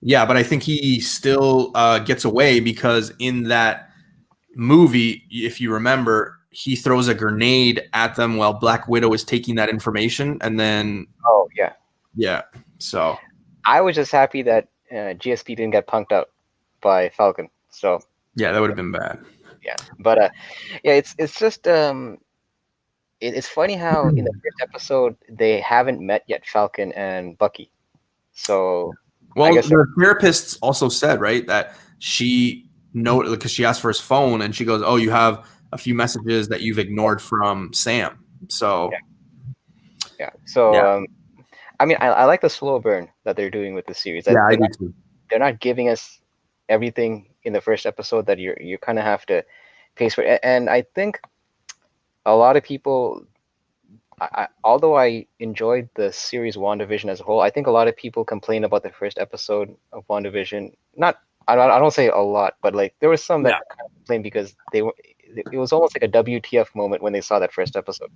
Yeah, but I think he still gets away because in that movie, if you remember, he throws a grenade at them while Black Widow is taking that information, and then Oh yeah. So I was just happy that GSP didn't get punked out by Falcon. So yeah, that would have been bad. yeah, but yeah, it's just it's funny how in the first episode they haven't met yet, Falcon and Bucky. So well, the therapist also said, right, that she because she asked for his phone and she goes, "Oh, you have a few messages that you've ignored from Sam." So yeah. So I mean, I like the slow burn that they're doing with the series. Yeah, I do too. They're not giving us everything in the first episode that you kind of have to pace for. And I think a lot of people, although I enjoyed the series WandaVision as a whole, I think a lot of people complain about the first episode of WandaVision. I don't say a lot, but like there was some that kind of complained because it was almost like a WTF moment when they saw that first episode.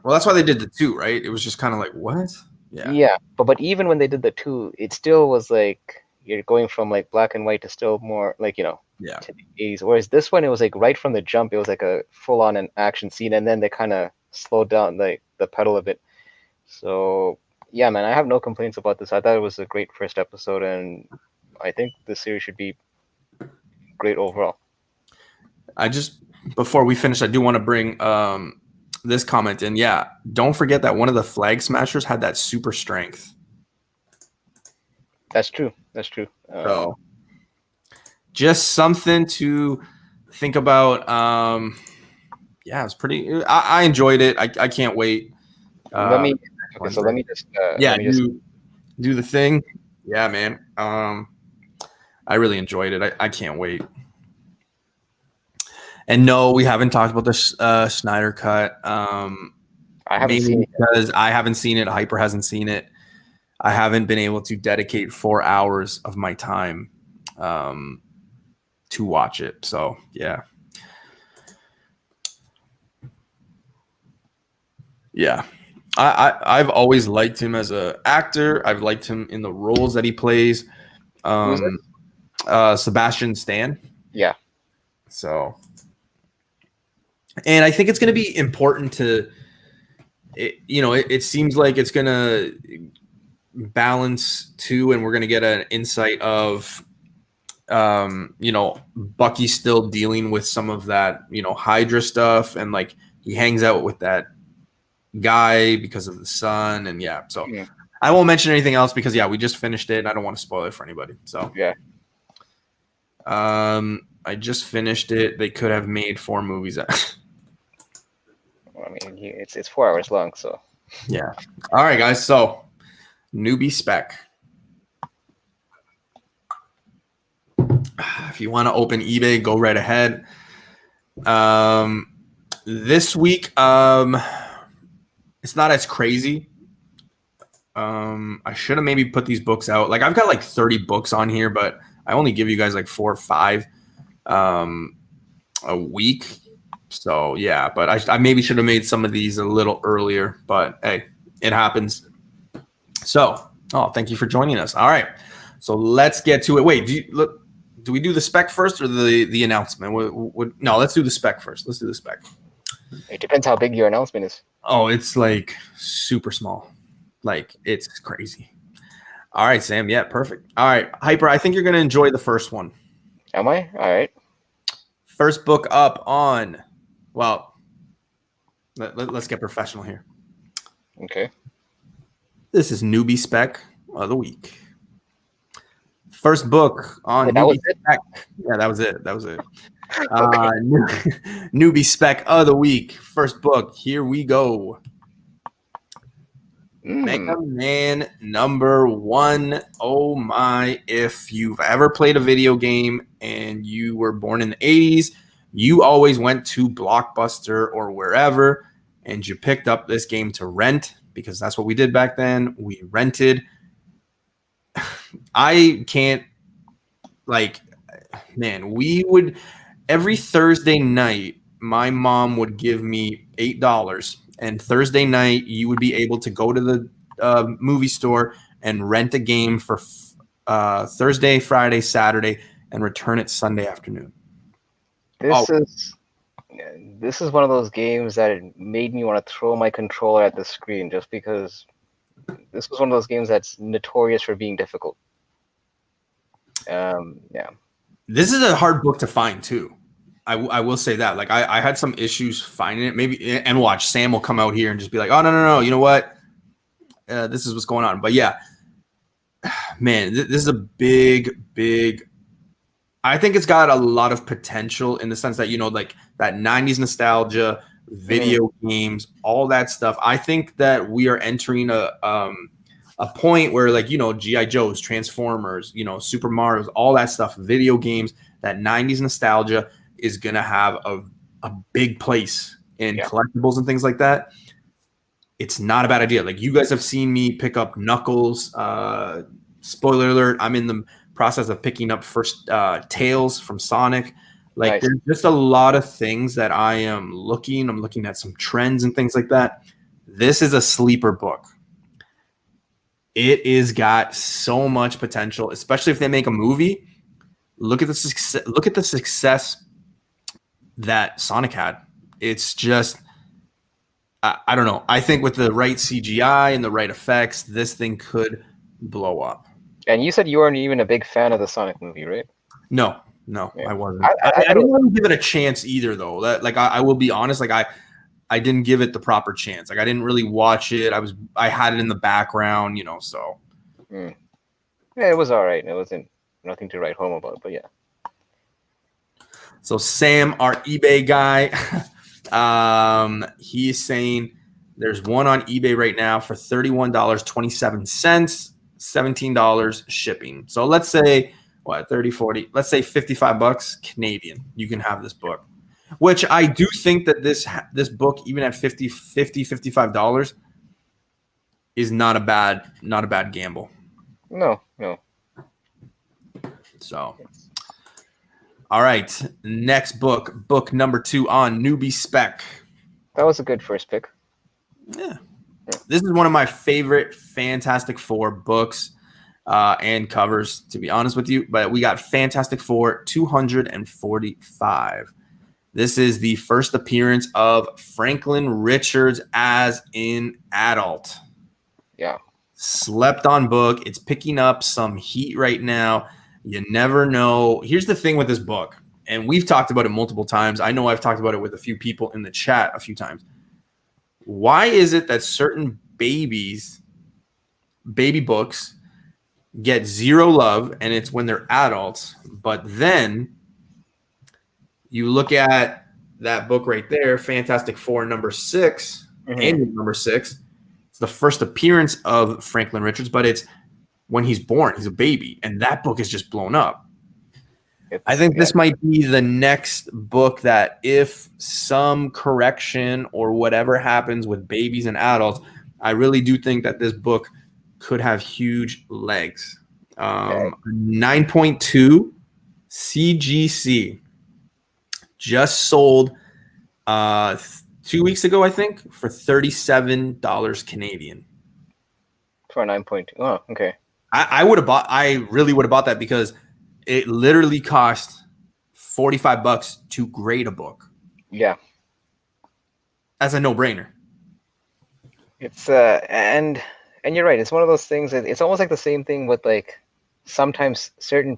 Well, that's why they did the 2, right? It was just kind of like, what? Yeah, but even when they did the 2, it still was like you're going from like black and white to still more like, to the 80s. Whereas this one, it was like right from the jump, it was like a full-on an action scene, and then they kind of slowed down like the pedal a bit. So yeah, man, I have no complaints about this. I thought it was a great first episode, and I think the series should be great overall. Before we finish, I do want to bring this comment in. Yeah, don't forget that one of the Flag Smashers had that super strength. That's true. So just something to think about. Yeah, it's pretty. I enjoyed it. I can't wait. Let me just do the thing. Yeah, man. I really enjoyed it. I can't wait. And no, we haven't talked about the Snyder Cut. I haven't seen it because I haven't seen it. Hyper hasn't seen it. I haven't been able to dedicate 4 hours of my time to watch it. So yeah. I've always liked him as an actor. I've liked him in the roles that he plays. Sebastian Stan. Yeah. So, and I think it's going to be important to, it seems like it's going to balance too, and we're going to get an insight of, Bucky still dealing with some of that, Hydra stuff, and like he hangs out with that guy because of the son, and so I won't mention anything else because we just finished it and I don't want to spoil it for anybody. So I just finished it. They could have made 4 movies out. I mean, it's 4 hours long, so yeah. All right, guys. So Newbie Spec. If you want to open eBay, go right ahead. This week, it's not as crazy. I should have maybe put these books out. Like I've got like 30 books on here, but I only give you guys like 4 or 5 a week. So yeah, but I maybe should have made some of these a little earlier, but hey, it happens. So, thank you for joining us. All right. So let's get to it. Wait, do we do the spec first or the announcement? No, let's do the spec first. Let's do the spec. It depends how big your announcement is. Oh, it's like super small. Like it's crazy. All right, Sam. Yeah, perfect. All right, Hyper, I think you're going to enjoy the first one. Am I? All right. First book up on, well, let's get professional here. Okay. This is Newbie Spec of the week. First book on Newbie Spec. Yeah, that was it. Newbie Spec of the week. First book. Here we go. Mega Man #1. Oh my, if you've ever played a video game and you were born in the 80s, you always went to Blockbuster or wherever and you picked up this game to rent because that's what we did back then. We rented. I can't, we would, every Thursday night, my mom would give me $8. And Thursday night, you would be able to go to the movie store and rent a game for Thursday, Friday, Saturday, and return it Sunday afternoon. This is one of those games that it made me want to throw my controller at the screen, just because this was one of those games that's notorious for being difficult. Yeah. This is a hard book to find too. I will say that. Like I had some issues finding it. Maybe, and watch, Sam will come out here and just be like, "Oh no, you know what? This is what's going on." But yeah, man, this is a big. I think it's got a lot of potential in the sense that, like that 90s nostalgia, video games, all that stuff. I think that we are entering a point where, like, G.I. Joes, Transformers, Super Mario's, all that stuff, video games, that 90s nostalgia is going to have a big place in collectibles and things like that. It's not a bad idea. Like, you guys have seen me pick up Knuckles. Spoiler alert, I'm in the process of picking up first Tails from Sonic. Like, nice. There's just a lot of things that I'm looking at some trends and things like that. This is a sleeper book. It is got so much potential, especially if they make a movie. Look at the success that Sonic had. It's just, I don't know. I think with the right CGI and the right effects, this thing could blow up. And you said you weren't even a big fan of the Sonic movie, right? No, I wasn't. I didn't want to give it a chance either, though. I will be honest. Like, I didn't give it the proper chance. Like, I didn't really watch it. I had it in the background, so. Yeah, it was all right. It wasn't nothing to write home about, but yeah. So Sam, our eBay guy, he's saying there's one on eBay right now for $31.27, $17 shipping. So let's say, 30, 40, let's say $55 Canadian. You can have this book, which I do think that this book, even at $55, is not a bad gamble. No. So, all right, next book number 2 on Newbie Spec. That was a good first pick. Yeah. This is one of my favorite Fantastic Four books and covers, to be honest with you. But we got Fantastic Four 245. This is the first appearance of Franklin Richards as an adult. Yeah. Slept on book. It's picking up some heat right now. You never know. Here's the thing with this book, and we've talked about it multiple times. I know I've talked about it with a few people in the chat a few times. Why is it that certain baby books get zero love, and it's when they're adults, but then you look at that book right there, Fantastic Four number 6, and number 6, it's the first appearance of Franklin Richards, but it's when he's born. He's a baby, and that book is just blown up. I think this might be the next book that, if some correction or whatever happens with babies and adults, I really do think that this book could have huge legs. 9.2 CGC just sold 2 weeks ago, I think, for $37 Canadian. For 9.2. Oh, okay. I really would have bought that, because it literally cost $45 to grade a book. Yeah. That's a no-brainer. It's and you're right. It's one of those things. It's almost like the same thing with, like, sometimes certain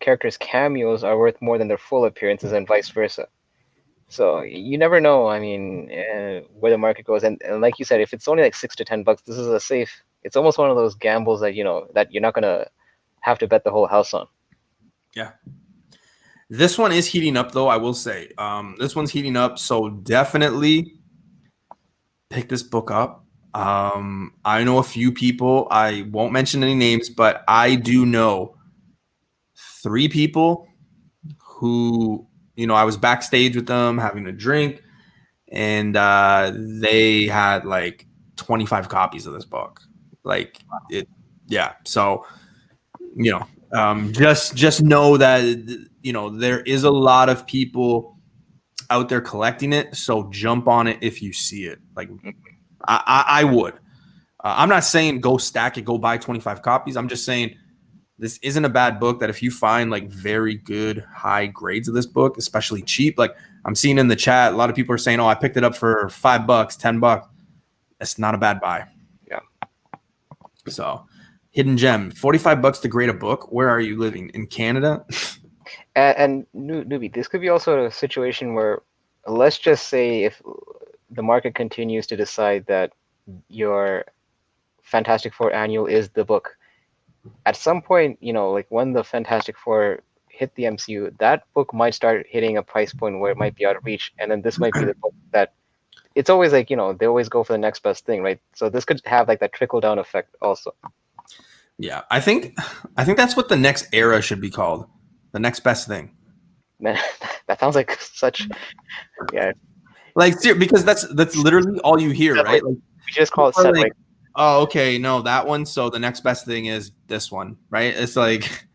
characters' cameos are worth more than their full appearances, and vice versa. So you never know. I mean, where the market goes, and like you said, if it's only like $6 to $10, this is a safe. It's almost one of those gambles that that you're not gonna have to bet the whole house on. Yeah. This one is heating up, though, I will say. This one's heating up, so definitely pick this book up. I know a few people. I won't mention any names, but I do know 3 people who, I was backstage with them having a drink, and they had like 25 copies of this book. Like, it, yeah. So, just know that, there is a lot of people out there collecting it. So jump on it if you see it. Like, I would. I'm not saying go stack it, go buy 25 copies. I'm just saying this isn't a bad book that if you find like very good high grades of this book, especially cheap, like I'm seeing in the chat, a lot of people are saying, oh, I picked it up for $5, $10. That's not a bad buy. Yeah. So hidden gem, $45 to grade a book. Where are you living? In Canada? And Newbie, this could be also a situation where, let's just say, if the market continues to decide that your Fantastic Four annual is the book, at some point, like when the Fantastic Four hit the MCU, that book might start hitting a price point where it might be out of reach, and then this might be the book that it's always like, they always go for the next best thing, right? So this could have like that trickle down effect also. Yeah, I think that's what the next era should be called. The next best thing. Man, that sounds like such, yeah. Like, because that's literally all you hear, right? Like, we just call it set, like, oh, okay, no, that one. So the next best thing is this one, right? It's like,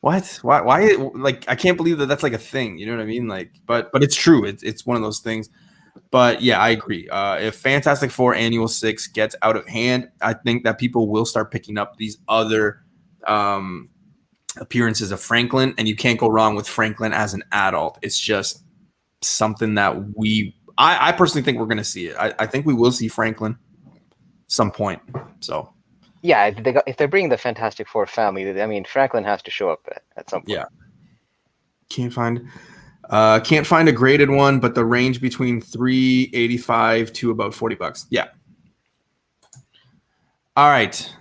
what? Why? Like, I can't believe that that's like a thing. You know what I mean? Like, but it's true. It's one of those things. But yeah, I agree. If Fantastic Four Annual 6 gets out of hand, I think that people will start picking up these other appearances of Franklin, and you can't go wrong with Franklin as an adult. It's just something that I personally think we're going to see it. I think we will see Franklin some point. So yeah, if they're bringing the Fantastic Four family, I mean, Franklin has to show up at some point. Yeah. Can't find a graded one, but the range between $3.85 to about $40. Yeah. All right.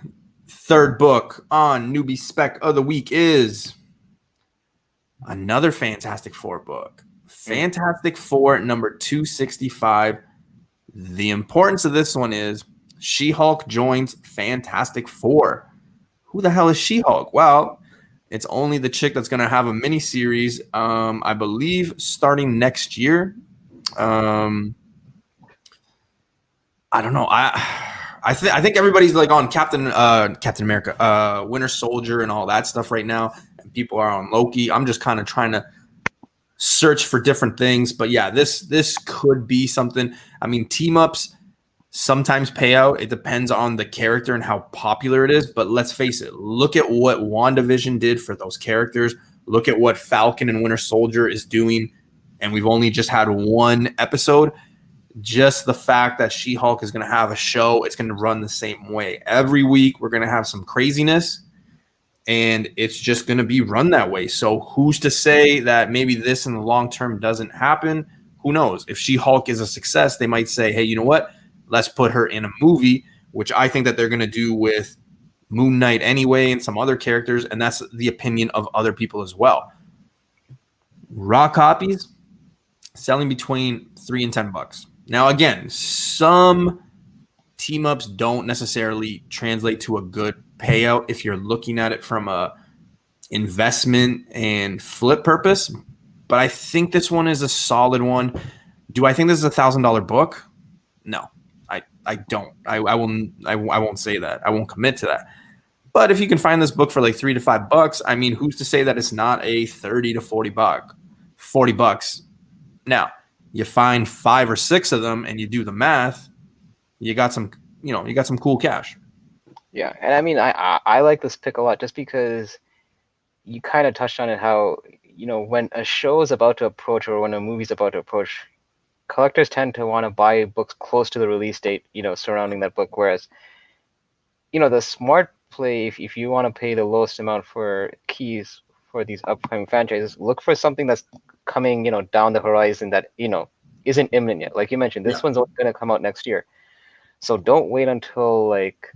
Third book on Newbie Spec of the week is another Fantastic Four book. Fantastic Four number 265. The importance of this one is She-Hulk joins Fantastic Four. Who the hell is She-Hulk? Well, it's only the chick that's going to have a mini series, I believe, starting next year. I don't know. I think everybody's like on Captain America, Winter Soldier, and all that stuff right now. And people are on Loki. I'm just kind of trying to search for different things. But yeah, this could be something. I mean, team ups sometimes pay out. It depends on the character and how popular it is. But let's face it. Look at what WandaVision did for those characters. Look at what Falcon and Winter Soldier is doing. And we've only just had one episode. Just the fact that She-Hulk is going to have a show, it's going to run the same way. Every week, we're going to have some craziness. And it's just going to be run that way. So who's to say that maybe this in the long term doesn't happen? Who knows? If She-Hulk is a success, they might say, hey, you know what? Let's put her in a movie, which I think that they're going to do with Moon Knight anyway and some other characters, and that's the opinion of other people as well. Raw copies, selling between $3 and $10. Now, again, some team-ups don't necessarily translate to a good payout if you're looking at it from a investment and flip purpose, but I think this one is a solid one. Do I think this is $1,000 book? No. I don't. I won't say that. I won't commit to that. But if you can find this book for like $3 to $5, I mean, who's to say that it's not a $30 to $40? Now, you find 5 or 6 of them and you do the math, you got some cool cash. Yeah, and I mean, I like this pick a lot just because you kind of touched on it, how, when a show is about to approach or when a movie's about to approach, collectors tend to want to buy books close to the release date, surrounding that book. Whereas, the smart play, if you want to pay the lowest amount for keys for these upcoming franchises, look for something that's coming, down the horizon that, isn't imminent yet. Like you mentioned, this one's going to come out next year. So don't wait until like,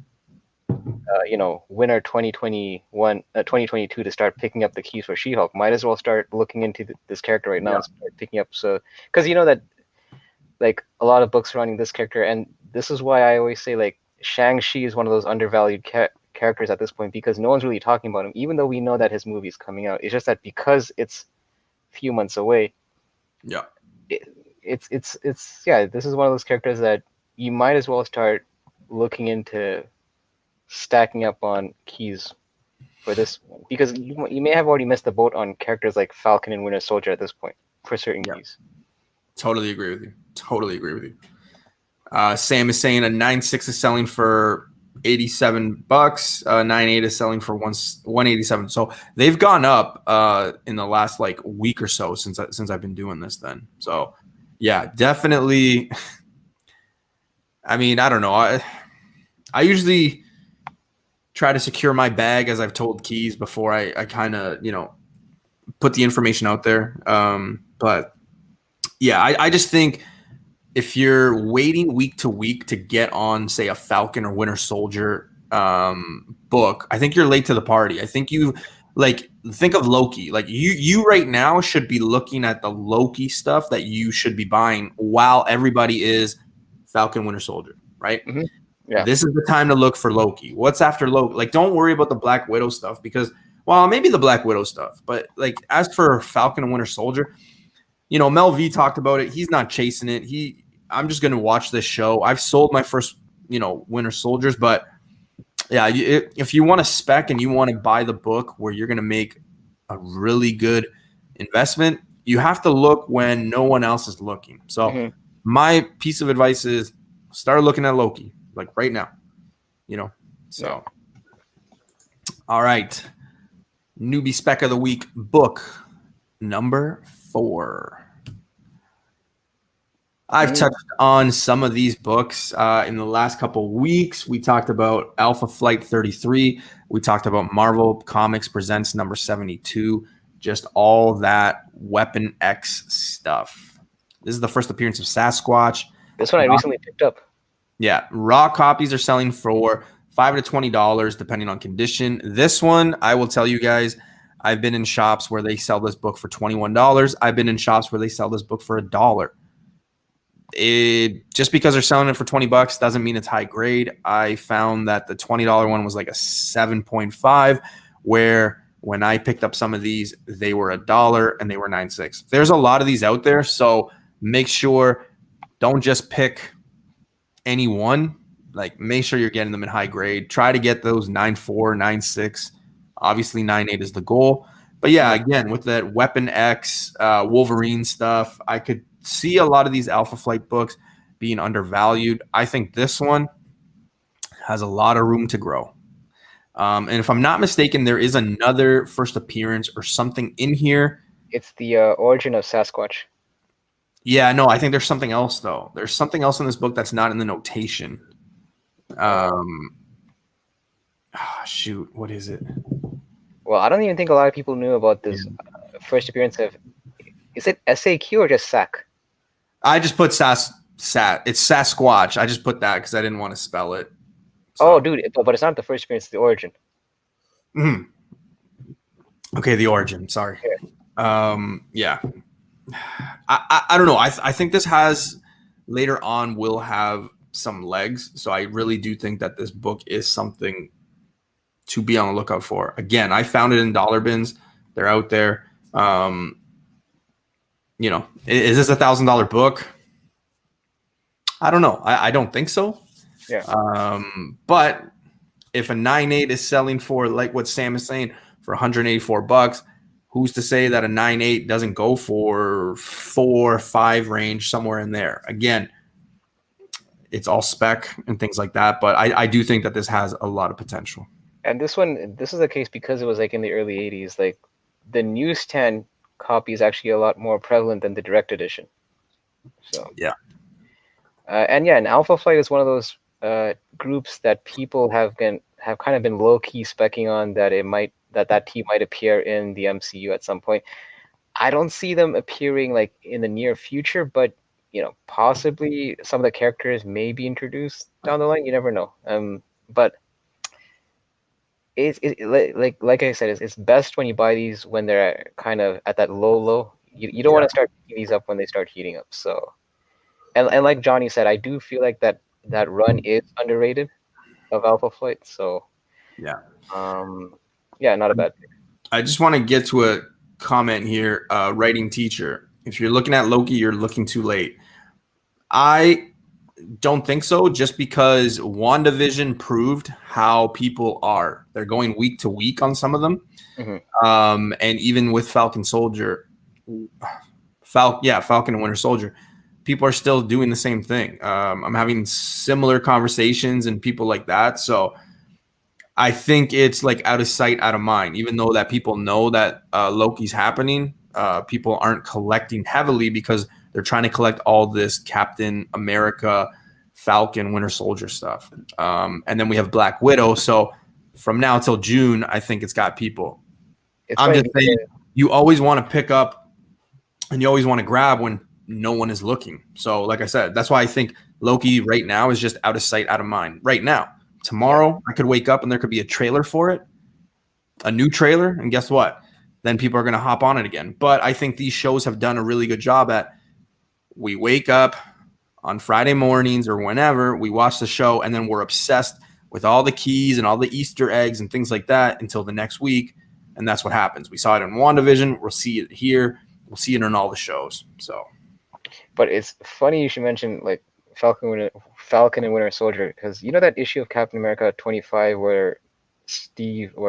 winter 2022 to start picking up the keys for She-Hulk. Might as well start looking into this character right now and start picking up. So, because that like a lot of books surrounding this character, and this is why I always say like Shang-Chi is one of those undervalued characters at this point, because no one's really talking about him, even though we know that his movie's coming out. It's just that because it's a few months away. Yeah. It's this is one of those characters that you might as well start looking into stacking up on keys for this one, because you may have already missed the boat on characters like Falcon and Winter Soldier at this point for certain keys. Totally agree with you. Sam is saying a 9.6 is selling for $87. 9.8 is selling for 187. So they've gone up in the last like week or so since I've been doing this then. So yeah, definitely. I mean, I don't know. I usually try to secure my bag, as I've told Keys before. I kind of, put the information out there. But yeah, I just think if you're waiting week to week to get on, say, a Falcon or Winter Soldier book, I think you're late to the party. I think think of Loki. Like you right now should be looking at the Loki stuff that you should be buying while everybody is Falcon, Winter Soldier, right? Mm-hmm. Yeah. This is the time to look for Loki. What's after Loki? Like, don't worry about the Black Widow stuff because, well, maybe the Black Widow stuff, but like as for Falcon and Winter Soldier, Mel V talked about it. He's not chasing it. I'm just going to watch this show. I've sold my first, Winter Soldiers, but yeah, if you want a spec and you want to buy the book where you're going to make a really good investment, you have to look when no one else is looking. So my piece of advice is start looking at Loki, like right now, so. All right. Newbie Spec of the Week, book number 4. I've touched on some of these books in the last couple of weeks. We talked about Alpha Flight 33. We talked about Marvel Comics Presents number 72. Just all that Weapon X stuff. This is the first appearance of Sasquatch. This one I recently picked up. Yeah. Raw copies are selling for $5 to $20 depending on condition. This one, I will tell you guys, I've been in shops where they sell this book for $21. I've been in shops where they sell this book for $1. Just because they're selling it for $20 doesn't mean it's high grade. I found that the $20 one was like a 7.5, where when I picked up some of these, they were $1 and they were 9.6. There's a lot of these out there, so make sure don't just pick any one. Like, make sure you're getting them in high grade. Try to get those 9.4, 9.6. Obviously, 9.8 is the goal. But yeah, again, with that Weapon X, Wolverine stuff, I could see a lot of these Alpha Flight books being undervalued. I think this one has a lot of room to grow. And if I'm not mistaken, there is another first appearance or something in here. It's the origin of Sasquatch. Yeah, no, I think there's something else, though. There's something else in this book that's not in the notation. Shoot, what is it? Well, I don't even think a lot of people knew about this first appearance of. Is it SAQ or just SAC? I just put It's Sasquatch. I just put that because I didn't want to spell it. So. Oh, dude, but it's not the first appearance. It's the origin. Okay, the origin. Sorry. Yeah. I don't know. I think this has later on will have some legs. So I really do think that this book is something to be on the lookout for. Again, I found it in dollar bins. They're out there. Is this $1,000 book? I don't know. I don't think so. Yeah. But if a 9.8 is selling for, like what Sam is saying, for $184, who's to say that a 9.8 doesn't go for 4 or 5 range, somewhere in there? Again, it's all spec and things like that, but I do think that this has a lot of potential. And this is the case because it was like in the early 80s. Like the newsstand copy is actually a lot more prevalent than the direct edition. So yeah. And Alpha Flight is one of those groups that people have kind of been low key specking on that team might appear in the MCU at some point. I don't see them appearing like in the near future, but possibly some of the characters may be introduced down the line. You never know. But it's like I said, it's best when you buy these when they're kind of at that low. You don't want to start picking these up when they start heating up. So, and like Johnny said, I do feel like that run is underrated of Alpha Flight. So yeah, not a bad pick. I just want to get to a comment here. Writing teacher, if you're looking at Loki, you're looking too late. I don't think so, just because WandaVision proved how people are. They're going week to week on some of them. And even with Falcon and Winter Soldier, people are still doing the same thing. I'm having similar conversations and people like that. So I think it's like out of sight, out of mind. Even though that people know that Loki's happening, people aren't collecting heavily because they're trying to collect all this Captain America, Falcon, Winter Soldier stuff. And then we have Black Widow. So from now till June, I think it's got people. It's I'm funny just saying, you always want to pick up and you always want to grab when no one is looking. So like I said, that's why I think Loki right now is just out of sight, out of mind right now. Tomorrow, I could wake up and there could be a trailer for it, a new trailer, and guess what? Then people are going to hop on it again. But I think these shows have done a really good job at, we wake up on Friday mornings or whenever, we watch the show, and then we're obsessed with all the keys and all the Easter eggs and things like that until the next week. And that's what happens. We saw it in WandaVision. We'll see it here. We'll see it in all the shows. So, but it's funny you should mention like Falcon and Winter Soldier, because you know that issue of Captain America 25 where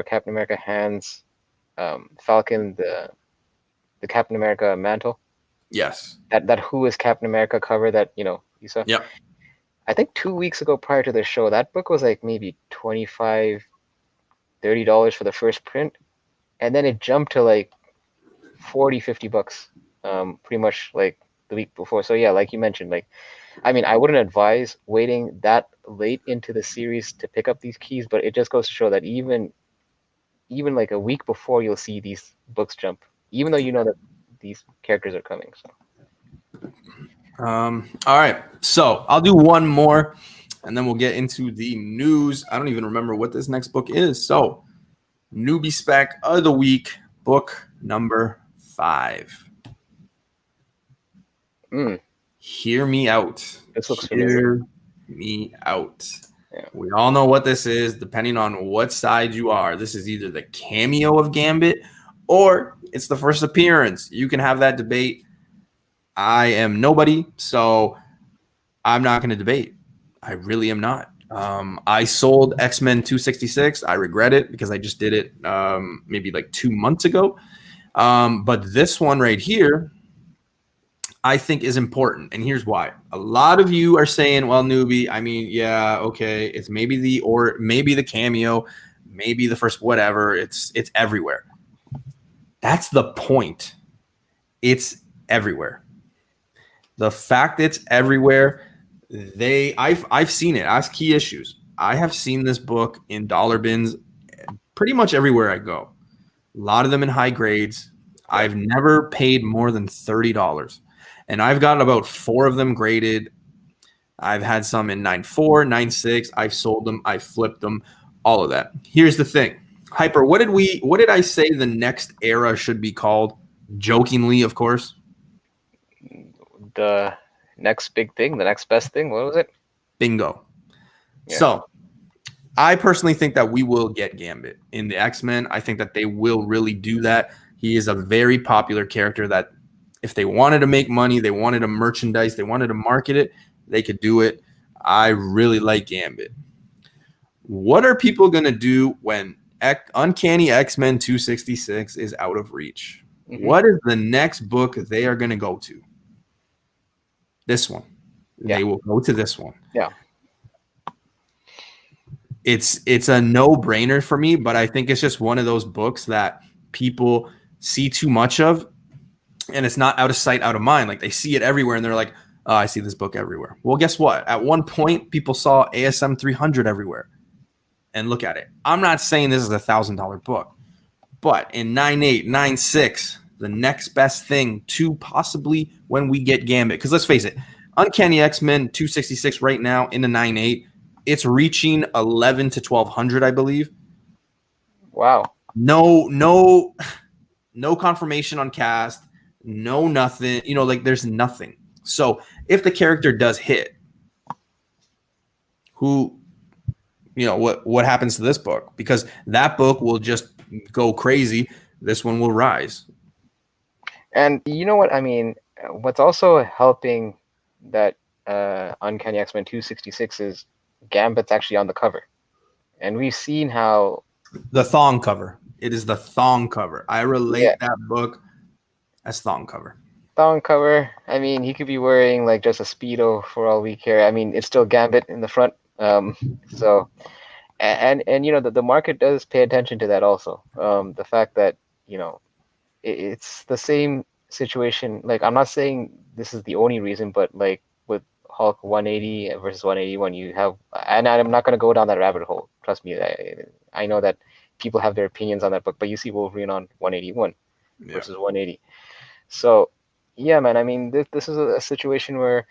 Captain America hands Falcon the Captain America mantle? yes. That Who is Captain America cover that, you saw? Yep. I think 2 weeks ago prior to the show, that book was like maybe $25, $30 for the first print. And then it jumped to like $40-$50, pretty much like the week before. So yeah, like you mentioned, like, I mean, I wouldn't advise waiting that late into the series to pick up these keys, but it just goes to show that even like a week before, you'll see these books jump, even though you know that these characters are coming. So. All right. So I'll do one more, and then we'll get into the news. I don't even remember what this next book is. So, Newbie Spec of the Week, book number 5. Hear me out. This looks familiar. Hear me out. Yeah. We all know what this is, depending on what side you are. This is either the cameo of Gambit or it's the first appearance. You can have that debate. I am nobody, so I'm not going to debate. I really am not. I sold X-Men 266. I regret it because I just did it maybe like 2 months ago. But this one right here, I think is important. And here's why. A lot of you are saying, well, Newbie, I mean, yeah, okay, it's maybe the cameo, maybe the first whatever. It's everywhere. That's the point. It's everywhere. The fact it's everywhere, I've seen it. Ask Key Issues. I have seen this book in dollar bins pretty much everywhere I go. A lot of them in high grades. I've never paid more than $30. And I've got about 4 of them graded. I've had some in 9.4, 9.6. I've sold them. I've flipped them. All of that. Here's the thing. Hyper, what did I say the next era should be called? Jokingly, of course. The next big thing, the next best thing. What was it? Bingo. Yeah. So I personally think that we will get Gambit in the X-Men. I think that they will really do that. He is a very popular character that if they wanted to make money, they wanted to merchandise, they wanted to market it, they could do it. I really like Gambit. What are people going to do when Uncanny X-Men 266 is out of reach? Mm-hmm. What is the next book they are going to go to? This one. Yeah. They will go to this one. Yeah. It's a no-brainer for me, but I think it's just one of those books that people see too much of, and it's not out of sight, out of mind. Like they see it everywhere, and they're like, oh, I see this book everywhere. Well, guess what? At one point, people saw ASM 300 everywhere. And look at it. I'm not saying this is a $1,000 book, but in 9.8, 9.6, the next best thing to possibly when we get Gambit. Because let's face it, Uncanny X-Men 266 right now in the 9.8, it's reaching 11 to 1,200, I believe. Wow. No confirmation on cast. No nothing. Like there's nothing. So if the character does hit, what happens to this book? Because that book will just go crazy. This one will rise. And you know what I mean? What's also helping that Uncanny X-Men 266 is Gambit's actually on the cover. And we've seen how... The thong cover. It is the thong cover. I relate that book as thong cover. thong cover. I mean, he could be wearing like just a Speedo for all we care. I mean, it's still Gambit in the front. So and you know the market does pay attention to that also. The fact that you know it's the same situation. Like I'm not saying this is the only reason, but like with Hulk 180 versus 181, you have, and I'm not gonna go down that rabbit hole. Trust me, I know that people have their opinions on that book, but you see Wolverine on 181 versus 180. So yeah, man. I mean, this is a situation where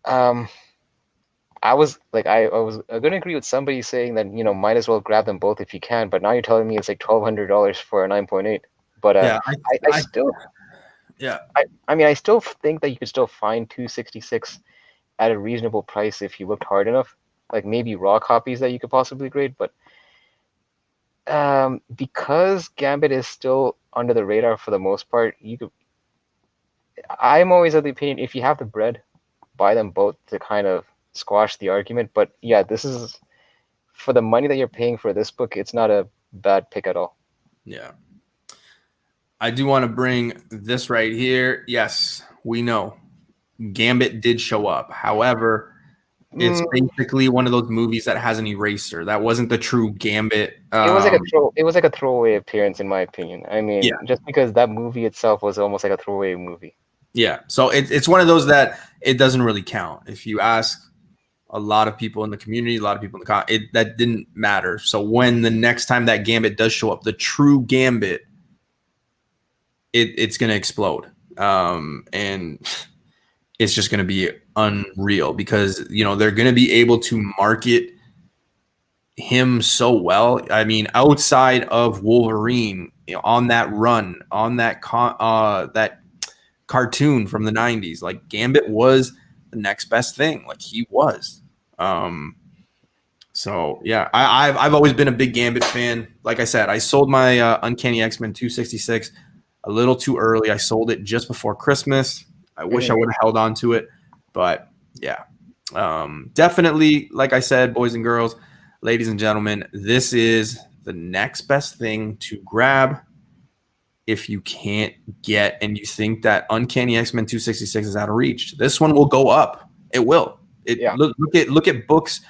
um I was like, I was gonna agree with somebody saying that might as well grab them both if you can, but now you're telling me it's like $1,200 for a 9.8. But Yeah, I still yeah. I mean I still think that you could still find 266 at a reasonable price if you looked hard enough. Like maybe raw copies that you could possibly grade, but because Gambit is still under the radar for the most part, you could. I'm always of the opinion if you have the bread, buy them both to kind of squash the argument. But yeah, this is for the money that you're paying for this book, it's not a bad pick at all. Yeah. I do want to bring this right here. Yes, we know Gambit did show up. However, it's basically one of those movies that has an eraser. That wasn't the true Gambit. It was like a throwaway appearance, in my opinion. I mean, just because that movie itself was almost like a throwaway movie. Yeah. So it's one of those that it doesn't really count. If you ask a lot of people in the community, a lot of people in the that didn't matter. So when the next time that Gambit does show up, the true Gambit, it's going to explode. And it's just going to be unreal because, they're going to be able to market him so well. I mean, outside of Wolverine, on that run, on that that cartoon from the 90s, like Gambit was the next best thing. Like he was. So yeah, I've always been a big Gambit fan. Like I said, I sold my Uncanny X-Men 266 a little too early. I sold it just before Christmas. I wish I would have held on to it, but yeah, definitely. Like I said, boys and girls, ladies and gentlemen, this is the next best thing to grab. If you can't get and you think that Uncanny X-Men 266 is out of reach, this one will go up. It will. Look at books.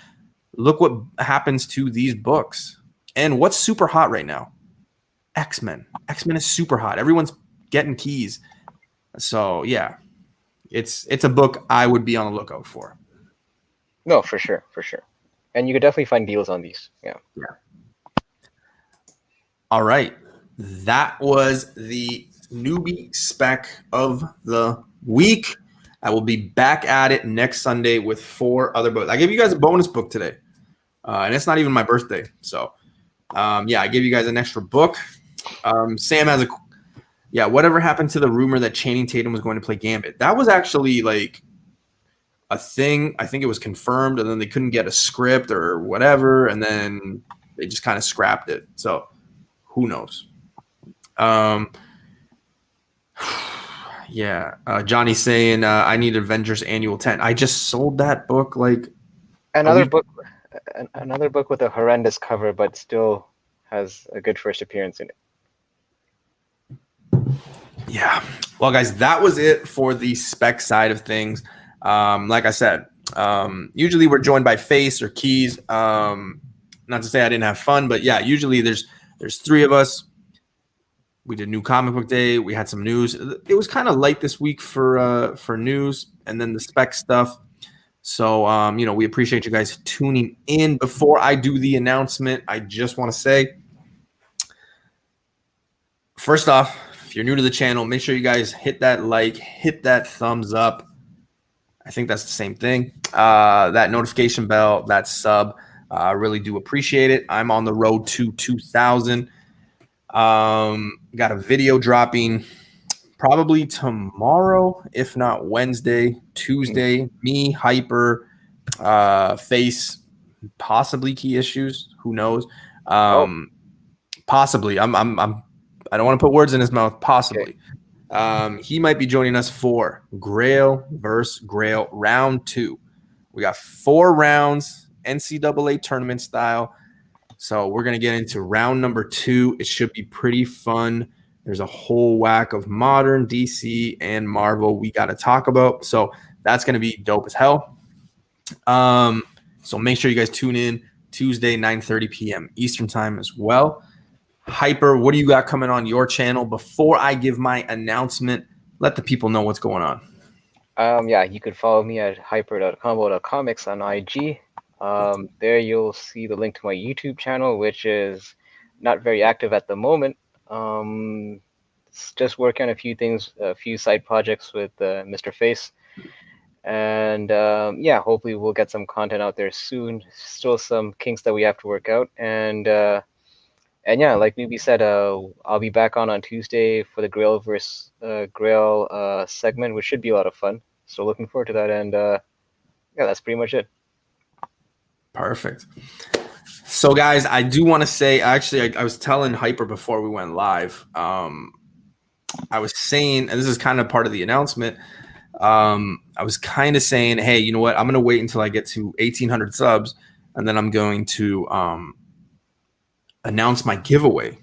Look what happens to these books. And what's super hot right now? X-Men. X-Men is super hot. Everyone's getting keys. So yeah, it's a book I would be on the lookout for. No, for sure. And you could definitely find deals on these. Yeah. All right. That was the Newbie Spec of the week. I will be back at it next Sunday with 4 other books. I gave you guys a bonus book today, and it's not even my birthday. So, I gave you guys an extra book. Sam has whatever happened to the rumor that Channing Tatum was going to play Gambit? That was actually like a thing. I think it was confirmed, and then they couldn't get a script or whatever, and then they just kind of scrapped it. So, who knows? Johnny's saying I need Avengers Annual 10. I just sold that book like another book with a horrendous cover, but still has a good first appearance in it. Yeah. Well, guys, that was it for the Spec side of things. Like I said, usually we're joined by Face or Keys. Not to say I didn't have fun, but yeah, usually there's 3 of us. We did New Comic Book Day. We had some news. It was kind of light this week for news and then the Spec stuff. So, we appreciate you guys tuning in. Before I do the announcement, I just want to say, first off, if you're new to the channel, make sure you guys hit that like, hit that thumbs up. I think that's the same thing. That notification bell, that sub. I really do appreciate it. I'm on the road to 2,000. Got a video dropping probably tomorrow, if not Wednesday, Tuesday. Me, Hyper, Face, possibly Key Issues. Who knows? Possibly. I don't want to put words in his mouth. Possibly. Okay. He might be joining us for Grail versus Grail round 2. We got 4 rounds, NCAA tournament style. So we're going to get into round number 2. It should be pretty fun. There's a whole whack of modern, DC, and Marvel we got to talk about. So that's going to be dope as hell. So make sure you guys tune in Tuesday, 9:30 p.m. Eastern time as well. Hyper, what do you got coming on your channel? Before I give my announcement, let the people know what's going on. Yeah, you could follow me at hyper.combo.comics on IG. There you'll see the link to my YouTube channel, which is not very active at the moment. It's just working on a few things, a few side projects with Mr. Face. And yeah, hopefully we'll get some content out there soon. Still some kinks that we have to work out. And yeah, like Newbie said, I'll be back on Tuesday for the Grail versus Grail segment, which should be a lot of fun. So looking forward to that. And yeah, that's pretty much it. Perfect. So guys, I do want to say, actually, I was telling Hyper before we went live. I was saying, and this is kind of part of the announcement. I was kind of saying, hey, you know what? I'm going to wait until I get to 1,800 subs, and then I'm going to announce my giveaway.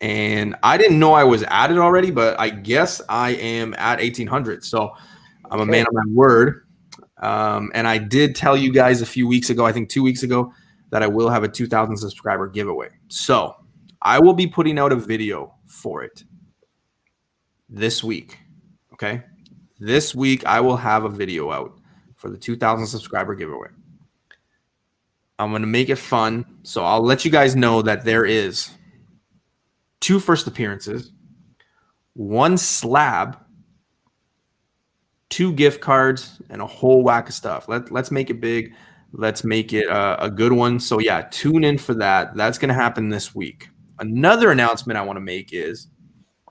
And I didn't know I was at it already, but I guess I am at 1,800. So I'm a man of my word. And I did tell you guys a few weeks ago, I think 2 weeks ago, that I will have a 2,000 subscriber giveaway. So I will be putting out a video for it this week. Okay. This week, I will have a video out for the 2,000 subscriber giveaway. I'm going to make it fun. So I'll let you guys know that there is 2 first appearances, 1 slab, 2 gift cards, and a whole whack of stuff. Let's make it big. Let's make it a good one. So yeah, tune in for that. That's going to happen this week. Another announcement I want to make is,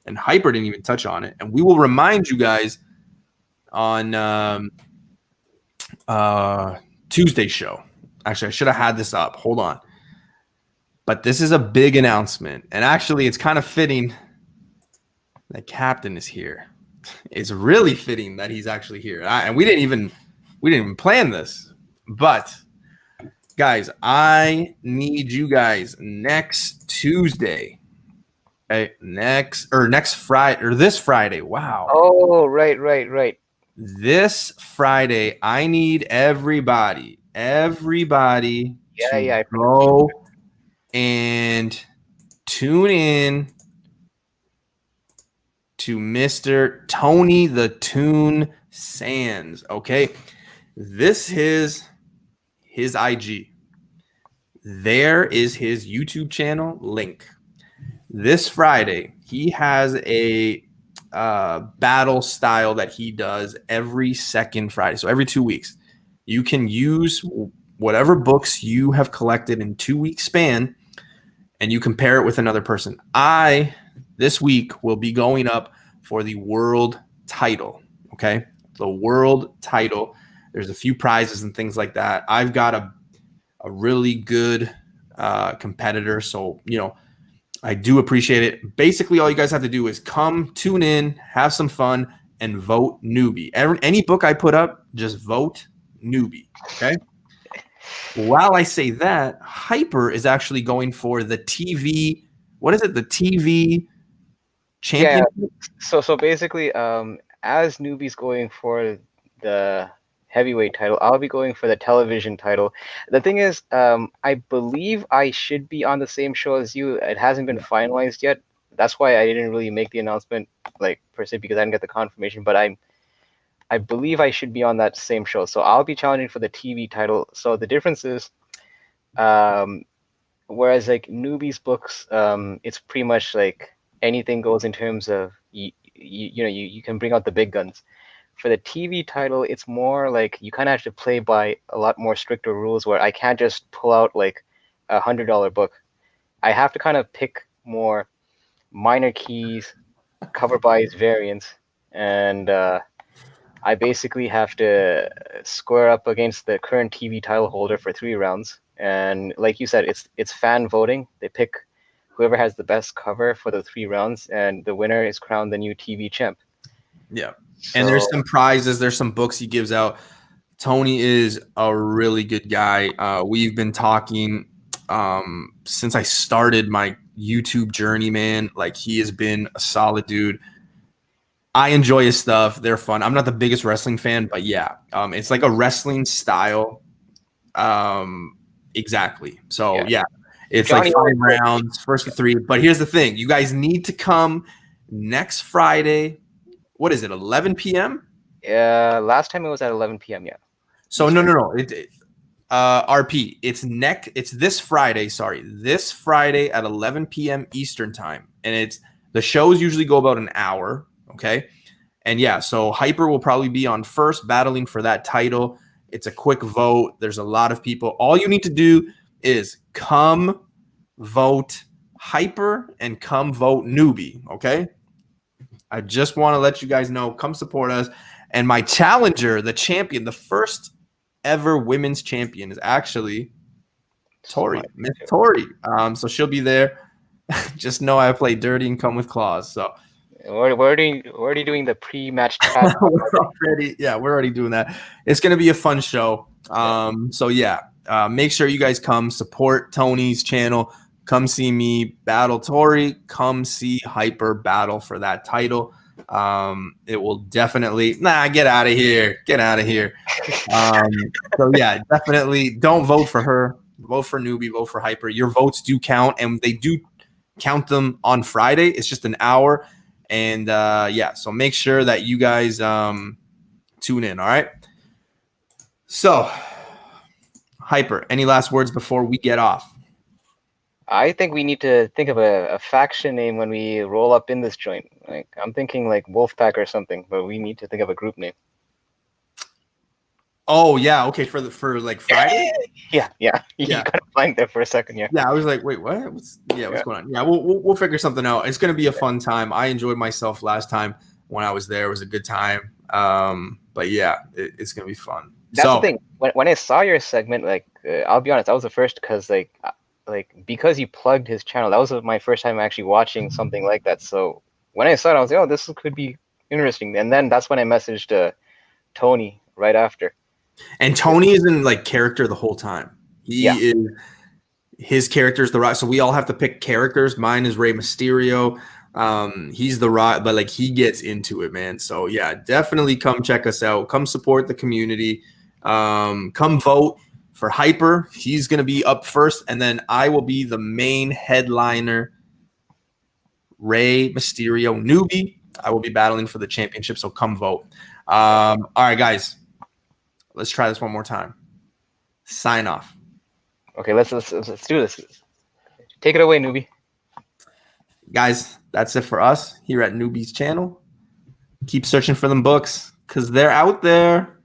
and Hyper didn't even touch on it, and we will remind you guys on Tuesday's show. Actually, I should have had this up. Hold on. But this is a big announcement. And actually, it's kind of fitting that Captain is here. It's really fitting that he's actually here. And we didn't even plan this. But guys, I need you guys next Tuesday. Okay, next Friday, or this Friday. Wow. Oh, right. This Friday, I need everybody to go and tune in to Mr. Tony the Toon Sands. Okay, this is his IG. There is his YouTube channel link. This Friday, he has a battle style that he does every second Friday. So every 2 weeks, you can use whatever books you have collected in 2 week span, and you compare it with another person. This week will be going up for the world title. Okay, the world title. There's a few prizes and things like that. I've got a really good competitor, so I do appreciate it. Basically, all you guys have to do is come, tune in, have some fun, and vote Newbie. Any book I put up, just vote Newbie. Okay. While I say that, Hyper is actually going for the TV. What is it? The TV championship? Yeah. So basically, as Newbie's going for the heavyweight title, I'll be going for the television title. The thing is, I believe I should be on the same show as you. It hasn't been finalized yet. That's why I didn't really make the announcement, like, per se, because I didn't get the confirmation. But I believe I should be on that same show. So I'll be challenging for the TV title. So the difference is, whereas like Newbie's books, it's pretty much like anything goes in terms of you can bring out the big guns. For the TV title, it's more like you kind of have to play by a lot more stricter rules, where I can't just pull out like $100 book. I have to kind of pick more minor keys, cover by its variants, and I basically have to square up against the current TV title holder for 3 rounds. And like you said, it's fan voting. They pick whoever has the best cover for the 3 rounds, and the winner is crowned the new TV champ. Yeah. And there's some prizes. There's some books he gives out. Tony is a really good guy. We've been talking since I started my YouTube journey, man. Like, he has been a solid dude. I enjoy his stuff. They're fun. I'm not the biggest wrestling fan, but yeah, it's like a wrestling style. Exactly. So yeah, it's Johnny like 5 always plays. rounds, first to 3. But here's the thing: you guys need to come next Friday. What is it? 11 p.m. Last time it was at 11 p.m. Yeah. So Eastern. no. RP. It's this Friday. Sorry, this Friday at 11 p.m. Eastern time, and the shows usually go about an hour. Okay, and yeah, so Hyper will probably be on first, battling for that title. It's a quick vote. There's a lot of people. All you need to do is come vote Hyper and come vote Newbie. Okay, I just want to let you guys know. Come support us. And my challenger, the champion, the first ever women's champion, is actually Tori, Miss Tori. So she'll be there. Just know I play dirty and come with claws. So we're already doing the pre-match chat. we're already doing that. It's gonna be a fun show. So yeah, make sure you guys come support Tony's channel. Come see me battle Tori. Come see Hyper battle for that title. It will definitely get out of here. Get out of here. So yeah, definitely don't vote for her. Vote for Newbie, vote for Hyper. Your votes do count, and they do count them on Friday. It's just an hour. And yeah, so make sure that you guys tune in. All right. So Hyper, any last words before we get off? I think we need to think of a faction name when we roll up in this joint. Like, I'm thinking like Wolfpack or something, but we need to think of a group name. Oh yeah, okay, for like Friday. yeah. You got a blank there for a second. Yeah. I was like, wait, what? What's going on? Yeah, we'll figure something out. It's gonna be a fun time. I enjoyed myself last time when I was there. It was a good time. But yeah, it's gonna be fun. That's the thing. When I saw your segment, like, I'll be honest, I was the first because because you plugged his channel. That was my first time actually watching something like that. So when I saw it, I was like, oh, this could be interesting. And then that's when I messaged Tony right after. And Tony is in like character the whole time. His character is the Rock. So we all have to pick characters. Mine is Rey Mysterio. He's the Rock, but like he gets into it, man. So yeah, definitely come check us out. Come support the community. Come vote for Hyper. He's gonna be up first, and then I will be the main headliner. Rey Mysterio Newbie. I will be battling for the championship. So come vote. All right, guys. Let's try this one more time. Sign off. Okay, let's do this. Take it away, Newbie. Guys, that's it for us here at Newbie's channel. Keep searching for them books because they're out there.